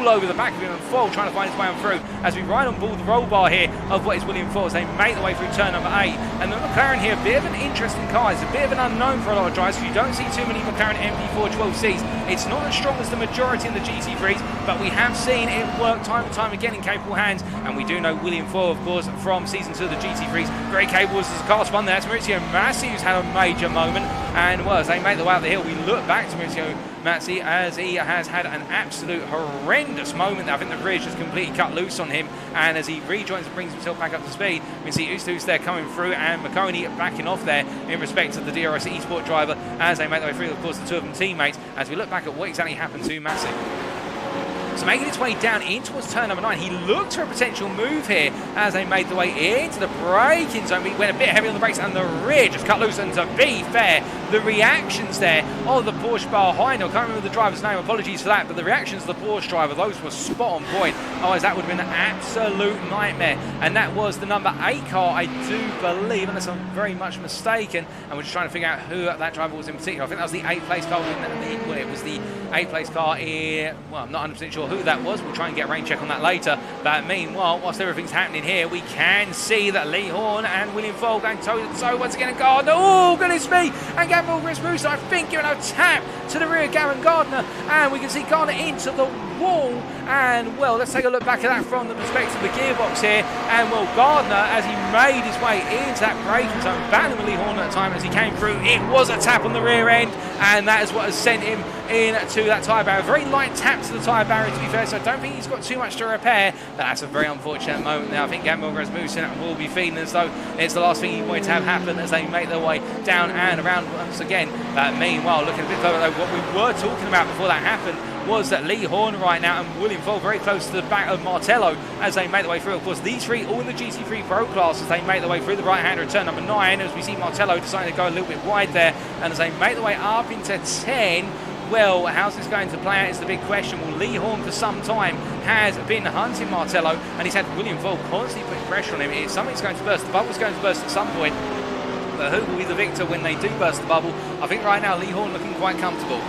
all over the back of him, and Foll trying to find his way on through as we ride on board the roll bar here of what is William Foll as they make their way through turn number 8. And the McLaren here, a bit of an interesting car. It's a bit of an unknown for a lot of drivers, so you don't see too many McLaren MP4 12Cs. It's not as strong as the majority in the GT3s, but we have seen it work time and time again in capable hands, and we do know William Foll, of course, from Season 2 of the GT3s, very capable as a car spun there. That's Maurizio Massi, who's had a major moment, and well, as they make their way out the hill, we look back to Maurizio Massi as he has had an absolute horrendous moment. I think the rear just completely cut loose on him, and as he rejoins and brings himself back up to speed, we see Ustus there coming through and McConey backing off there in respect of the DRS eSport driver as they make their way through, of course, the two of them teammates, as we look back at what exactly happened to Massi. So making its way down in towards turn number 9, he looked for a potential move here as they made the way into the braking zone. He went a bit heavy on the brakes and the rear just cut loose, and to be fair, the reactions there of the Porsche behind, I can't remember the driver's name, apologies for that, but the reactions of the Porsche driver, those were spot on point. Otherwise that would have been an absolute nightmare. And that was the number 8 car, I do believe, unless I'm very much mistaken, and we're just trying to figure out who that driver was in particular. I think that was the 8th place car it was the 8th place car here. Well, I'm not 100% sure who that was. We'll try and get a rain check on that later. But meanwhile, whilst everything's happening here, we can see that Lee Horn and William Foll going toe-to-toe once again. And Gardner, oh goodness me, and Gabriel Grismusa, I think, giving a tap to the rear of Gavin Gardner, and we can see Gardner into the wall. And well, let's take a look back at that from the perspective of the gearbox here. And well, Gardner, as he made his way into that braking zone, battling with Lee Horn at the time as he came through, it was a tap on the rear end, and that is what has sent him into that tyre barrier. Very light tap to the tyre barrier, to be fair, so I don't think he's got too much to repair, but that's a very unfortunate moment there. I think Gabriel Rasmussen will be feeling as though it's the last thing he wanted to have happen as they make their way down and around once again. Meanwhile, looking a bit further though, what we were talking about before that happened was that Lee Horn right now and William Foll very close to the back of Martello as they make their way through. Of course, these three all in the GT3 Pro class as they make their way through the right-hander at turn number 9, as we see Martello deciding to go a little bit wide there, and as they make their way up into 10, well, how's this going to play out is the big question. Well, Lee Horn for some time has been hunting Martello, and he's had William Foll constantly putting pressure on him. It's something's going to burst. The bubble's going to burst at some point, but who will be the victor when they do burst the bubble? I think right now Lee Horn looking quite comfortable.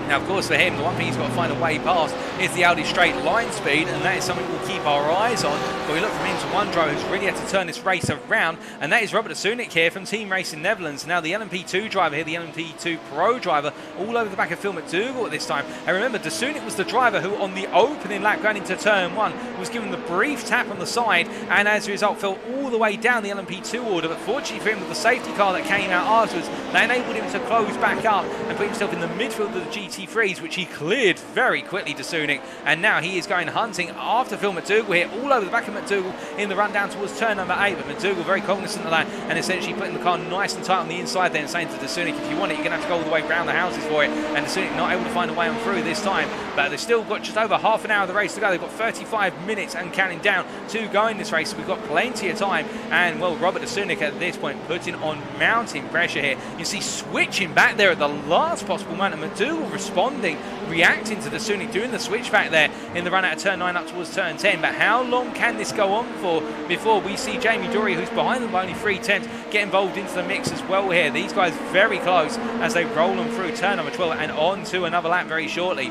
Now, of course, for him, the one thing he's got to find a way past is the Audi straight line speed, and that is something we'll keep our eyes on. But we look from him to one driver who's really had to turn this race around, and that is Robert Dasunik here from Team Racing Netherlands. Now, the LMP2 driver here, the LMP2 Pro driver, all over the back of Phil McDougall at this time. And remember, Dasunik was the driver who, on the opening lap going into turn 1, was given the brief tap on the side, and as a result, fell all the way down the LMP2 order. But fortunately for him, with the safety car that came out afterwards, that enabled him to close back up and put himself in the midfield of the GT3s, which he cleared very quickly, Dasunik. And now he is going hunting after Phil McDougall here, all over the back of McDougall in the run down towards turn number 8. But McDougall very cognizant of that and essentially putting the car nice and tight on the inside there and saying to Dasunik, if you want it, you're going to have to go all the way around the houses for it. And Dasunik not able to find a way on through this time. But they've still got just over half an hour of the race to go. They've got 35 minutes and counting down to go in this race. So we've got plenty of time. And, well, Robert Dasunik at this point putting on mounting pressure here. You see switching back there at the last possible moment. McDougall responding, reacting to Dasunik, doing the switch back there in the run out of turn 9 up towards turn 10. But how long can this go on for before we see Jamie Dory, who's behind them by only 3 tenths, get involved into the mix as well here? These guys very close as they roll them through turn number 12 and on to another lap very shortly.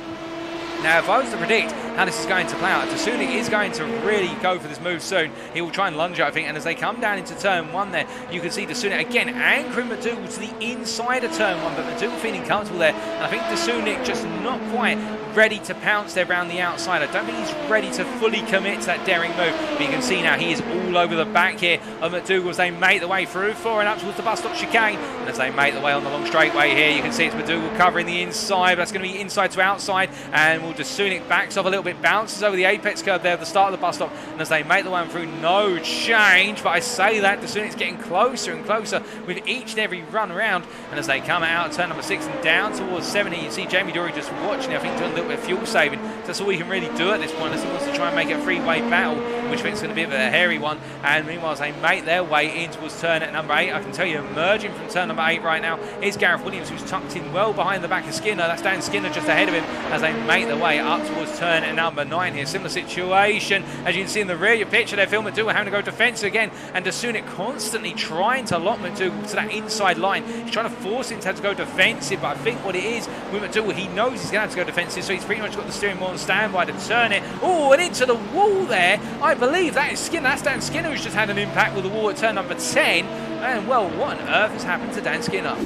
Now, if I was to predict how this is going to play out, Dasunik is going to really go for this move soon. He will try and lunge it, I think, and as they come down into turn 1 there, you can see Dasunik again anchoring McDougall to the inside of turn 1, but McDougall feeling comfortable there, and I think Dasunik just not quite ready to pounce there around the outside. I don't think he's ready to fully commit to that daring move, but you can see now he is all over the back here of McDougall as they make the way through for and up towards the bus stop chicane, and as they make the way on the long straightaway here, you can see it's McDougall covering the inside, but that's going to be inside to outside, and will Dasunik backs off a little bit, bounces over the apex curve there at the start of the bus stop, and as they make the way through, no change, but I say that Dasunik's getting closer and closer with each and every run around, and as they come out of turn number 6 and down towards 70, you see Jamie Dory just watching, I think doing a little bit of fuel saving. That's all he can really do at this point, as he wants to try and make it a three-way battle, which I think is going to be a bit of a hairy one. And meanwhile, as they make their way in towards turn at number 8, I can tell you, emerging from turn number 8 right now is Gareth Williams, who's tucked in well behind the back of Skinner. That's Dan Skinner just ahead of him as they make their way up towards turn at number 9 here. Similar situation, as you can see in the rear, your picture there, Phil McDougall having to go defensive again, and Dasunik constantly trying to lock McDougall to that inside line. He's trying to force him to have to go defensive, but I think what it is with McDougall, he knows he's going to have to go defensive, so he's pretty much got the steering wheel on standby to turn it. Oh, and into the wall there. I believe that is Skinner. That's Dan Skinner who's just had an impact with the wall at turn number 10. And, well, what on earth has happened to Dan Skinner?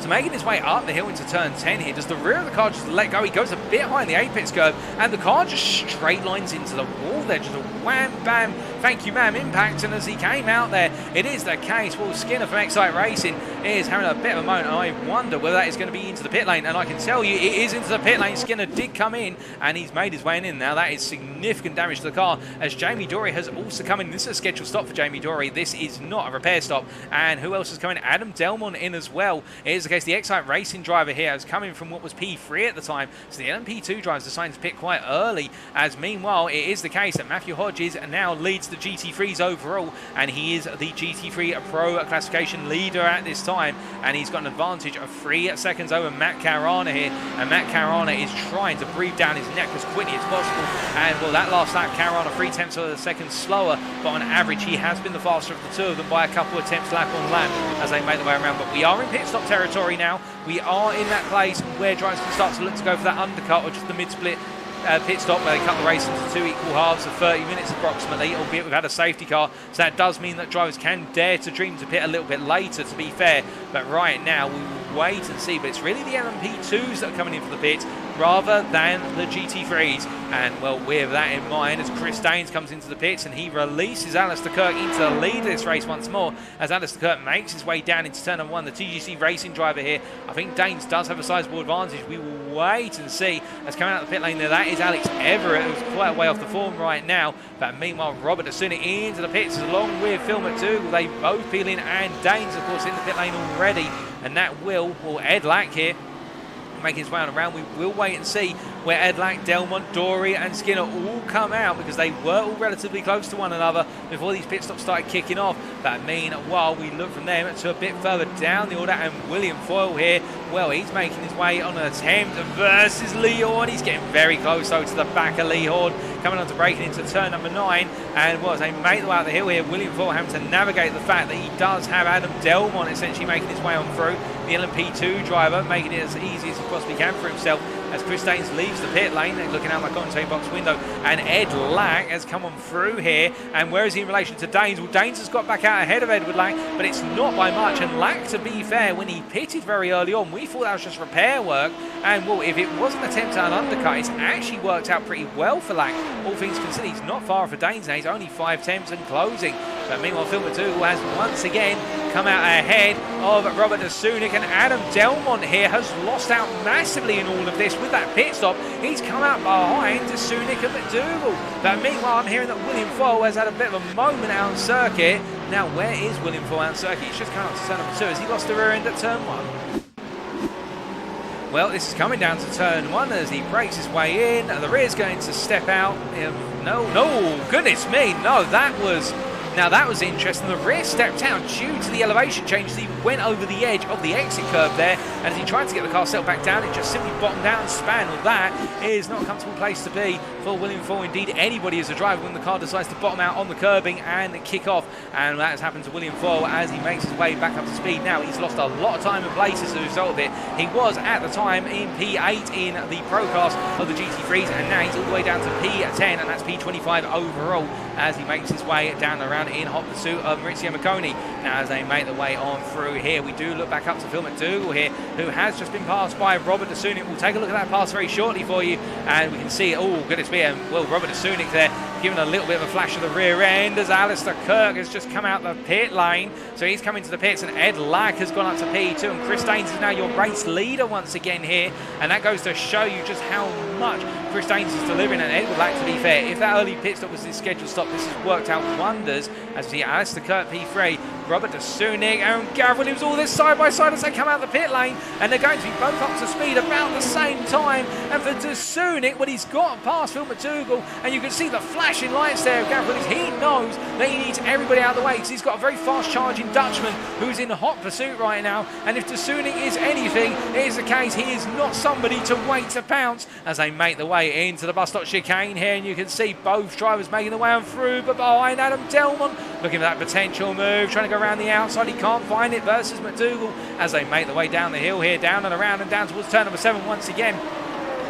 So making his way up the hill into turn 10 here, does the rear of the car just let go? He goes a bit high in the apex curve, and the car just straight lines into the wall there. Just a wham, bam, thank you, ma'am impact. And as he came out there, it is the case. Well, Skinner from iRacing is having a bit of a moment. I wonder whether that is going to be into the pit lane, and I can tell you it is into the pit lane. Skinner did come in, and he's made his way in. Now, that is significant damage to the car, as Jamie Dory has also come in. This is a scheduled stop for Jamie Dory. This is not a repair stop. And who else is coming? Adam Delmont in as well. It is the case. The iRacing driver here is coming from what was P3 at the time, so the LMP2 drivers decided to pit quite early, as meanwhile it is the case that Matthew Hodges now leads the GT3s overall, and he is the GT3 Pro classification leader at this time, and he's got an advantage of 3 seconds over Matt Caruana here, and Matt Caruana is trying to breathe down his neck as quickly as possible, and well, that last lap Caruana 3 tenths of a second slower, but on average he has been the faster of the two of them by a couple of attempts lap on lap as they make their way around. But we are in pit stop territory now. We are in that place where drivers can start to look to go for that undercut or just the mid-split pit stop where they cut the race into 2 equal halves of 30 minutes approximately, albeit we've had a safety car, so that does mean that drivers can dare to dream to pit a little bit later, to be fair. But right now we will wait and see, but it's really the LMP2s that are coming in for the pit rather than the GT3s. And well, with that in mind, as Chris Daines comes into the pits and he releases Alistair Kirk into the lead of this race once more, as Alistair Kirk makes his way down into turn number 1, the TGC Racing driver here, I think Daines does have a sizable advantage. We will wait and see. As coming out of the pit lane there, that is Alex Everett, who's quite a way off the form right now. But meanwhile, Robert Dasunik into the pits along with Phil McDougall. They both peel in, and Daines, of course, in the pit lane already. And that will Ed Lack here making his way on around. We will wait and see where Ed Lack, Delmont, Dory and Skinner all come out because they were all relatively close to one another before these pit stops started kicking off. But meanwhile, we look from them to a bit further down the order, and William Foyle here, well, he's making his way on an attempt versus Lee Horn. He's getting very close though to the back of Lee Horn, coming on to braking into turn number 9, and as they make the way out the hill here, William Foyle having to navigate the fact that he does have Adam Delmont essentially making his way on through, the LMP2 driver making it as easy as he possibly can for himself, as Chris Daines leaves the pit lane and looking out my commentating box window, and Ed Lack has come on through here. And where is he in relation to Daines? Well, Daines has got back out ahead of Edward Lack, but it's not by much. And Lack, to be fair, when he pitted very early on, we thought that was just repair work, and well, if it was an attempt at an undercut, it's actually worked out pretty well for Lack. All things considered, he's not far for Daines now. He's only 5 tenths and closing. But meanwhile, Phil McDougall has once again come out ahead of Robert de Sunik, and Adam Delmont here has lost out massively in all of this with that pit stop. He's come out behind de Sunik and McDougall. But meanwhile, I'm hearing that William Foyle has had a bit of a moment out on circuit. Now, where is William Foyle out on circuit? He's just come up to turn number 2. Has he lost the rear end at turn 1? Well, this is coming down to turn 1 as he breaks his way in. The rear's going to step out. No, goodness me, no, that was interesting. The rear stepped out due to the elevation changes. He went over the edge of the exit curve there, and as he tried to get the car settled back down, it just simply bottomed out and span. Well, that is not a comfortable place to be for William Foyle. Indeed, anybody as a driver when the car decides to bottom out on the curbing and kick off, and that has happened to William Foyle as he makes his way back up to speed. Now, he's lost a lot of time and places as a result of it. He was at the time in P8 in the Pro class of the GT3s, and now he's all the way down to P10, and that's P25 overall as he makes his way down the round in hot pursuit of Maurizio Marconi. Now, as they make their way on through here, we do look back up to Phil McDougall here, who has just been passed by Robert de Sunik. We'll take a look at that pass very shortly for you, and we can see, oh goodness me, well, Robert de Sunik there giving a little bit of a flash of the rear end as Alistair Kirk has just come out the pit lane. So he's coming to the pits, and Ed Lack has gone up to P2, and Chris Daines is now your race leader once again here, and that goes to show you just how much Chris Daines is delivering. And Edward Lack, to be fair, if that early pit stop was his scheduled stop, this has worked out wonders as we see Alistair Kirk P3, Robert de Sunik, and Gareth Williams all this side by side as they come out the pit lane, and they're going to be both up to speed about the same time. And for de Sunik, when he's got past Phil McDougall, and you can see the flashing lights there of Gareth Williams, he knows that he needs everybody out of the way because he's got a very fast charging Dutchman who's in hot pursuit right now. And if de Sunik is anything, it is the case he is not somebody to wait to pounce as they make the way into the bus stop chicane here, and you can see both drivers making the way on through, but behind Adam Delmont looking for that potential move, trying to go around the outside. He can't find it versus McDougall as they make the way down the hill here, down and around and down towards turn number 7 once again.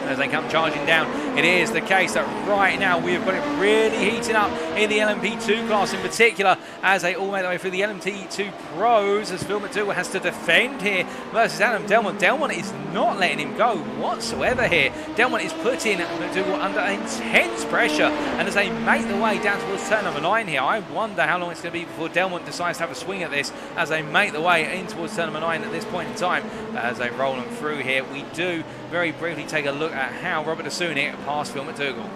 As they come charging down, it is the case that right now we have got it really heating up in the LMP2 class in particular as they all make their way through the LMP2 pros as Phil McDougall has to defend here versus Adam Delmont. Delmont is not letting him go whatsoever here. Delmont is putting McDougall under intense pressure, and as they make the way down towards turn number 9 here, I wonder how long it's going to be before Delmont decides to have a swing at this as they make the way in towards turn number 9 at this point in time. As they roll them through here, we do very briefly take a look at how Robert de Sunik passed Phil McDougall.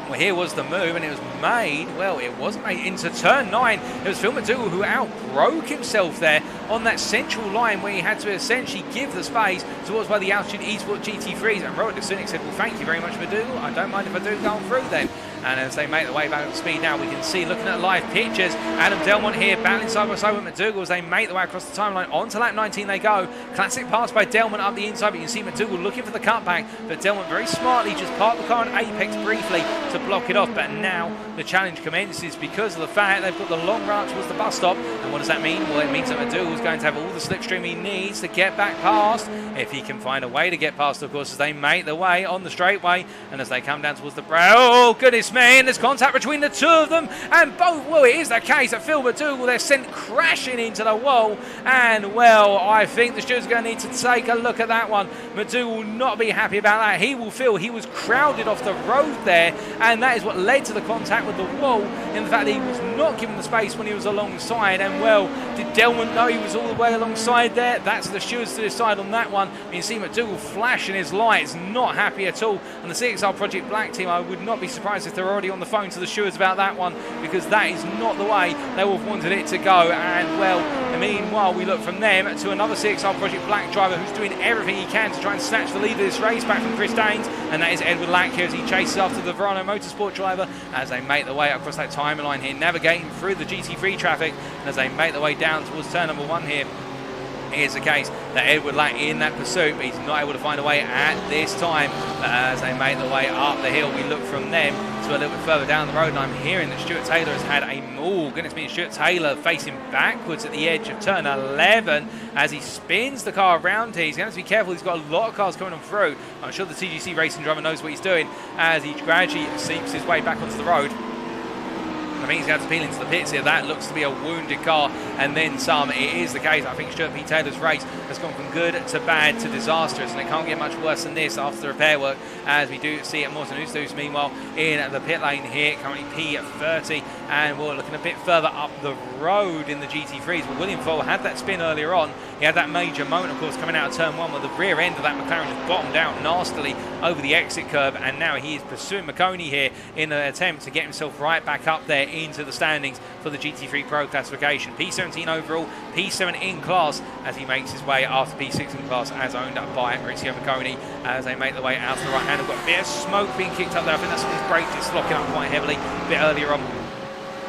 Well, here was the move, and it was made, well, it wasn't made into turn 9. It was Phil McDougall who outbroke himself there on that central line where he had to essentially give the space towards where the Altitude Esports GT3s, and Robert de Sunik said, well, thank you very much, McDougall. I don't mind if I do go on through then. And as they make their way back up to speed now, we can see, looking at live pictures, Adam Delmont here battling side by side with McDougall as they make their way across the timeline. Onto lap 19 they go. Classic pass by Delmont up the inside, but you can see McDougall looking for the cutback, but Delmont very smartly just parked the car on apex briefly to block it off. But now the challenge commences because of the fact they've got the long run towards the bus stop. And what does that mean? Well, it means that McDougall is going to have all the slipstream he needs to get back past, if he can find a way to get past, of course, as they make their way on the straightaway. And as they come down towards the brow, oh goodness me, and there's contact between the two of them, and both, well, it is the case that Phil McDougall, they're sent crashing into the wall, and well, I think the stewards are going to need to take a look at that one. McDougall will not be happy about that. He will feel he was crowded off the road there, and that is what led to the contact with the wall, in the fact that he was not given the space when he was alongside. And well, did Delmont know he was all the way alongside there? That's the stewards to decide on that one. You see McDougall flashing his lights, not happy at all, and the CXR Project Black team, I would not be surprised if they're already on the phone to the stewards about that one, because that is not the way they would have wanted it to go. And well, meanwhile, we look from them to another CXR Project Black driver who's doing everything he can to try and snatch the lead of this race back from Chris Daines, and that is Edward Lack here as he chases after the Verano Motorsport driver as they make their way across that timeline here, navigating through the GT3 traffic, and as they make their way down towards turn number 1 here. Here's the case that Edward Lack in that pursuit, but he's not able to find a way at this time. As they make their way up the hill, we look from them to a little bit further down the road, and I'm hearing that Stuart Taylor has had a goodness me, Stuart Taylor facing backwards at the edge of turn 11 as he spins the car around here. He's going to have to be careful. He's got a lot of cars coming on through. I'm sure the TGC racing driver knows what he's doing as he gradually seeps his way back onto the road. I think he's going to have to peel into the pits here. That looks to be a wounded car, and then some. It is the case. I think Stuart P. Taylor's race has gone from good to bad to disastrous, and it can't get much worse than this after the repair work, as we do see Morten Ustus, meanwhile, in the pit lane here, currently P30, and we're looking a bit further up the road in the GT3s. But William Foale had that spin earlier on. He had that major moment, of course, coming out of turn 1, where the rear end of that McLaren just bottomed out nastily over the exit curve, and now he is pursuing McConey here in an attempt to get himself right back up there into the standings for the GT3 Pro classification. P17 overall, P7 in class as he makes his way after P6 in class as owned by Maurizio McConey as they make their way out to the right hand. We've got a bit of smoke being kicked up there. I think that's his brakes just locking up quite heavily a bit earlier on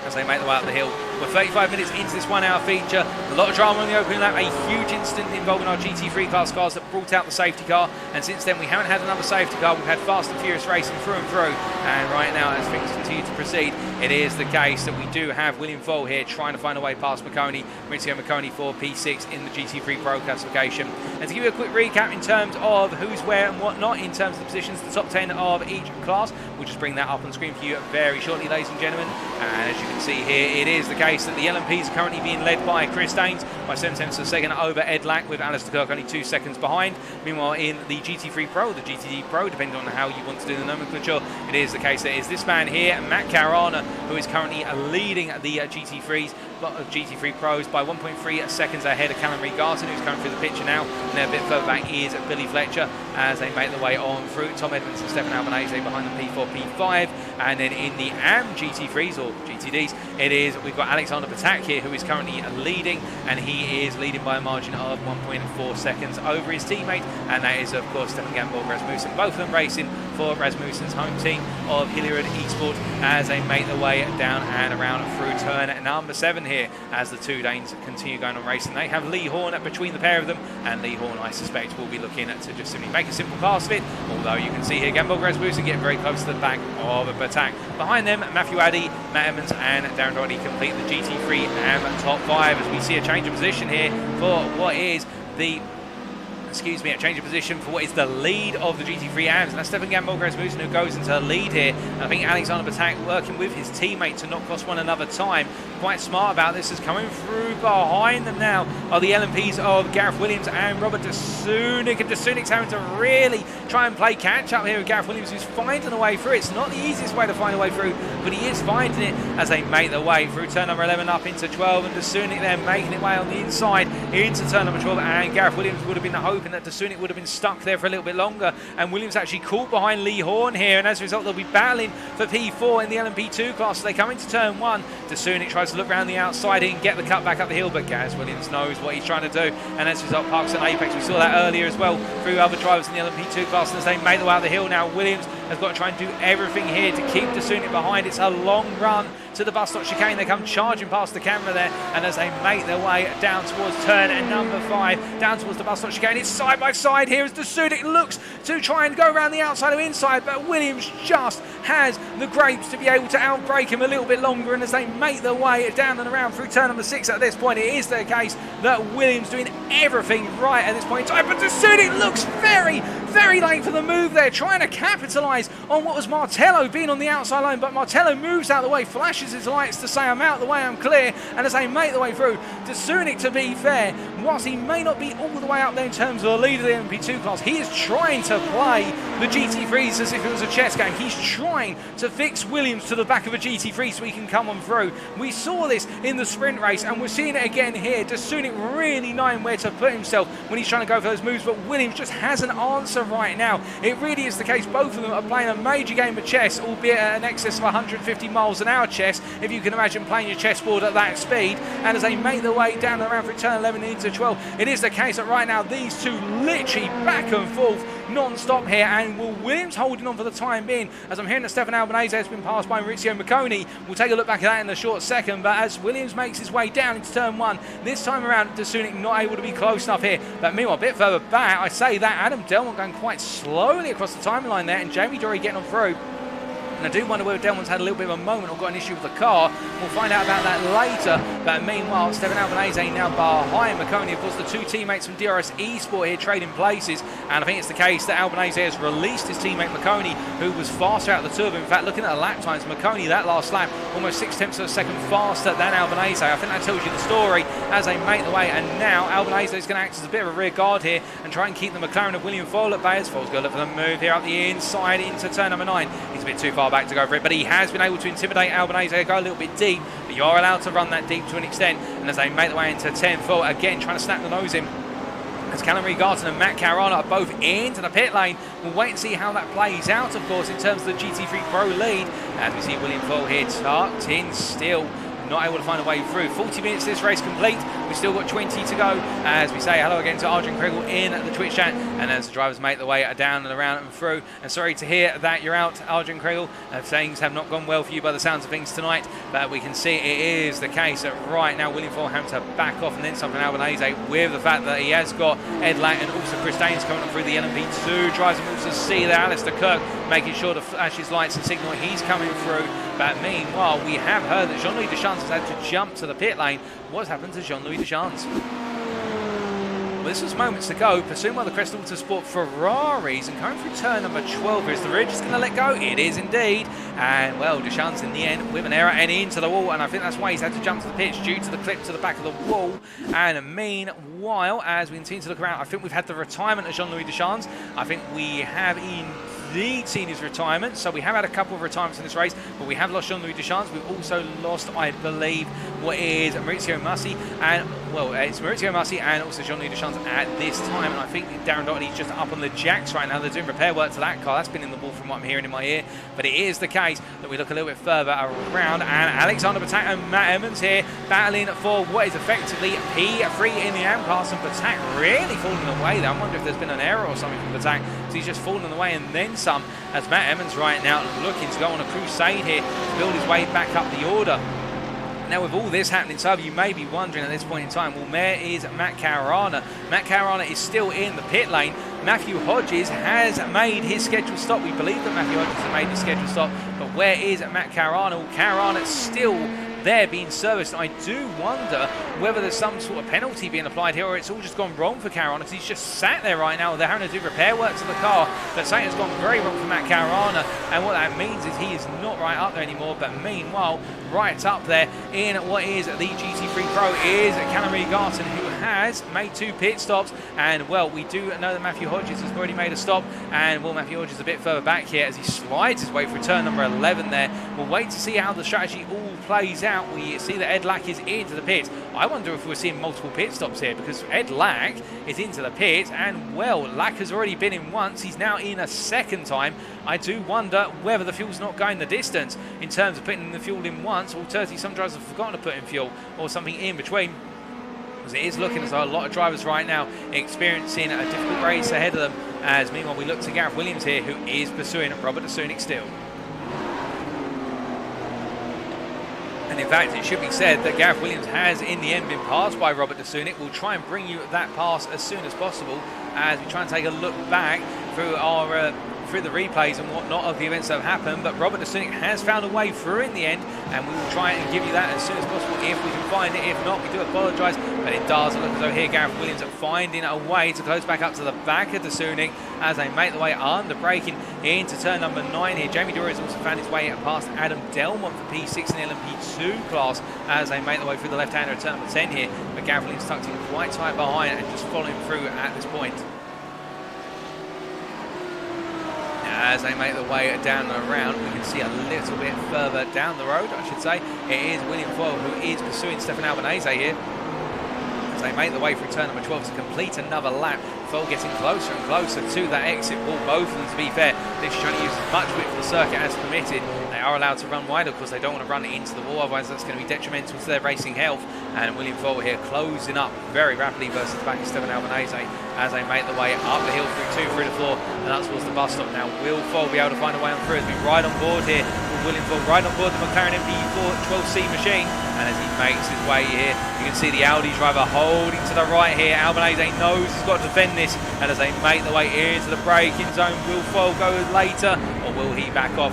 as they make their way up the hill. We're 35 minutes into this 1 hour feature. A lot of drama on the opening lap. A huge incident involving our GT3 class cars that brought out the safety car. And since then, we haven't had another safety car. We've had fast and furious racing through and through. And right now, as things continue to proceed, it is the case that we do have William Foale here trying to find a way past McConey, Maurizio McConey for P6 in the GT3 Pro classification. And to give you a quick recap in terms of who's where and whatnot, in terms of the positions, the top 10 of each class, we'll just bring that up on screen for you very shortly, ladies and gentlemen. And as you can see here, it is the case that the LMPs are currently being led by Chris Daines by 7 tenths of a second over Ed Lack, with Alistair Kirk only 2 seconds behind. Meanwhile, in the GT3 Pro, the GT3 Pro, depending on how you want to do the nomenclature, it is the case that it is this man here, Matt Caruana, who is currently leading the GT3 Pros by 1.3 seconds ahead of Callum Reed-Garton, who's coming through the picture now. And then a bit further back is Billy Fletcher as they make their way on through. Tom Edmonds and Stefan Albanese behind them, P4, P5. And then in the AM GT3s or GTDs, we've got Alexander Patak here, who is currently leading, and he is leading by a margin of 1.4 seconds over his teammate, and that is of course Stefan Gamborg Rasmussen, both of them racing for Rasmussen's home team of Hilliard Esports as they make their way down and around through turn number 7 here as the two Danes continue going on racing. They have Lee Horn between the pair of them, and Lee Horn, I suspect, will be looking to just simply make a simple pass of it, although you can see here Gamborg Rasmussen getting very close to the back of Patak. Behind them, Matthew Addy, Matt Evans and Darren Roddy complete the GT3 AM top 5 as we see a change of position here for what is the a change of position for what is the lead of the GT3 AMs, and that's Stefan Gamborg Rasmussen who goes into the lead here. And I think Alexander Patak working with his teammate to not cost one another time. Quite smart about this, is coming through behind them now are the LMPs of Gareth Williams and Robert De Sunik, and De Sunik's having to really try and play catch up here with Gareth Williams, who's finding a way through. It's not the easiest way to find a way through, but he is finding it as they make their way through turn number 11 up into 12, and De Sunik then making it way on the inside into turn number 12, and Gareth Williams would have been hoping that De Sunik would have been stuck there for a little bit longer, and Williams actually caught behind Lee Horn here, and as a result they'll be battling for P4 in the LMP2 class. So they come into turn 1. De Sunik tries to look around the outside and get the cut back up the hill, but Gaz Williams knows what he's trying to do, and as a result parks an apex. We saw that earlier as well through other drivers in the LMP2 class, and as they make their way out the hill now, Williams has got to try and do everything here to keep De Sunik behind. It's a long run to the bus stop chicane. They come charging past the camera there, and as they make their way down towards turn number 5, down towards the bus stop chicane, it's side by side here as De Sunik looks to try and go around the outside or inside, but Williams just has the grapes to be able to outbrake him a little bit longer. And as they make their way down and around through turn number 6 at this point, it is the case that Williams doing everything right at this point in time, but De Sunik looks very, very late for the move there, trying to capitalise on what was Martello being on the outside line, but Martello moves out of the way, flashes his lights to say I'm out of the way, I'm clear, and as they make their way through, De Sunik, to be fair, whilst he may not be all the way up there in terms of the lead of the MP2 class, he is trying to play the GT3s as if it was a chess game. He's trying to fix Williams to the back of a GT3 so he can come on through. We saw this in the sprint race, and we're seeing it again here. Dasunik really knowing where to put himself when he's trying to go for those moves, but Williams just has an answer right now. It really is the case. Both of them are playing a major game of chess, albeit at an excess of 150 miles an hour chess, if you can imagine playing your chessboard at that speed. And as they make their way down around for turn 11 into 12, it is the case that right now these two literally back and forth non-stop here, and will Williams holding on for the time being, as I'm hearing that Stefan Albanese has been passed by Maurizio Marconi. We'll take a look back at that in a short second, but as Williams makes his way down into turn 1, this time around Dasunik not able to be close enough here, but meanwhile a bit further back, I say that Adam Delmont going quite slowly across the timeline there, and Jamie Dory getting on through. And I do wonder whether Delmont's had a little bit of a moment or got an issue with the car. We'll find out about that later. But meanwhile, Stefan Albanese now behind Marconi. Of course, the two teammates from DRS Esport here trading places. And I think it's the case that Albanese has released his teammate Marconi, who was faster out of the two of them. In fact, looking at the lap times, Marconi, that last lap, almost 6/10 of a second faster than Albanese. I think that tells you the story as they make the way. And now Albanese is going to act as a bit of a rear guard here and try and keep the McLaren of William Foyle at bay. As Foyle's going to look for the move here up the inside into turn number 9. He's a bit too far back to go for it, but he has been able to intimidate Albanese, go a little bit deep, but you are allowed to run that deep to an extent. And as they make their way into 10, Foyle again trying to snap the nose in, as Callum Regarton and Matt Caruana are both into the pit lane. We'll wait and see how that plays out, of course, in terms of the GT3 Pro lead, as we see William Foyle here tucked in still, not able to find a way through. 40 minutes this race complete. We've still got 20 to go, as we say hello again to Arjun Krigel in the Twitch chat, and as the drivers make their way down and around and through. And sorry to hear that you're out, Arjun Krigel. Things have not gone well for you by the sounds of things tonight, but we can see it is the case that right now William Foyle having to back off, and then something Albanese with the fact that he has got Ed Lack and also Chris Daines coming up through the LMP2 drives, and also see that Alistair Kirk making sure to flash his lights and signal he's coming through. But meanwhile, we have heard that Jean-Louis Deschamps has had to jump to the pit lane. What's happened to Jean-Louis Deschamps? Well, this was moments to go, pursued by the Crest Autosport Ferraris, and coming through turn number 12. Is the ridge just going to let go? It is indeed. And, well, Deschamps in the end with an error and into the wall, and I think that's why he's had to jump to the pitch, due to the clip to the back of the wall. And meanwhile, as we continue to look around, I think we've had the retirement of Jean-Louis Deschamps. I think we have indeed seen his retirement, so we have had a couple of retirements in this race, but we have lost Jean-Louis Deschamps. We've also lost, I believe, what is Maurizio Massi, and well, it's Maurizio Massi and also Jean-Louis Deschamps at this time, and I think Darren Doherty's just up on the jacks right now. They're doing repair work to that car. That's been in the wall from what I'm hearing in my ear, but it is the case that we look a little bit further around, and Alexander Patak and Matt Emmons here battling for what is effectively P3 in the AM class, and Patak really falling away there. I wonder if there's been an error or something from Patak, so he's just fallen away and then some, as Matt Emmons right now looking to go on a crusade here to build his way back up the order. Now, with all this happening, some of you may be wondering at this point in time, well, where is Matt Caruana? Matt Caruana is still in the pit lane. Matthew Hodges has made his scheduled stop. We believe that Matthew Hodges has made his scheduled stop, but where is Matt Caruana? Well, Caruana still there being serviced. I do wonder whether there's some sort of penalty being applied here, or it's all just gone wrong for Caruana, because he's just sat there right now. They're having to do repair work to the car, but something has gone very wrong for Matt Caruana, and what that means is he is not right up there anymore. But meanwhile, right up there in what is the GT3 Pro is Callum Regarton, who has made 2 pit stops, and well, we do know that Matthew Hodges has already made a stop, and well, Matthew Hodges is a bit further back here as he slides his way through turn number 11 there. We'll wait to see how the strategy all plays out. We see that Ed Lack is into the pit. I wonder if we're seeing multiple pit stops here, because Ed Lack is into the pit, and well, Lack has already been in once. He's now in a second time. I do wonder whether the fuel's not going the distance in terms of putting the fuel in once. Alternatively, some drivers have forgotten to put in fuel or something in between. It is looking as though a lot of drivers right now experiencing a difficult race ahead of them, as meanwhile we look to Gareth Williams here, who is pursuing Robert Dasunik still. And in fact, it should be said that Gareth Williams has in the end been passed by Robert Dasunik. We'll try and bring you that pass as soon as possible as we try and take a look back through our through the replays and whatnot of the events that have happened. But Robert Dasunik has found a way through in the end, and we will try and give you that as soon as possible if we can find it. If not, we do apologise, but it does look as though here Gareth Williams are finding a way to close back up to the back of Dasunik as they make the way under braking into turn number 9 here. Jamie Dory has also found his way past Adam Delmont for P6 and LMP2 class as they make their way through the left-hander at turn number 10 here, but Gareth Williams tucked in quite tight behind and just following through at this point. as they make their way down and around. We can see a little bit further down the road, I should say. It is William Foyle who is pursuing Stefan Albanese here. As they make their way through turn number 12 to complete another lap. Foyle getting closer and closer to that exit wall. Both of them, to be fair, they're trying to use as much width of the circuit as permitted. They are allowed to run wider because they don't want to run into the wall, otherwise that's going to be detrimental to their racing health. And William Foyle here closing up very rapidly versus the back of Stefan Albanese as they make their way up the hill through the floor and up towards the bus stop. Now will Foyle be able to find a way on through as we ride on board here with William Foyle, right on board the McLaren MP 412C machine. And as he makes his way here, you can see the Audi driver holding to the right here. Albanese knows he's got to defend this, and as they make their way into the braking zone, will Foyle go later, or will he back off?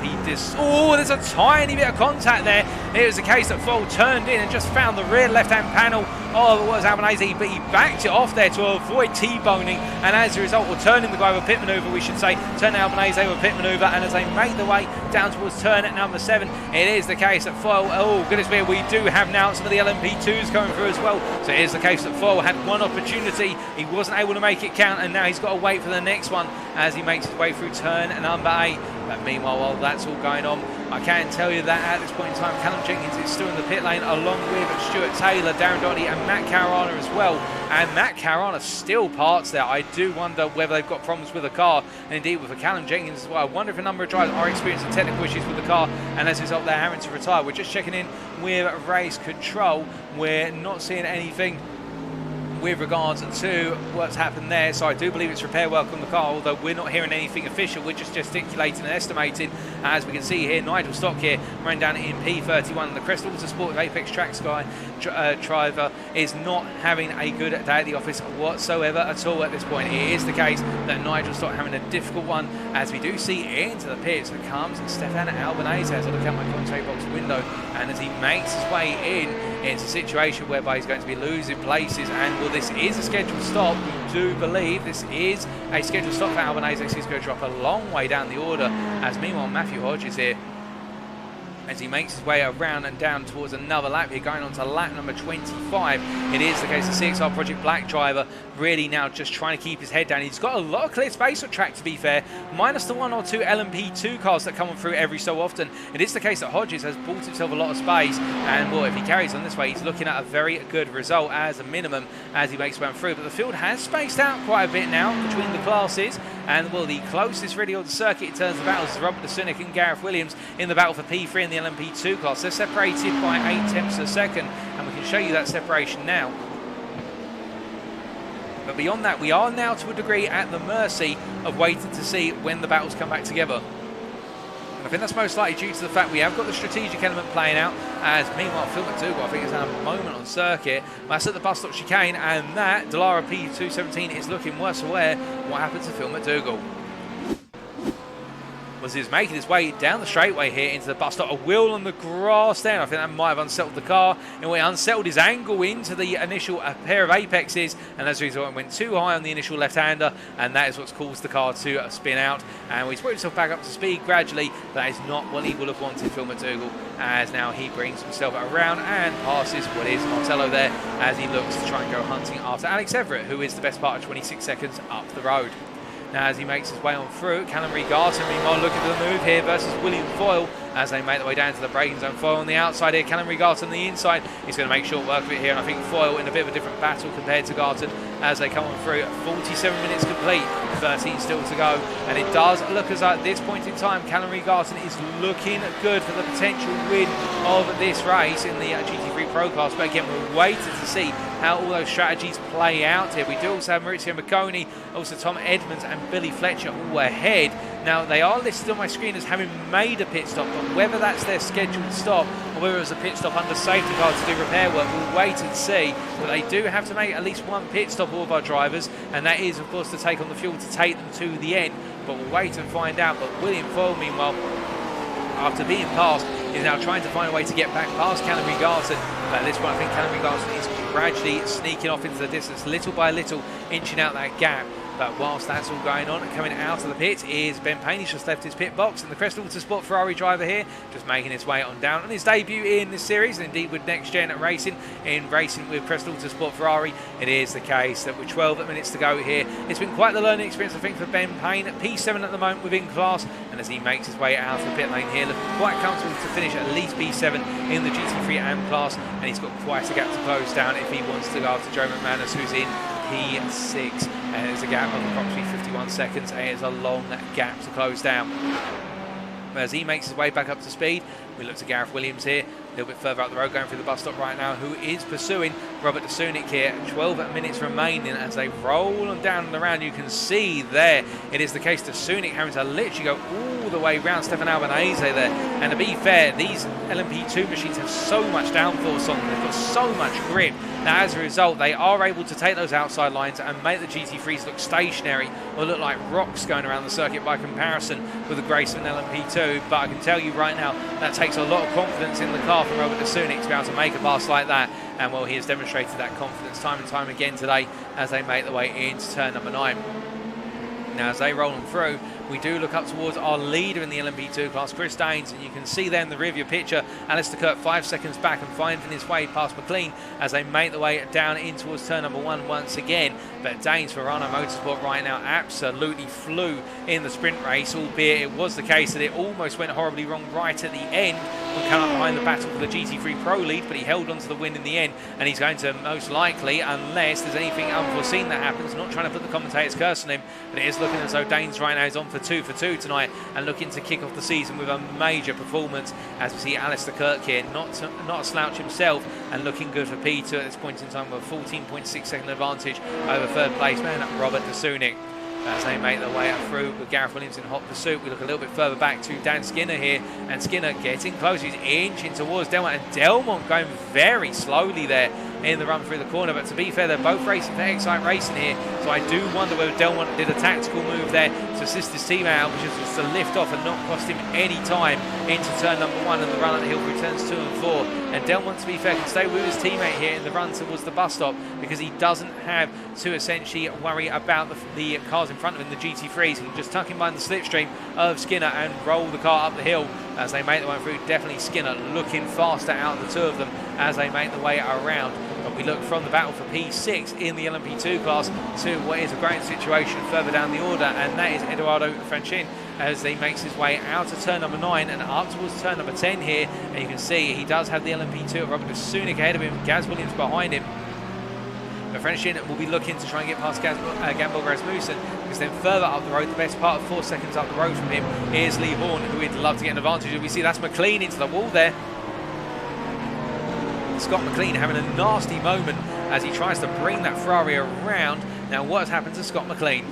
Oh, there's a tiny bit of contact there. It was the case that Foyle turned in and just found the rear left-hand panel of what was Albanese, but he backed it off there to avoid T-boning, and as a result, or turning the guy with a pit manoeuvre, we should say, turning Albanese with a pit manoeuvre, and as they make their way down towards turn at number 7, it is the case that Foyle, oh goodness me, we do have now some of the LMP2s coming through as well, so it is the case that Foyle had one opportunity, he wasn't able to make it count, and now he's got to wait for the next one as he makes his way through turn number 8. But meanwhile, while that's all going on, I can tell you that at this point in time, Callum Jenkins is still in the pit lane along with Stuart Taylor, Darren Doherty and Matt Caruana as well. And Matt Caruana still parts there. I do wonder whether they've got problems with the car, and indeed with Callum Jenkins as well. I wonder if a number of drivers are experiencing technical issues with the car, and as a result they're having to retire. We're just checking in with race control. We're not seeing anything with regards to what's happened there, so I do believe it's repair work on the car, although we're not hearing anything official, we're just gesticulating and estimating. As we can see here, Nigel Stock here running down in P31, the Crest Autosport Apex Track Sky driver is not having a good day at the office whatsoever at all at this point. It is the case that Nigel Stock having a difficult one, as we do see into the pits comes Stefan Albanese as I look out my commentary box window, and as he makes his way in, it's a situation whereby he's going to be losing places, and well, this is a scheduled stop. We do believe this is a scheduled stop for Albanese. He's going to drop a long way down the order, as meanwhile Matthew Hodges here, as he makes his way around and down towards another lap here, going on to lap number 25. It is the case of CXR Project Black driver really now just trying to keep his head down. He's got a lot of clear space on track, to be fair, minus the 1 or 2 LMP2 cars that come on through every so often. It is the case that Hodges has bought himself a lot of space, and well, if he carries on this way, he's looking at a very good result as a minimum as he makes his way through. But the field has spaced out quite a bit now between the classes, and well, the closest really on the circuit in terms of battles is Robert DeSunic and Gareth Williams in the battle for P3 in the LMP2 class. They're separated by 8/10 of a second, and we can show you that separation now. But beyond that, we are now to a degree at the mercy of waiting to see when the battles come back together. And I think that's most likely due to the fact we have got the strategic element playing out, as meanwhile Phil McDougall, I think, has had a moment on circuit. That's at the bus stop chicane, and that Dallara P217 is looking worse aware what happened to Phil McDougall. Was he was making his way down the straightaway here into the bus stop, a wheel on the grass there, and I think that might have unsettled the car, and it unsettled his angle into the initial pair of apexes, and as a result it went too high on the initial left-hander, and that is what's caused the car to spin out, and he's brought himself back up to speed gradually. That is not what he would have wanted, Phil McDougall, as now he brings himself around and passes what is Martello there, as he looks to try and go hunting after Alex Everett, who is the best part of 26 seconds up the road. Now as he makes his way on through, Callum Regarton meanwhile looking for the move here versus William Foyle as they make their way down to the braking zone. Foyle on the outside here, Callum Regarton on the inside. He's going to make short work of it here, and I think Foyle in a bit of a different battle compared to Garton as they come on through. 47 minutes complete, 13 still to go, and it does look as though at this point in time Callum Regarton is looking good for the potential win of this race in the GT3 PRO class. But again, we're waiting to see how all those strategies play out here. We do also have Maurizio Macconi, also Tom Edmonds and Billy Fletcher all ahead. Now they are listed on my screen as having made a pit stop, but whether that's their scheduled stop or whether it was a pit stop under safety car to do repair work, we'll wait and see. But they do have to make at least one pit stop, all of our drivers, and that is of course to take on the fuel to take them to the end. But we'll wait and find out. But William Foyle meanwhile, after being passed, is now trying to find a way to get back past Callum Regarton. At this point I think Callum Regarton is gradually sneaking off into the distance, little by little inching out that gap. But whilst that's all going on, coming out of the pit is Ben Payne. He's just left his pit box, and the Crest Autosport Ferrari driver here just making his way on down on his debut in this series, and indeed with NXTGEN Racing, in racing with Crest Autosport Ferrari. It is the case that with 12 minutes to go here, it's been quite the learning experience, I think, for Ben Payne. P7 at the moment within class, and as he makes his way out of the pit lane here, looking quite comfortable to finish at least P7 in the GT3 AM class, and he's got quite a gap to close down if he wants to go after Joe McManus, who's in P6, and there's a gap of approximately 51 seconds, and it's a long gap to close down. As he makes his way back up to speed, we look to Gareth Williams here, a little bit further up the road, going through the bus stop right now, who is pursuing Robert de Sunic here. 12 minutes remaining as they roll on down and around. You can see there, it is the case de Sunic having to literally go all the way round Stefan Albanese there. And to be fair, these LMP2 machines have so much downforce on them, they've got so much grip, that as a result, they are able to take those outside lines and make the GT3s look stationary or look like rocks going around the circuit by comparison with the grace of an LMP2. But I can tell you right now, that takes a lot of confidence in the car from Robert de Sunic to be able to make a pass like that. And well, he has demonstrated that confidence time and time again today as they make their way into turn number 9. Now, as they roll on through, we do look up towards our leader in the LMP2 class, Chris Daines, and you can see there in the rearview picture, Alistair Kirk 5 seconds back and finding his way past McLean as they make their way down in towards turn number 1 once again. But Daines for Rano Motorsport right now absolutely flew in the sprint race, albeit it was the case that it almost went horribly wrong right at the end when coming up behind the battle for the GT3 Pro lead, but he held on to the win in the end, and he's going to most likely, unless there's anything unforeseen that happens, not trying to put the commentator's curse on him, but it is looking as though Daines right now is on for 2 for 2 tonight and looking to kick off the season with a major performance, as we see Alistair Kirk here, not a slouch himself, and looking good for P2 at this point in time with a 14.6 second advantage over third place man Robert de Sunic. As they make their way up through with Gareth Williams in hot pursuit, we look a little bit further back to Dan Skinner here, and Skinner getting close, he's inching towards Delmont, and Delmont going very slowly there in the run through the corner. But to be fair, they're both racing for Excite Racing here, so I do wonder whether Delmont did a tactical move there to assist his teammate out, which is to lift off and not cost him any time into turn number 1 and the run up the hill through turns 2 and 4. And Delmont, to be fair, can stay with his teammate here in the run towards the bus stop, because he doesn't have to essentially worry about the cars in front of him, the GT3s. He can just tuck him behind the slipstream of Skinner and roll the car up the hill as they make their way through. Definitely Skinner looking faster out of the two of them as they make their way around. But we look from the battle for P6 in the LMP2 class to what is a great situation further down the order, and that is Eduardo Franchin as he makes his way out of turn number 9 and up towards turn number 10 here. And you can see he does have the LMP2 of Robert de Sunic ahead of him, Gaz Williams behind him. But Franchin will be looking to try and get past Gamble Rasmussen, because then further up the road, the best part of 4 seconds up the road from him, is Lee Horn, who we'd love to get an advantage of. We see that's McLean into the wall there. Scott McLean having a nasty moment as he tries to bring that Ferrari around. Now, what has happened to Scott McLean?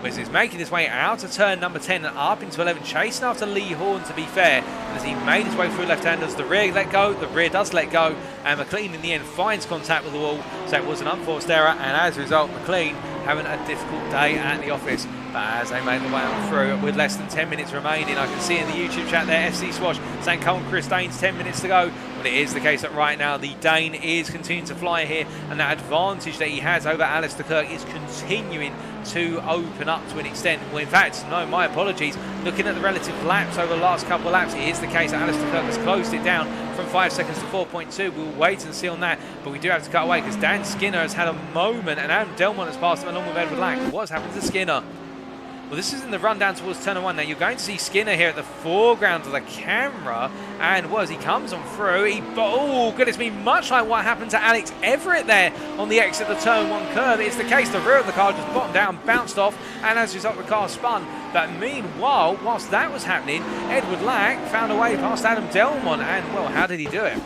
As he's making his way out of turn number 10 and up into 11, chasing after Lee Horn, to be fair. And as he made his way through left-handers, the rear let go, the rear does let go, and McLean in the end finds contact with the wall, so it was an unforced error, and as a result, McLean having a difficult day at the office. But as they make their way on through with less than 10 minutes remaining, I can see in the YouTube chat there, FC Swash saying come on Chris Daines, 10 minutes to go. But it is the case that right now the Dane is continuing to fly here, and that advantage that he has over Alistair Kirk is continuing to open up to an extent. Well, in fact, no, my apologies. Looking at the relative laps over the last couple of laps, it is the case that Alistair Kirk has closed it down from 5 seconds to 4.2. We'll wait and see on that, but we do have to cut away because Dan Skinner has had a moment, and Adam Delmont has passed him along with Edward Lack. What's happened to Skinner? Well, this is in the run down towards turn 1. Now, you're going to see Skinner here at the foreground of the camera. And as he comes on through, oh, goodness me, much like what happened to Alex Everett there on the exit of the turn 1 curve. It's the case the rear of the car just bottomed out, bounced off, and as a result, the car spun. But meanwhile, whilst that was happening, Edward Lack found a way past Adam Delmont. And, well, how did he do it?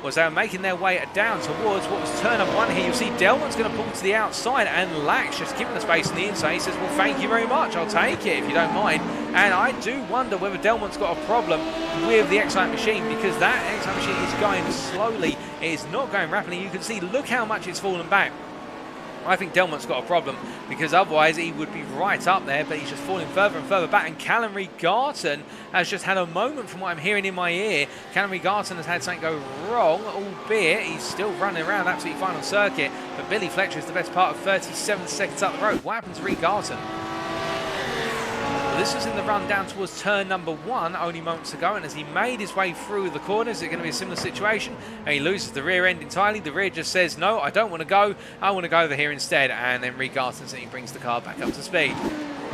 Was they were making their way down towards what was turn up 1 here. You see Delmont's going to pull to the outside, and Lack's just keeping the space on the inside. He says, well, thank you very much, I'll take it if you don't mind. And I do wonder whether Delmont's got a problem with the Excite machine, because that Excite machine is going slowly. It is not going rapidly. You can see, look how much it's fallen back. I think Delmont's got a problem, because otherwise he would be right up there, but he's just falling further and further back. And Callum Regarton has just had a moment, from what I'm hearing in my ear. Callum Regarton has had something go wrong, albeit he's still running around absolutely fine on circuit. But Billy Fletcher is the best part of 37 seconds up the road. What happened to Regarton? This was in the run down towards turn number 1 only moments ago, and as he made his way through the corners, it's going to be a similar situation, and he loses the rear end entirely. The rear just says, no, I don't want to go, I want to go over here instead, and then Regarton he brings the car back up to speed.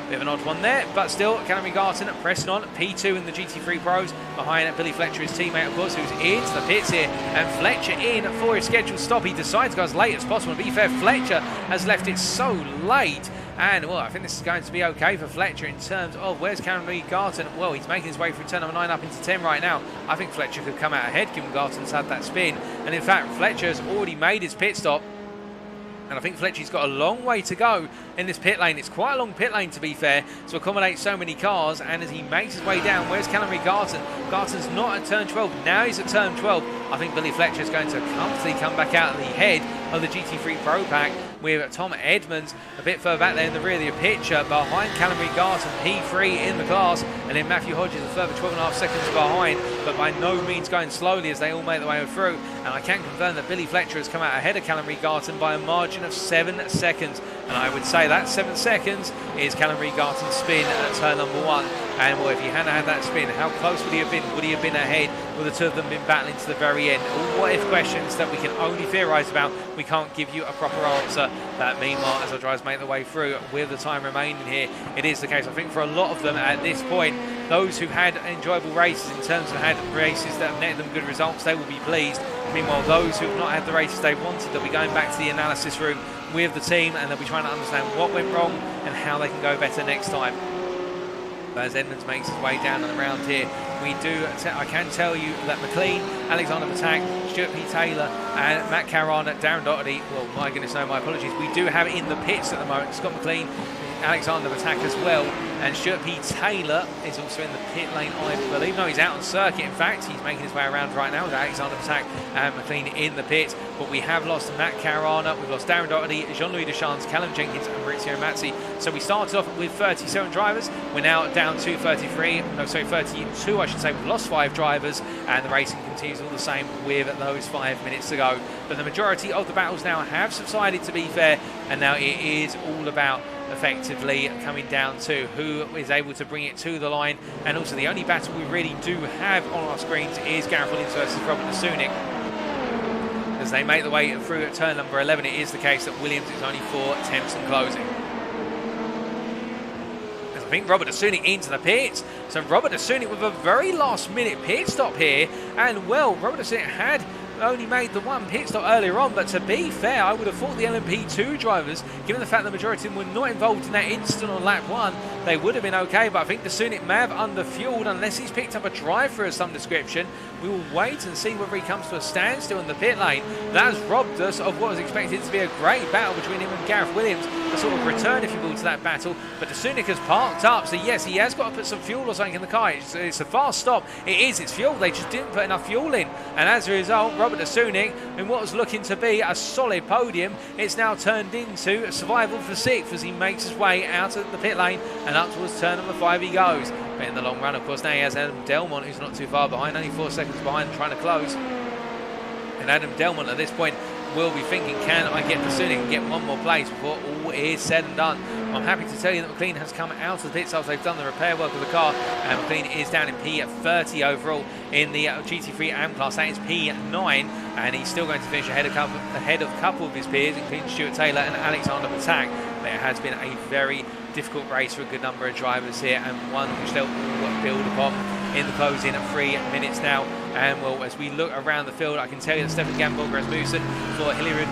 Bit of an odd one there, but still, Callum Regarton pressing on. P2 in the GT3 Pros, behind Billy Fletcher, his teammate, of course, who's into the pits here. And Fletcher in for his scheduled stop. He decides to go as late as possible. To be fair, Fletcher has left it so late. And, well, I think this is going to be okay for Fletcher in terms of where's Callum Regarton. Well, he's making his way through turn number 9 up into 10 right now. I think Fletcher could come out ahead, given Garton's had that spin. And, in fact, Fletcher has already made his pit stop. And I think Fletcher's got a long way to go in this pit lane. It's quite a long pit lane, to be fair, to accommodate so many cars. And as he makes his way down, where's Callum Regarton? Garton's not at turn 12. Now he's at turn 12. I think Billy Fletcher is going to comfortably come back out of the head of the GT3 Pro Pack, with Tom Edmonds a bit further back there in the rear of the picture, behind Callum Regarton, P3 in the class, and then Matthew Hodges a further 12.5 seconds behind, but by no means going slowly as they all make their way through. And I can confirm that Billy Fletcher has come out ahead of Callum Regarton by a margin of 7 seconds. And I would say that 7 seconds is Callum Regarton's spin at turn number 1. And well, if he hadn't had that spin, how close would he have been? Would he have been ahead? Would the two of them been battling to the very end? All what if questions that we can only theorise about. We can't give you a proper answer. But meanwhile, as our drivers make their way through with the time remaining here, it is the case. I think for a lot of them at this point, those who had enjoyable races in terms of had races that have netted them good results, they will be pleased. Meanwhile, those who have not had the races they wanted, they'll be going back to the analysis room with the team, and they'll be trying to understand what went wrong and how they can go better next time. But as Edmonds makes his way down and around here, I can tell you that McLean, Alexander Patak, Stuart P. Taylor, and Matt Carana, Darren Doherty, well, my goodness, no, my apologies, we do have in the pits at the moment Scott McLean, Alexander Patak as well, and Stuart P. Taylor is also in the pit lane, I believe. No, he's out on circuit, in fact. He's making his way around right now with Alexander Patak and McLean in the pit. But we have lost Matt Carana, we've lost Darren Doherty, Jean-Louis Deschamps, Callum Jenkins and Maurizio Mazzi. So we started off with 37 drivers. We're now down to 32, I should say. We've lost 5 drivers, and the racing continues all the same with those 5 minutes to go. But the majority of the battles now have subsided, to be fair, and now it is all about effectively coming down to who is able to bring it to the line. And also the only battle we really do have on our screens is Gareth Williams versus Robert Nasunik. As they make the way through at turn number 11, it is the case that Williams is only 4 tenths from closing. As I think Robert Nasunik into the pits. So Robert Nasunik with a very last minute pit stop here. And well, Robert Nasunik had only made the one pit stop earlier on, but to be fair, I would have thought the LMP2 drivers, given the fact the majority of them were not involved in that incident on lap 1, they would have been okay. But I think Nasunik may have underfueled, unless he's picked up a drive-through of some description. We will wait and see whether he comes to a standstill in the pit lane. That has robbed us of what was expected to be a great battle between him and Gareth Williams, a sort of return, if you will, to that battle. But Nasunik has parked up, so yes, he has got to put some fuel or something in the car. It's a fast stop. It's fuel. They just didn't put enough fuel in, and as a result, Robert Nasunik, in what was looking to be a solid podium, it's now turned into a survival for 6th as he makes his way out of the pit lane and up towards turn number 5 he goes. But in the long run, of course, now he has Adam Delmont, who's not too far behind, only 4 seconds behind, trying to close. And Adam Delmont at this point will be thinking, can I get Nasunik and get one more place before all is said and done? I'm happy to tell you that McLean has come out of the pits after they've done the repair work of the car, and McLean is down in P30 overall in the GT3 AM class. That is P9, and he's still going to finish ahead of a couple of his peers, including Stuart Taylor and Alexander Patak. But it has been a very difficult race for a good number of drivers here, and one which they'll build upon in the closing 3 minutes now. And well, as we look around the field, I can tell you that Stefan Gamborg Rasmussen for Hillerud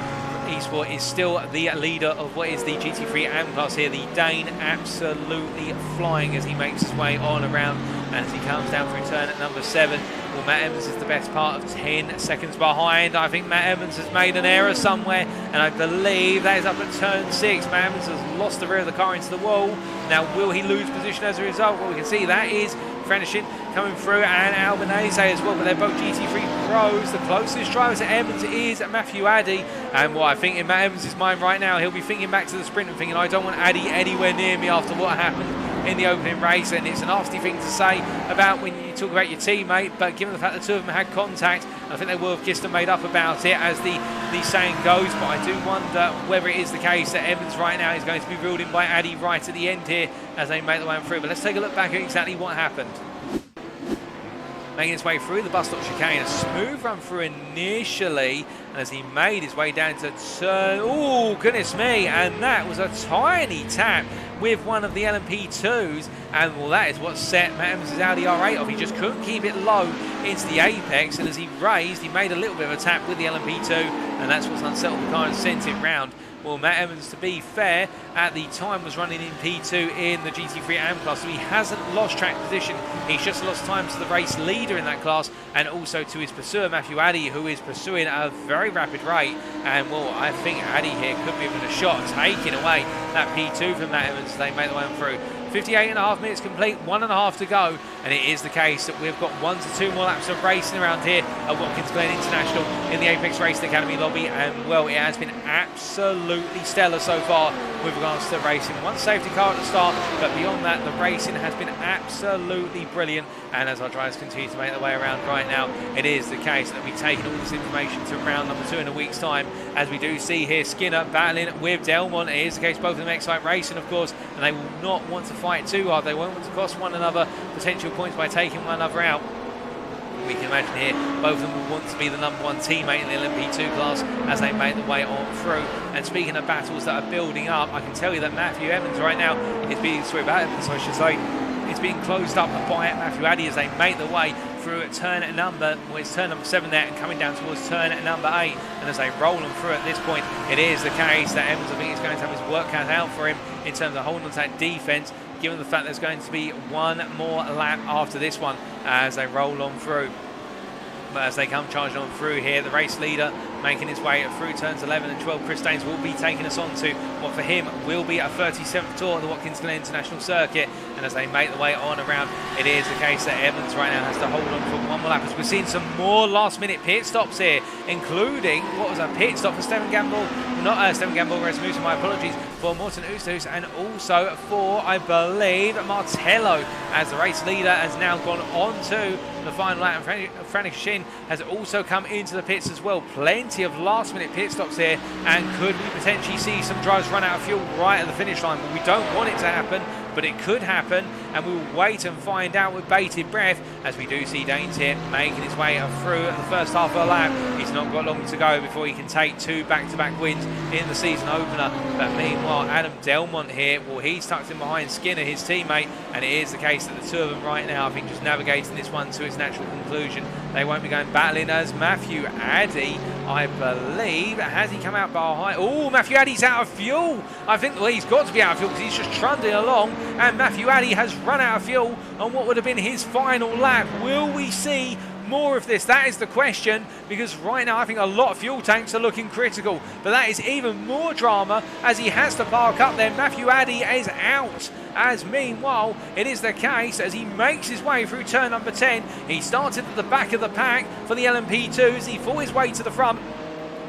Esport is still the leader of what is the GT3 AM class here. The Dane absolutely flying as he makes his way on around, and as he comes down through turn at number 7. Well, Matt Evans is the best part of 10 seconds behind. I think Matt Evans has made an error somewhere, and I believe that is up at turn 6. Matt Evans has lost the rear of the car into the wall. Now, will he lose position as a result? Well, we can see that is Franishin coming through, and Albanese as well, but they're both GT3 Pros. The closest driver to Evans is Matthew Addy, and what I think in Matt Evans' mind right now, he'll be thinking back to the sprint and thinking, I don't want Addy anywhere near me after what happened in the opening race. And it's a nasty thing to say about when you talk about your teammate, but given the fact the two of them had contact, I think they will have kissed and made up about it, as the saying goes. But I do wonder whether it is the case that Evans right now is going to be ruled in by Addy right at the end here as they make the way through. But let's take a look back at exactly what happened. Making his way through the bus stop chicane, a smooth run through initially, and as he made his way down to turn, oh goodness me, and that was a tiny tap with one of the LMP2s, and well, that is what set Matt Evans' Audi R8 off. He just couldn't keep it low into the apex, and as he raised, he made a little bit of a tap with the LMP2, and that's what's unsettled the car and sent it round. Well, Matt Evans, to be fair, at the time was running in P2 in the GT3 AM class, so he hasn't lost track position. He's just lost time to the race leader in that class, and also to his pursuer, Matthew Addy, who is pursuing at a very rapid rate. And, well, I think Addy here could be within a shot of taking away that P2 from Matt Evans as they make the way through. 58.5 minutes complete, 1.5 to go, and it is the case that we've got 1 to 2 more laps of racing around here at Watkins Glen International in the Apex Racing Academy lobby, and well, it has been absolutely stellar so far with regards to racing. One safety car at the start, but beyond that, the racing has been absolutely brilliant. And as our drivers continue to make their way around right now, it is the case that we'll be taking all this information to round number 2 in a week's time, as we do see here Skinner battling with Delmont. It is the case both of them excite racing, of course, and they will not want to fight too hard. They won't want to cost one another potential points by taking one another out. We can imagine here both of them will want to be the number 1 teammate in the LMP2 class as they make their way on through. And speaking of battles that are building up, I can tell you that Matthew Evans right now is being, sorry about it, so I should say, it's being closed up by Matthew Addy as they make their way through turn number 7 there, and coming down towards turn number 8. And as they roll them through at this point, it is the case that Evans, I think, is going to have his work cut out for him in terms of holding on to that defence, given the fact there's going to be one more lap after this one as they roll on through. But as they come charging on through here, the race leader making his way through turns 11 and 12, Chris Daines, will be taking us on to what for him will be a 37th tour of the Watkins Glen International circuit. And as they make the way on around, it is the case that Evans right now has to hold on for one more lap, as we're seeing some more last minute pit stops here, including what was a pit stop for Stefan Gamble, not Stefan Gamble, Rasmussen, my apologies, for Morten Oosthus, and also for, I believe, Martello, as the race leader has now gone on to the final lap. And Frank Shin has also come into the pits as well. Plenty of last minute pit stops here, and could we potentially see some drivers run out of fuel right at the finish line? Well, we don't want it to happen, but it could happen, and we'll wait and find out with bated breath, as we do see Daines here making his way through the first half of the lap. He's not got long to go before he can take 2 back-to-back wins in the season opener. But meanwhile, Adam Delmont here, well, he's tucked in behind Skinner, his teammate, and it is the case that the two of them right now, I think, just navigating this one to its natural conclusion. They won't be going battling, as Matthew Addy, I believe, has he come out behind? Oh, Matthew Addy's out of fuel. I think, well, he's got to be out of fuel because he's just trundling along, and Matthew Addy has run out of fuel on what would have been his final lap. Will we see more of this? That is the question, because right now I think a lot of fuel tanks are looking critical, but that is even more drama as he has to park up there. Matthew Addy is out, as meanwhile it is the case as he makes his way through turn number 10. He started at the back of the pack for the LMP2s, he fought his way to the front.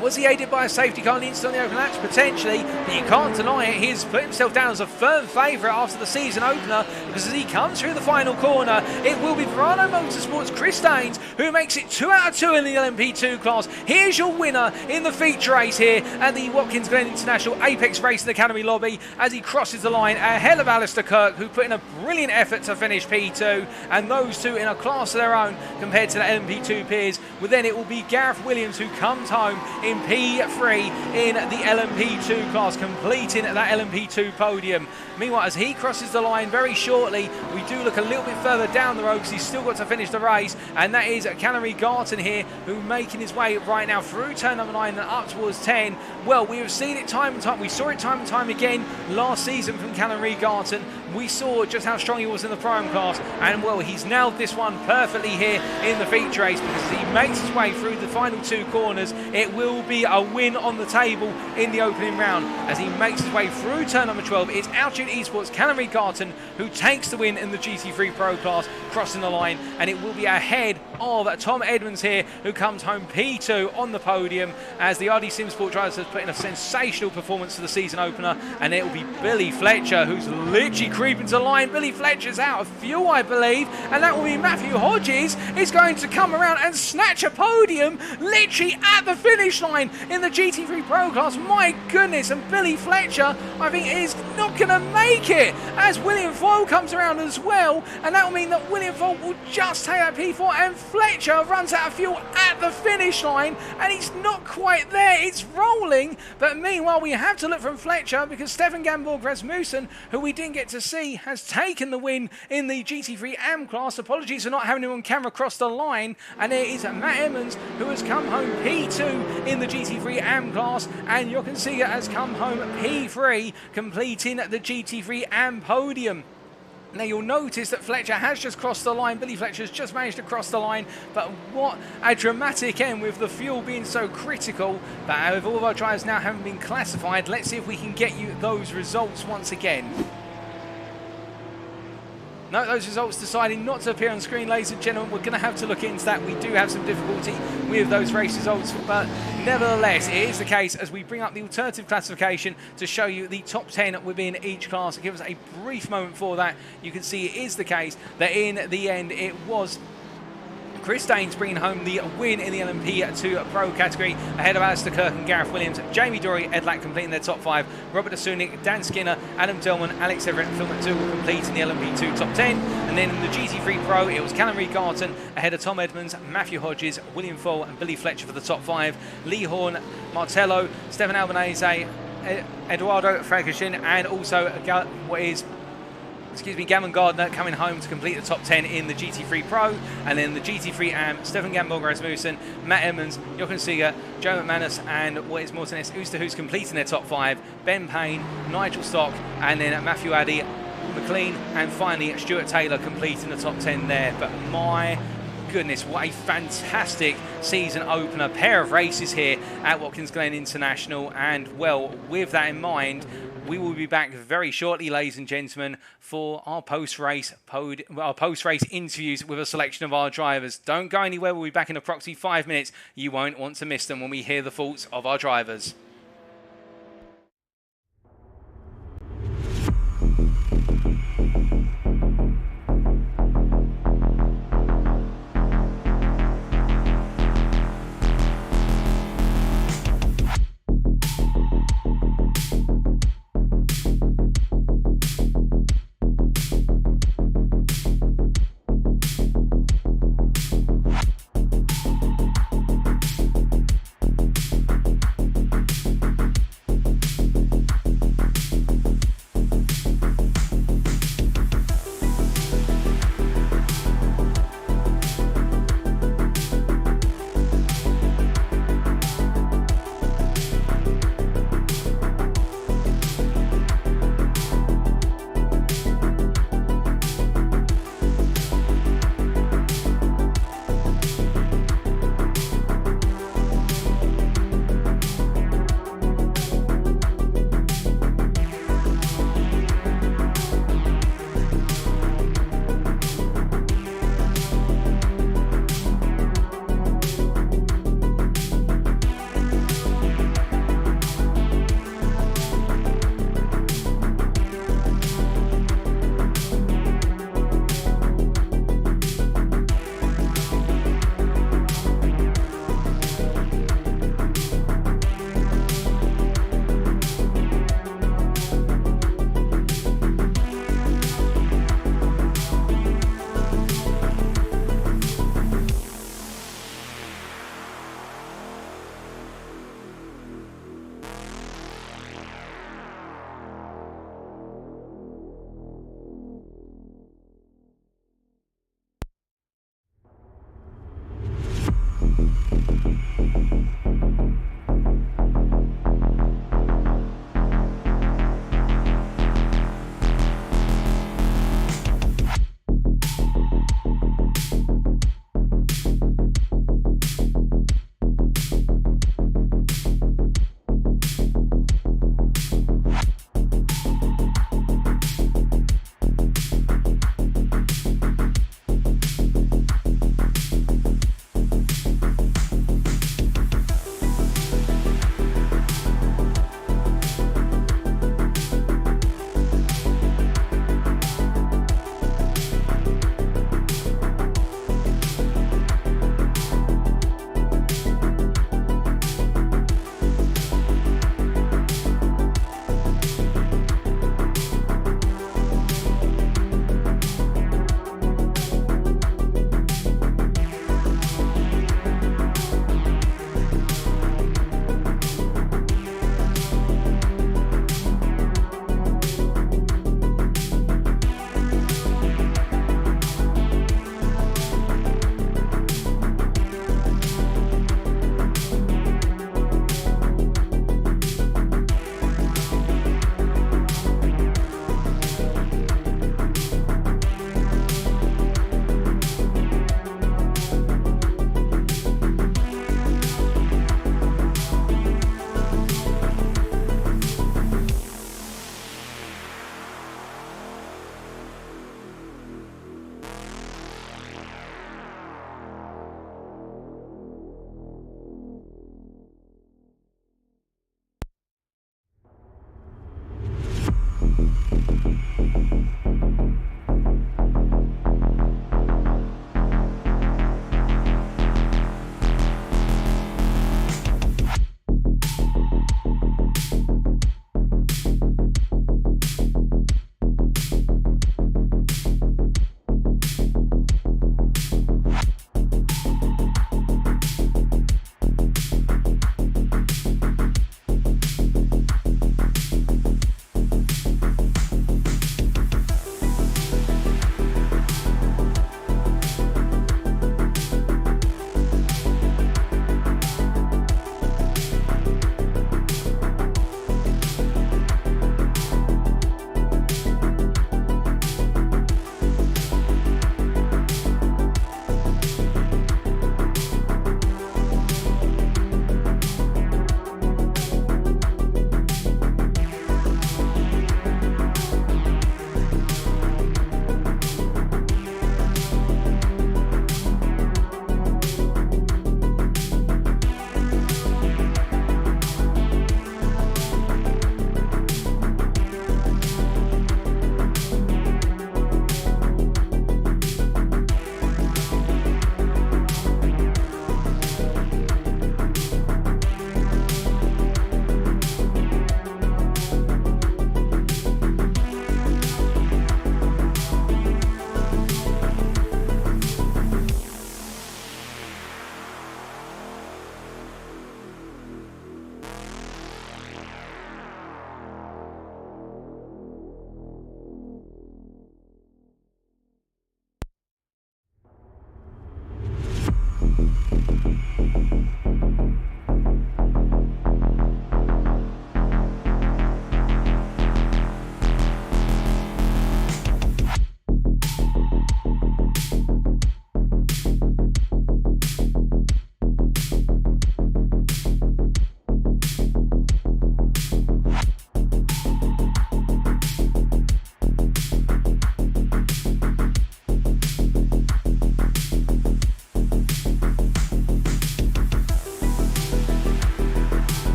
Was he aided by a safety car on the instant on the open laps? Potentially, but you can't deny it. He's put himself down as a firm favourite after the season opener, because as he comes through the final corner, it will be Verano Motorsports' Chris Daines who makes it 2 out of 2 in the LMP2 class. Here's your winner in the feature race here at the Watkins Glen International Apex Racing Academy lobby as he crosses the line ahead of Alistair Kirk, who put in a brilliant effort to finish P2, and those two in a class of their own compared to the LMP2 peers. Well, then it will be Gareth Williams who comes home in P3 in the LMP2 class, completing that LMP2 podium. Meanwhile, as he crosses the line very shortly, we do look a little bit further down the road because he's still got to finish the race, and that is Canary Garton here, who making his way right now through turn number 9 and up towards 10. Well, we have seen it time and time. We saw it time and time again last season from Canary Garton we saw just how strong he was in the Prime class, and well, he's nailed this one perfectly here in the feature race, because as he makes his way through the final 2 corners, it will be a win on the table in the opening round. As he makes his way through turn number 12, it's Altitude Esports' Callum Garton who takes the win in the GT3 Pro class, crossing the line, and it will be ahead of Tom Edmonds here, who comes home P2 on the podium, as the RD Sim Sport drivers has put in a sensational performance for the season opener. And it will be Billy Fletcher who's literally creeping to the line. Billy Fletcher's out of fuel, I believe, and that will be Matthew Hodges is going to come around and snatch a podium literally at the finish line in the GT3 Pro class. My goodness, and Billy Fletcher, I think, is not going to make it, as William Foyle comes around as well, and that will mean that William Foyle will just take that P4, and Fletcher runs out of fuel at the finish line, and he's not quite there. It's rolling, but meanwhile we have to look from Fletcher, because Stefan Gamborg Rasmussen, who we didn't get to see, has taken the win in the GT3 AM class. Apologies for not having him on camera across the line. And there is Matt Emmons, who has come home P2 in the GT3 AM class, and Jochen Seeger has come home P3, completing the GT3 AM podium. Now you'll notice that Fletcher has just crossed the line. Billy Fletcher's just managed to cross the line, but what a dramatic end with the fuel being so critical. But with all of our drivers now having been classified, let's see if we can get you those results once again. No, those results deciding not to appear on screen, ladies and gentlemen. We're going to have to look into that. We do have some difficulty with those race results, but nevertheless, it is the case as we bring up the alternative classification to show you the top 10 within each class. Give us a brief moment for that. You can see it is the case that in the end it was Chris Daines bringing home the win in the LMP PRO category, ahead of Alistair Kirk and Gareth Williams. Jamie Dory, Ed Lack completing their top 5. Robert Asunik, Dan Skinner, Adam Dillman, Alex Everett and Phil McDougall completing the LMP2 top 10. And then in the GT3 Pro, it was Callum Garton ahead of Tom Edmonds, Matthew Hodges, William Foyle and Billy Fletcher for the top 5. Lee Horn, Martello, Stefan Albanese, Eduardo Francescin, and also Gavin Gardner coming home to complete the top 10 in the GT3 Pro. And then the GT3 AM, Stefan Gamborg Rasmussen, Matt Emmons, Jochen Seeger, Joe McManus, and what is Mortenez Oosterhuis completing their top 5. Ben Payne, Nigel Stock, and then Matthew Addy, McLean, and finally Stuart Taylor completing the top 10 there. But my goodness, what a fantastic season opener. Pair of races here at Watkins Glen International. And well, with that in mind, we will be back very shortly, ladies and gentlemen, for our post-race interviews with a selection of our drivers. Don't go anywhere. We'll be back in approximately 5 minutes. You won't want to miss them when we hear the thoughts of our drivers.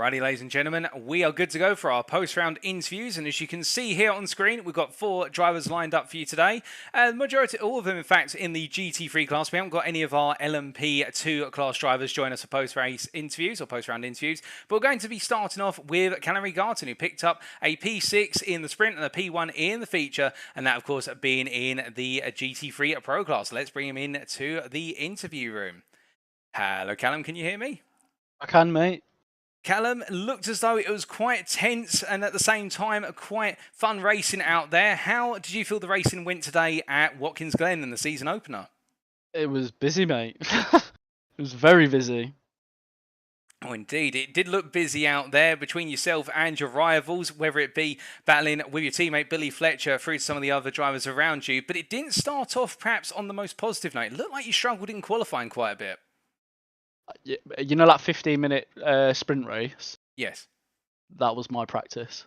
Alrighty, ladies and gentlemen, we are good to go for our post-round interviews, and as you can see here on screen, we've got 4 drivers lined up for you today. Majority, all of them, in fact, in the GT3 class. We haven't got any of our LMP2 class drivers join us for post-race interviews or post-round interviews, but we're going to be starting off with Callum Regarton, who picked up a P6 in the sprint and a P1 in the feature, and that, of course, being in the GT3 Pro class. Let's bring him in to the interview room. Hello, Callum, can you hear me? I can, mate. Callum, looked as though it was quite tense and at the same time quite fun racing out there. How did you feel the racing went today at Watkins Glen in the season opener? It was busy, mate. It was very busy. Oh, indeed. It did look busy out there between yourself and your rivals, whether it be battling with your teammate Billy Fletcher through some of the other drivers around you. But it didn't start off perhaps on the most positive note. It looked like you struggled in qualifying quite a bit. You know that 15-minute sprint race? Yes. That was my practice.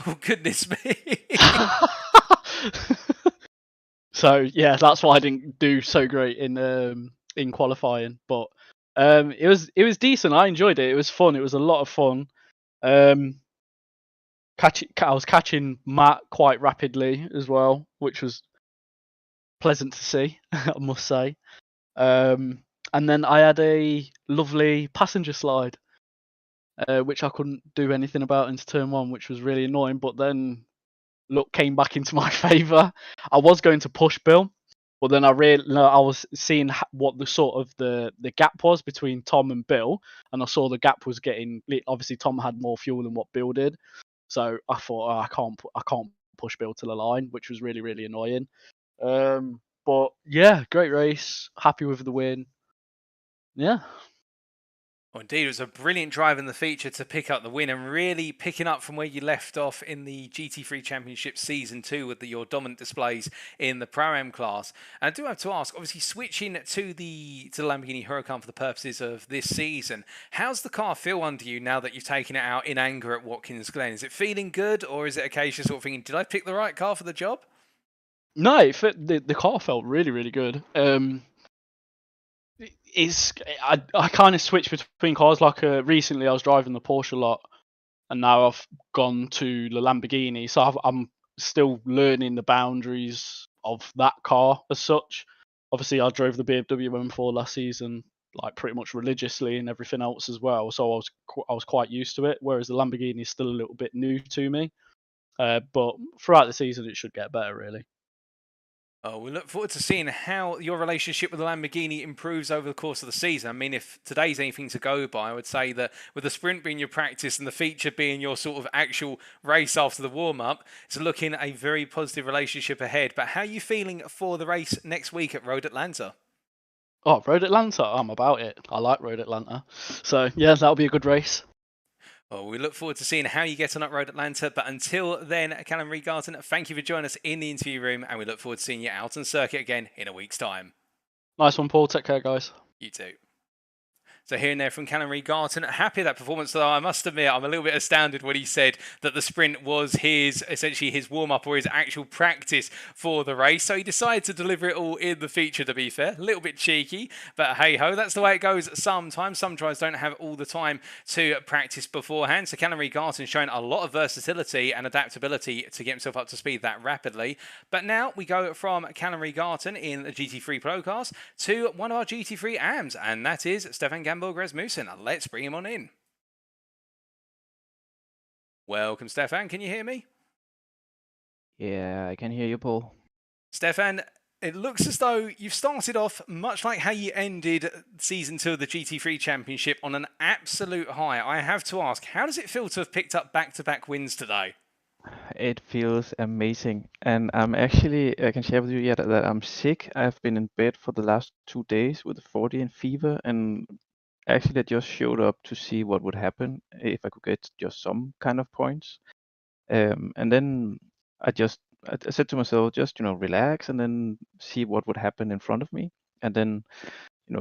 Oh, goodness me. So, yeah, that's why I didn't do so great in qualifying. But it was decent. I enjoyed it. It was fun. It was a lot of fun. I was catching Matt quite rapidly as well, which was pleasant to see, I must say. And then I had a lovely passenger slide, which I couldn't do anything about into turn 1, which was really annoying. But then luck came back into my favour. I was going to push Bill, but then I was seeing what the sort of the gap was between Tom and Bill, and I saw the gap was getting. Obviously, Tom had more fuel than what Bill did, so I thought I can't push Bill to the line, which was really really annoying. But yeah, great race. Happy with the win. Yeah. Oh, indeed, it was a brilliant drive in the feature to pick up the win and really picking up from where you left off in the GT3 Championship Season 2 with your dominant displays in the Pro-Am class. And I do have to ask, obviously switching to the Lamborghini Huracan for the purposes of this season, how's the car feel under you now that you've taken it out in anger at Watkins Glen? Is it feeling good, or is it a case of sort of thinking, did I pick the right car for the job? No, the car felt really really good. I kind of switched between cars. Like recently, I was driving the Porsche a lot, and now I've gone to the Lamborghini. So I'm still learning the boundaries of that car as such. Obviously, I drove the BMW M4 last season, like pretty much religiously, and everything else as well. So I was quite used to it. Whereas the Lamborghini is still a little bit new to me. But throughout the season, it should get better, really. Oh, we look forward to seeing how your relationship with the Lamborghini improves over the course of the season. I mean, if today's anything to go by, I would say that with the sprint being your practice and the feature being your sort of actual race after the warm-up, it's looking a very positive relationship ahead. But how are you feeling for the race next week at Road Atlanta? Oh, Road Atlanta, I'm about it. I like Road Atlanta. So, yeah, that'll be a good race. Well, we look forward to seeing how you get on at Road Atlanta. But until then, Callum Regarton, thank you for joining us in the interview room, and we look forward to seeing you out on circuit again in a week's time. Nice one, Paul. Take care, guys. You too. So hearing there from Callum Regarton, happy with that performance, though I must admit I'm a little bit astounded when he said that the sprint was essentially his warm-up or his actual practice for the race. So he decided to deliver it all in the feature, to be fair. A little bit cheeky, but hey-ho, that's the way it goes sometimes. Some drivers don't have all the time to practice beforehand. So Callum Regarton showing a lot of versatility and adaptability to get himself up to speed that rapidly. But now we go from Callum Regarton in the GT3 Pro cars to one of our GT3 AMs, and that is Stefan Rasmussen. Let's bring him on in. Welcome, Stefan. Can you hear me? Yeah, I can hear you, Paul. Stefan, it looks as though you've started off much like how you ended Season 2 of the GT3 Championship on an absolute high. I have to ask, how does it feel to have picked up back-to-back wins today? It feels amazing. And I can share with you yet that I'm sick. I've been in bed for the last 2 days with 40 and fever, and actually I just showed up to see what would happen if I could get just some kind of points. And then I said to myself, just relax and then see what would happen in front of me, and then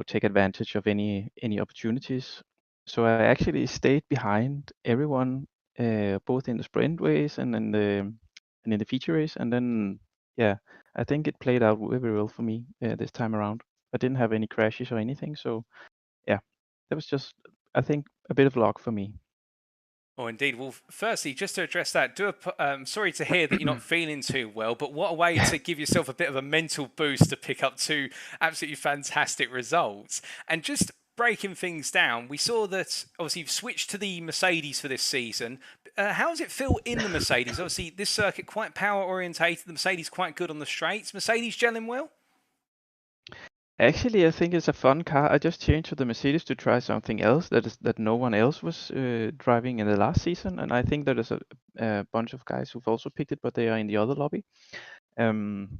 take advantage of any opportunities. So I actually stayed behind everyone, both in the sprint race and in the feature race, and then I think it played out very well for me this time around. I didn't have any crashes or anything, so yeah, that was just, I think, a bit of luck for me. Oh, indeed. Well, firstly, just to address that, sorry to hear that you're not feeling too well, but what a way to give yourself a bit of a mental boost to pick up two absolutely fantastic results. And just breaking things down, we saw that obviously you've switched to the Mercedes for this season. How does it feel in the Mercedes? Obviously, this circuit quite power orientated. The Mercedes quite good on the straights. Mercedes gelling well? Actually, I think it's a fun car. I just changed to the Mercedes to try something else that no one else was driving in the last season, and I think there is a bunch of guys who've also picked it, but they are in the other lobby. Um,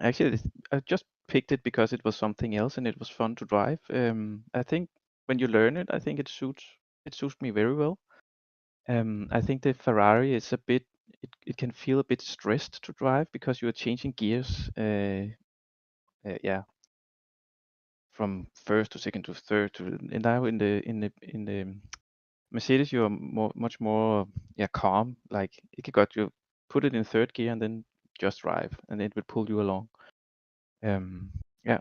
Actually, I just picked it because it was something else and it was fun to drive. I think when you learn it, I think it suits me very well. I think the Ferrari is it can feel a bit stressed to drive because you are changing gears. Yeah, from first to second to third to, and now in the Mercedes you are much more calm. Like you got you put it in third gear and then just drive and it will pull you along. Yeah.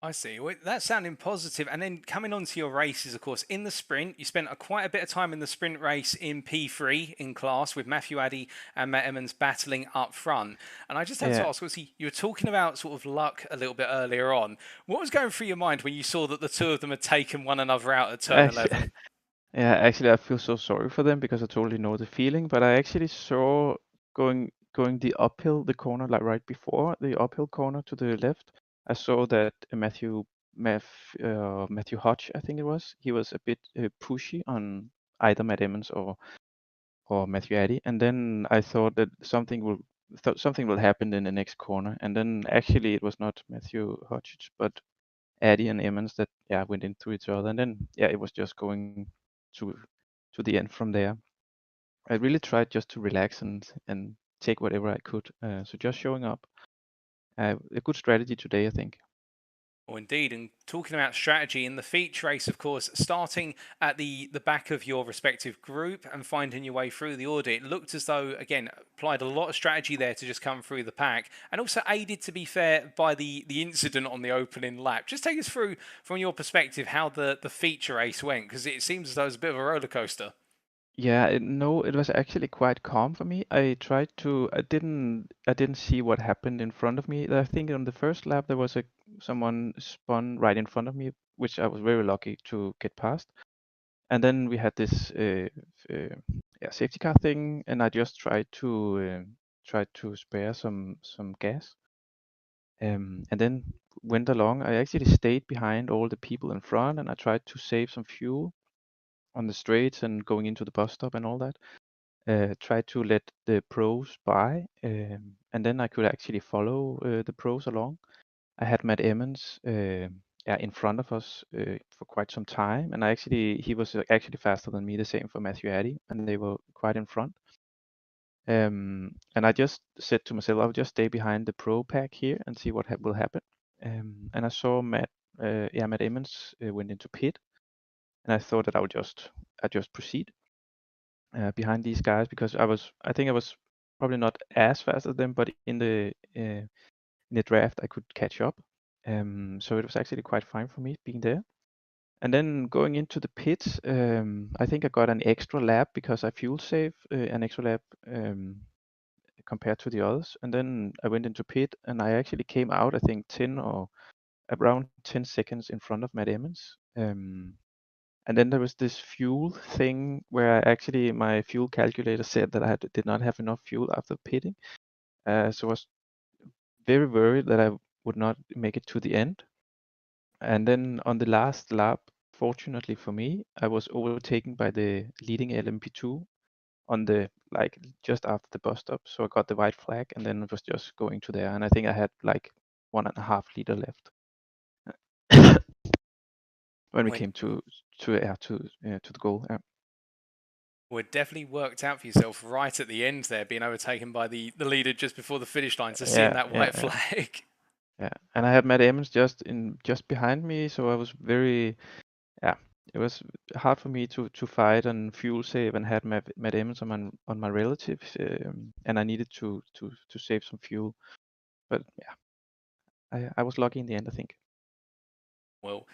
I see. Well, that's sounding positive. And then coming on to your races, of course, in the sprint, you spent quite a bit of time in the sprint race in P3 in class with Matthew Addy and Matt Emmons battling up front. And I just had to Yeah. ask, obviously, you were talking about sort of luck a little bit earlier on. What was going through your mind when you saw that the two of them had taken one another out at turn Actually, 11? yeah, actually, I feel so sorry for them because I totally know the feeling. But I actually saw going the uphill, the corner like right before the uphill corner to the left. I saw that Matthew Hodge, I think it was, he was a bit pushy on either Matt Emmons or Matthew Addy, and then I thought that something will happen in the next corner, and then actually it was not Matthew Hodge, but Addy and Emmons that went into each other, and then it was just going to the end from there. I really tried just to relax and take whatever I could. So just showing up, a good strategy today, I think. Oh, indeed. And talking about strategy in the feature race, of course, starting at the back of your respective group and finding your way through the order, it looked as though, again, applied a lot of strategy there to just come through the pack and also aided, to be fair, by the incident on the opening lap. Just take us through, from your perspective, how the feature race went, because it seems as though it was a bit of a roller coaster. Yeah, no, it was actually quite calm for me. I didn't see what happened in front of me. I think on the first lap there was someone spun right in front of me, which I was very lucky to get past. And then we had this safety car thing, and I just tried to spare some gas. And then went along. I actually stayed behind all the people in front, and I tried to save some fuel on the straights and going into the bus stop and all that. Tried to let the pros by, and then I could actually follow the pros along. I had Matt Emmons in front of us for quite some time, and he was actually faster than me. The same for Matthew Addy, and they were quite in front. And I just said to myself, I'll just stay behind the pro pack here and see what will happen. And I saw Matt Emmons went into pit, and I thought that I'd just proceed behind these guys because I think I was probably not as fast as them, but in the draft I could catch up. So it was actually quite fine for me being there. And then going into the pits, I think I got an extra lap because I fuel saved an extra lap compared to the others. And then I went into pit and I actually came out, I think 10 or around 10 seconds in front of Matt Emmons. And then there was this fuel thing where my fuel calculator said that did not have enough fuel after pitting. So I was very worried that I would not make it to the end. And then on the last lap, fortunately for me, I was overtaken by the leading LMP2 on just after the bus stop. So I got the white flag and then it was just going to there. And I think I had like 1.5 liter left when we came to the goal. Yeah. Well, it definitely worked out for yourself right at the end there, being overtaken by the leader just before the finish line, so seeing that white flag. Yeah, and I had Matt Emmons just behind me, so I was it was hard for me to fight and fuel save and had Matt Emmons on my relatives, and I needed to save some fuel, but I was lucky in the end, I think. Well,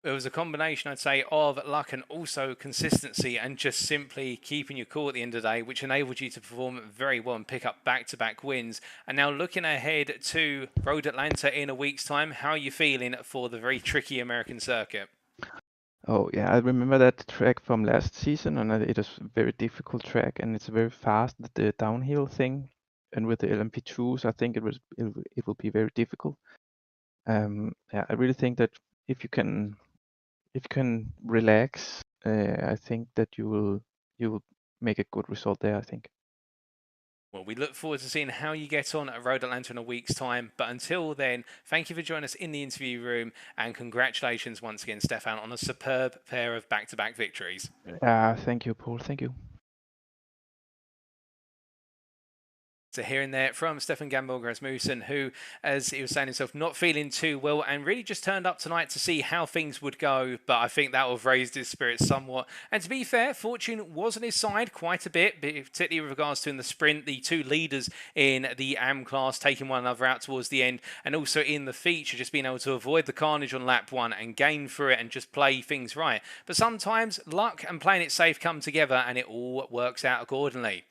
It was a combination, I'd say, of luck and also consistency and just simply keeping your cool at the end of the day, which enabled you to perform very well and pick up back-to-back wins. And now looking ahead to Road Atlanta in a week's time, how are you feeling for the very tricky American circuit? Oh yeah, I remember that track from last season, and it was a very difficult track, and it's very fast, the downhill thing, and with the LMP2s, I think it will be very difficult. Yeah, I really think that if you can relax, I think that you will make a good result there, I think. Well, we look forward to seeing how you get on at Road Atlanta in a week's time. But until then, thank you for joining us in the interview room, and congratulations once again, Stefan, on a superb pair of back-to-back victories. Thank you, Paul. Thank you. So hearing there from Stefan Gamborg Rasmussen, who, as he was saying himself, not feeling too well and really just turned up tonight to see how things would go. But I think that will have raised his spirits somewhat. And to be fair, fortune was on his side quite a bit, particularly with regards to in the sprint, the two leaders in the AM class taking one another out towards the end, and also in the feature, just being able to avoid the carnage on lap one and gain through it and just play things right. But sometimes luck and playing it safe come together and it all works out accordingly.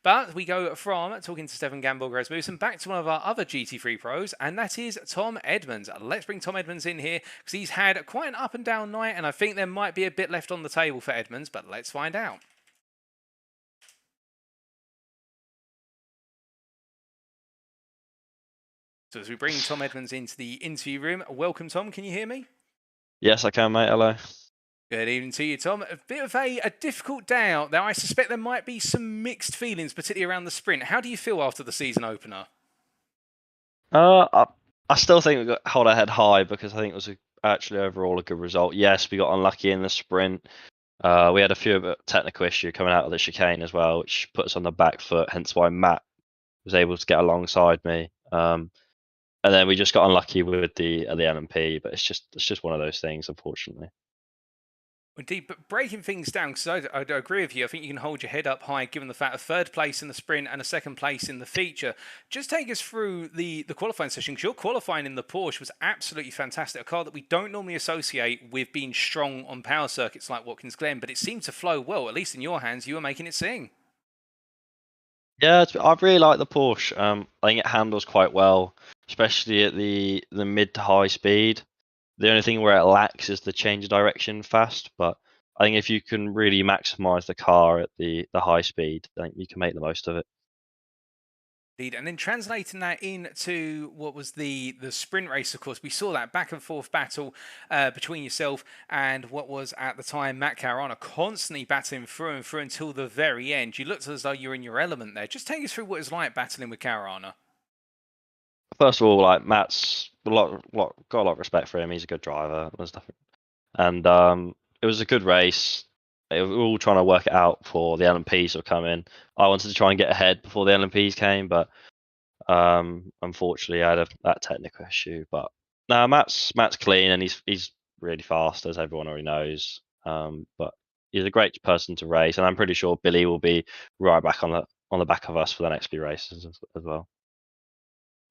But we go from talking to Stefan Gamborg Rasmussen back to one of our other GT3 pros, and that is Tom Edmonds. Let's bring Tom Edmonds in here because he's had quite an up and down night, and I think there might be a bit left on the table for Edmonds, but let's find out. So as we bring Tom Edmonds into the interview room, welcome Tom, can you hear me? Yes, I can, mate. Hello. Good evening to you, Tom. A bit of a difficult day out there. I suspect there might be some mixed feelings, particularly around the sprint. How do you feel after the season opener? I still think we got to hold our head high because I think it was actually overall a good result. Yes, we got unlucky in the sprint. We had a few technical issue coming out of the chicane as well, which put us on the back foot. Hence why Matt was able to get alongside me. And then we just got unlucky with the LMP. But it's just one of those things, unfortunately. Indeed, but breaking things down, because I agree with you, I think you can hold your head up high given the fact of third place in the sprint and a second place in the feature. Just take us through the qualifying session, because your qualifying in the Porsche was absolutely fantastic, a car that we don't normally associate with being strong on power circuits like Watkins Glen, but it seemed to flow well, at least in your hands, you were making it sing. Yeah, I really like the Porsche. I think it handles quite well, especially at the mid to high speed. The only thing where it lacks is the change of direction fast, but I think if you can really maximize the car at the high speed, I think you can make the most of it. Indeed, and then translating that into what was the sprint race, of course, we saw that back and forth battle between yourself and what was at the time Matt Caruana, constantly battling through and through until the very end. You looked as though you were in your element there. Just take us through what it's like battling with Caruana. First of all, like Matt's got a lot of respect for him. He's a good driver and stuff. And it was a good race. We were all trying to work it out for the LMPs to come in. I wanted to try and get ahead before the LMPs came, but unfortunately I had that technical issue. But no, Matt's clean and he's really fast, as everyone already knows. But he's a great person to race, and I'm pretty sure Billy will be right back on the back of us for the next few races as well.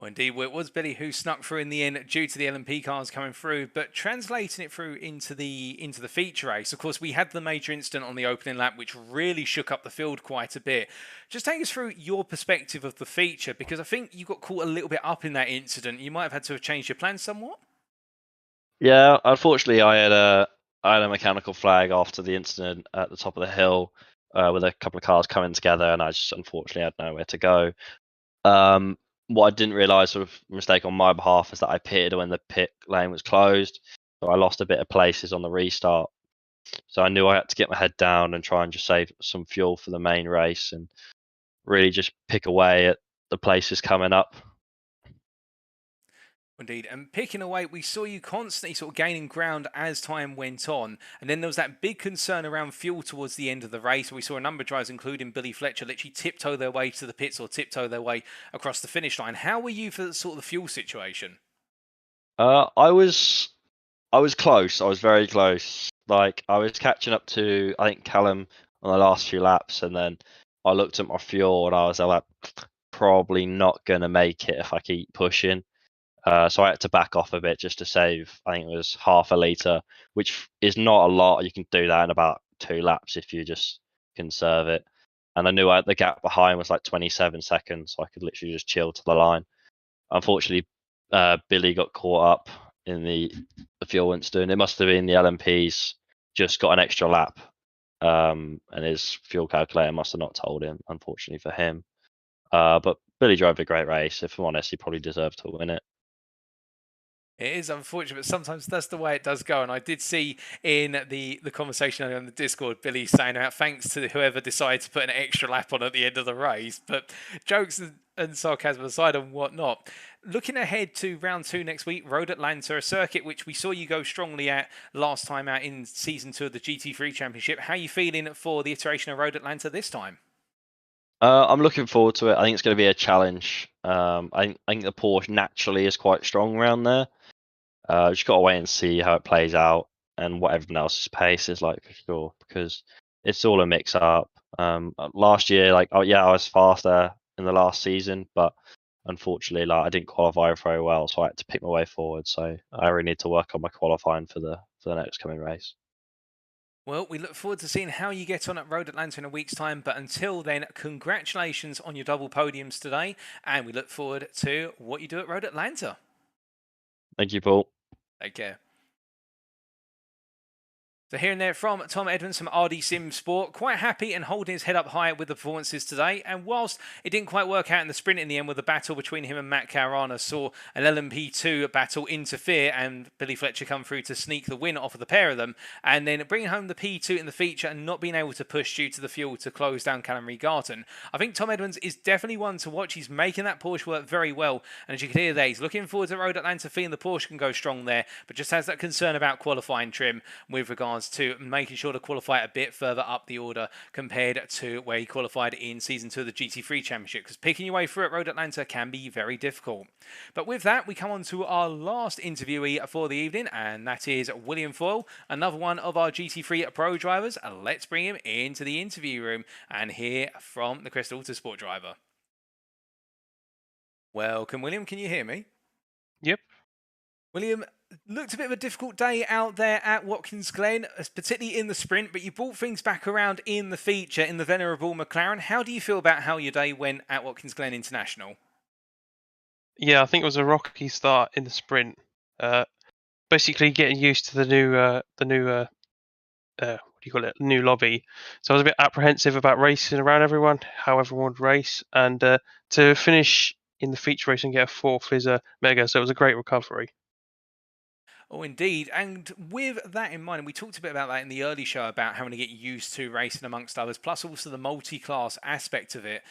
Well, indeed, well, it was Billy who snuck through in the end due to the LMP cars coming through, but translating it through into the feature race, of course, we had the major incident on the opening lap, which really shook up the field quite a bit. Just take us through your perspective of the feature, because I think you got caught a little bit up in that incident. You might have had to have changed your plans somewhat. Yeah, unfortunately, I had a mechanical flag after the incident at the top of the hill with a couple of cars coming together, and I just unfortunately had nowhere to go. What I didn't realise, sort of mistake on my behalf, is that I pitted when the pit lane was closed. So I lost a bit of places on the restart. So I knew I had to get my head down and try and just save some fuel for the main race and really just pick away at the places coming up. Indeed, and picking away, we saw you constantly sort of gaining ground as time went on, and then there was that big concern around fuel towards the end of the race. We saw a number of drivers, including Billy Fletcher, literally tiptoe their way to the pits or tiptoe their way across the finish line. How were you for sort of the fuel situation? I was close. I was very close. Like I was catching up to, I think, Callum on the last few laps, and then I looked at my fuel and I was like, probably not gonna make it if I keep pushing. So I had to back off a bit just to save, I think it was half a litre, which is not a lot. You can do that in about 2 laps if you just conserve it. And I knew the gap behind was like 27 seconds, so I could literally just chill to the line. Unfortunately, Billy got caught up in the fuel incident. It must have been the LMP's just got an extra lap, and his fuel calculator must have not told him, unfortunately for him. But Billy drove a great race. If I'm honest, he probably deserved to win it. It is unfortunate, but sometimes that's the way it does go. And I did see in the conversation on the Discord, Billy saying about thanks to whoever decided to put an extra lap on at the end of the race. But jokes and sarcasm aside and whatnot, looking ahead to round 2 next week, Road Atlanta, a circuit which we saw you go strongly at last time out in season 2 of the GT3 Championship. How are you feeling for the iteration of Road Atlanta this time? I'm looking forward to it. I think it's going to be a challenge. I think the Porsche naturally is quite strong around there. Just got to wait and see how it plays out and what everyone else's pace is like for sure, because it's all a mix up. Last year, I was faster in the last season, but unfortunately, I didn't qualify very well, so I had to pick my way forward. So I really need to work on my qualifying for the next coming race. Well, we look forward to seeing how you get on at Road Atlanta in a week's time. But until then, congratulations on your double podiums today. And we look forward to what you do at Road Atlanta. Thank you, Paul. Take care. So hearing there from Tom Edmonds from RD Sim Sport, quite happy and holding his head up high with the performances today. And whilst it didn't quite work out in the sprint in the end with the battle between him and Matt Caruana, saw an LMP2 battle interfere and Billy Fletcher come through to sneak the win off of the pair of them. And then bringing home the P2 in the feature and not being able to push due to the fuel to close down Callum Regarten. I think Tom Edmonds is definitely one to watch. He's making that Porsche work very well. And as you can hear there, he's looking forward to Road Atlanta, feeling the Porsche can go strong there, but just has that concern about qualifying trim with regards to making sure to qualify a bit further up the order compared to where he qualified in Season 2 of the GT3 Championship, because picking your way through at Road Atlanta can be very difficult. But with that, we come on to our last interviewee for the evening, and that is William Foyle, another one of our GT3 Pro drivers. Let's bring him into the interview room and hear from the Crystal Autosport driver. Welcome, William. Can you hear me? Yep. William, looked a bit of a difficult day out there at Watkins Glen, particularly in the sprint, but you brought things back around in the feature in the venerable McLaren. How do you feel about how your day went at Watkins Glen International? Yeah, I think it was a rocky start in the sprint. Basically getting used to the new lobby. So I was a bit apprehensive about racing around everyone, how everyone would race, and to finish in the feature race and get a 4th is a mega. So it was a great recovery. Oh, indeed. And with that in mind, and we talked a bit about that in the early show about having to get used to racing amongst others, plus also the multi-class aspect of it.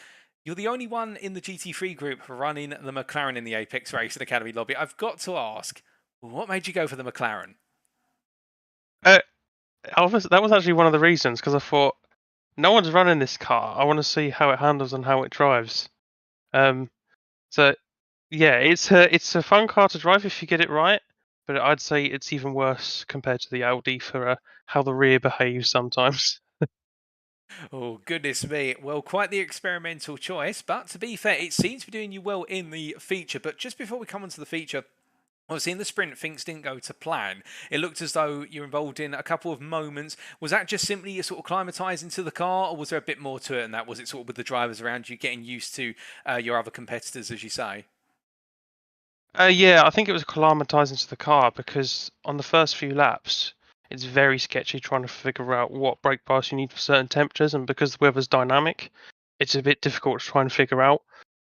You're the only one in the GT3 group running the McLaren in the Apex Racing Academy lobby. I've got to ask, what made you go for the McLaren? That was actually one of the reasons, because I thought, no one's running this car. I want to see how it handles and how it drives. So yeah, it's a fun car to drive if you get it right. But I'd say it's even worse compared to the Audi for how the rear behaves sometimes. Oh, goodness me. Well, quite the experimental choice. But to be fair, it seems to be doing you well in the feature. But just before we come onto the feature, obviously in the sprint, things didn't go to plan. It looked as though you're involved in a couple of moments. Was that just simply you sort of climatising to the car, or was there a bit more to it than that? Was it sort of with the drivers around you getting used to your other competitors, as you say? Yeah, I think it was acclimatising to the car, because on the first few laps, it's very sketchy trying to figure out what brake bias you need for certain temperatures, and because the weather's dynamic, it's a bit difficult to try and figure out.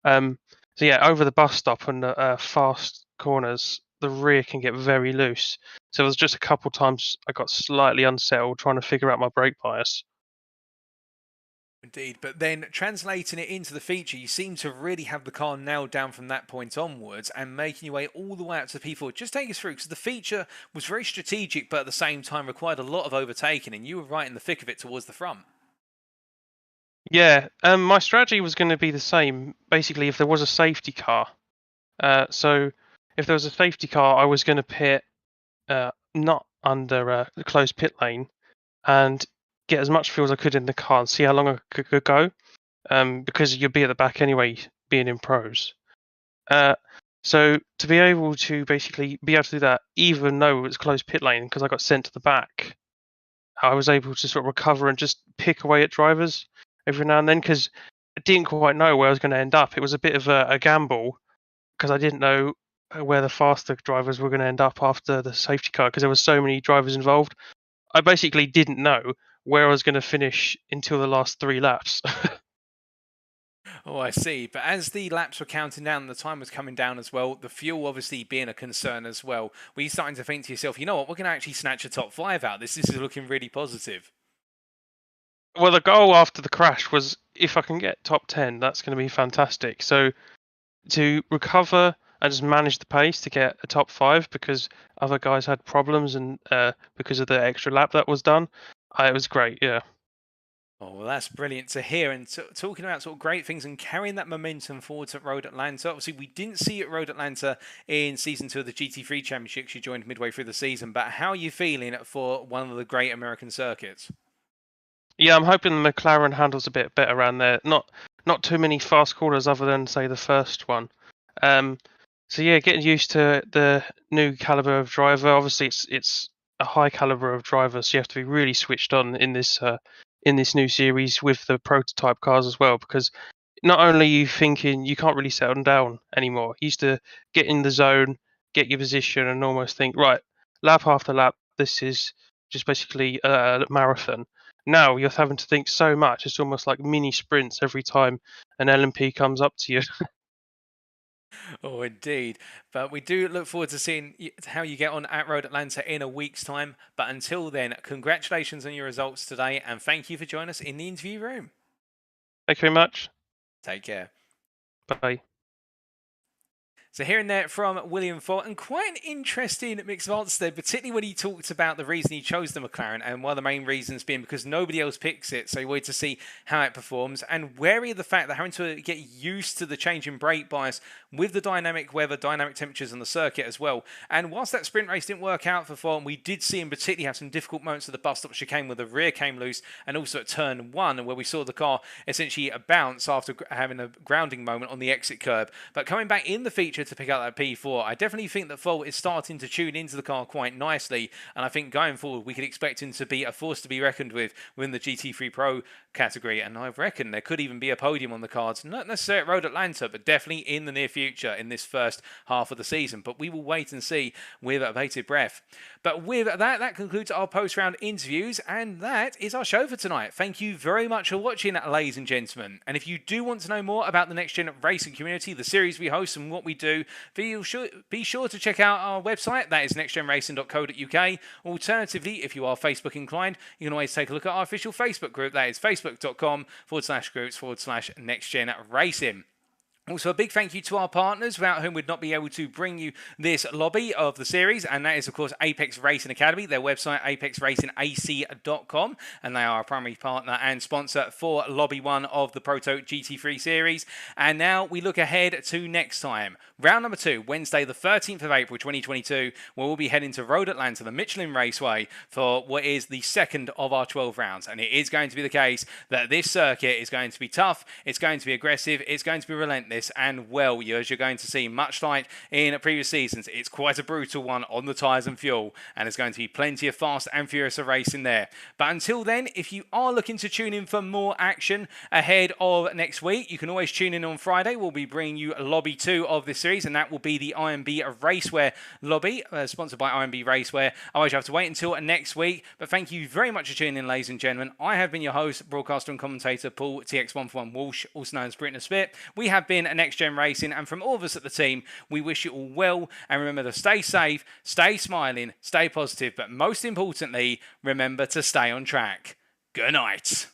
So yeah, over the bus stop and the fast corners, the rear can get very loose. So there was just a couple times I got slightly unsettled trying to figure out my brake bias. Indeed, but then translating it into the feature, you seem to really have the car nailed down from that point onwards and making your way all the way out to the P4. Just take us through, because the feature was very strategic, but at the same time required a lot of overtaking, and you were right in the thick of it towards the front. Yeah, my strategy was going to be the same, basically, if there was a safety car. So if there was a safety car, I was going to pit not under the closed pit lane and get as much fuel as I could in the car and see how long I could go, because you'd be at the back anyway, being in pros. So to be able to basically be able to do that, even though it was closed pit lane, because I got sent to the back, I was able to sort of recover and just pick away at drivers every now and then, because I didn't quite know where I was going to end up. It was a bit of a gamble, because I didn't know where the faster drivers were going to end up after the safety car, because there were so many drivers involved. I basically didn't know where I was going to finish until the last 3 laps. Oh, I see. But as the laps were counting down, the time was coming down as well, the fuel obviously being a concern as well, were you starting to think to yourself, you know what, we're going to actually snatch a top 5 out? This is looking really positive. Well, the goal after the crash was, if I can get top 10, that's going to be fantastic. So to recover and just manage the pace to get a top 5, because other guys had problems and because of the extra lap that was done, it was great, yeah. Oh, well, that's brilliant to hear. And talking about sort of great things and carrying that momentum forward at Road Atlanta. Obviously, we didn't see you at Road Atlanta in Season 2 of the GT3 Championships. You joined midway through the season. But how are you feeling for one of the great American circuits? Yeah, I'm hoping the McLaren handles a bit better around there. Not too many fast corners other than, say, the first one. So yeah, getting used to the new caliber of driver. Obviously, it's a high caliber of driver, so you have to be really switched on in this new series with the prototype cars as well. Because not only are you thinking, you can't really settle down anymore. You used to get in the zone, get your position, and almost think, right, lap after lap, this is just basically a marathon. Now you're having to think so much. It's almost like mini sprints every time an LMP comes up to you. Oh, indeed. But we do look forward to seeing how you get on at Road Atlanta in a week's time. But until then, congratulations on your results today. And thank you for joining us in the interview room. Thank you very much. Take care. Bye. So hearing that from William Ford, and quite an interesting mix of answers there, particularly when he talked about the reason he chose the McLaren, and one of the main reasons being because nobody else picks it, so he wanted to see how it performs, and wary of the fact that having to get used to the change in brake bias with the dynamic weather, dynamic temperatures on the circuit as well. And whilst that sprint race didn't work out for Ford, we did see him particularly have some difficult moments at the bus stop chicane where the rear came loose, and also at turn 1, where we saw the car essentially bounce after having a grounding moment on the exit curb. But coming back in the feature to pick up that P4, I definitely think that Folt is starting to tune into the car quite nicely, and I think going forward we could expect him to be a force to be reckoned with within the GT3 Pro category, and I reckon there could even be a podium on the cards, not necessarily at Road Atlanta, but definitely in the near future in this first half of the season. But we will wait and see with bated breath. But with that concludes our post-round interviews, and that is our show for tonight. Thank you very much for watching, ladies and gentlemen. And if you do want to know more about the Next Gen Racing community, the series we host and what we do, be sure to check out our website. That is nextgenracing.co.uk. Alternatively, if you are Facebook inclined, you can always take a look at our official Facebook group. That is facebook.com/groups/nextgenracing. Also, a big thank you to our partners, without whom we'd not be able to bring you this lobby of the series, and that is, of course, Apex Racing Academy, their website, apexracingac.com, and they are our primary partner and sponsor for Lobby 1 of the Proto GT3 series. And now we look ahead to next time. Round number 2, Wednesday, the 13th of April, 2022, where we'll be heading to Road Atlanta, the Michelin Raceway, for what is the second of our 12 rounds. And it is going to be the case that this circuit is going to be tough, it's going to be aggressive, it's going to be relentless. And well, as you're going to see, much like in previous seasons, it's quite a brutal one on the tyres and fuel, and there's going to be plenty of fast and furious racing there. But until then, if you are looking to tune in for more action ahead of next week, you can always tune in on Friday. We'll be bringing you Lobby 2 of this series, and that will be the IMB Racewear Lobby, sponsored by IMB Racewear. Otherwise, you have to wait until next week. But thank you very much for tuning in, ladies and gentlemen. I have been your host, broadcaster and commentator, Paul TX141 Walsh, also known as Britain Spit. We have been Next Gen Racing, and from all of us at the team, we wish you all well, and remember to stay safe, stay smiling, stay positive, but most importantly, remember to stay on track. Good night.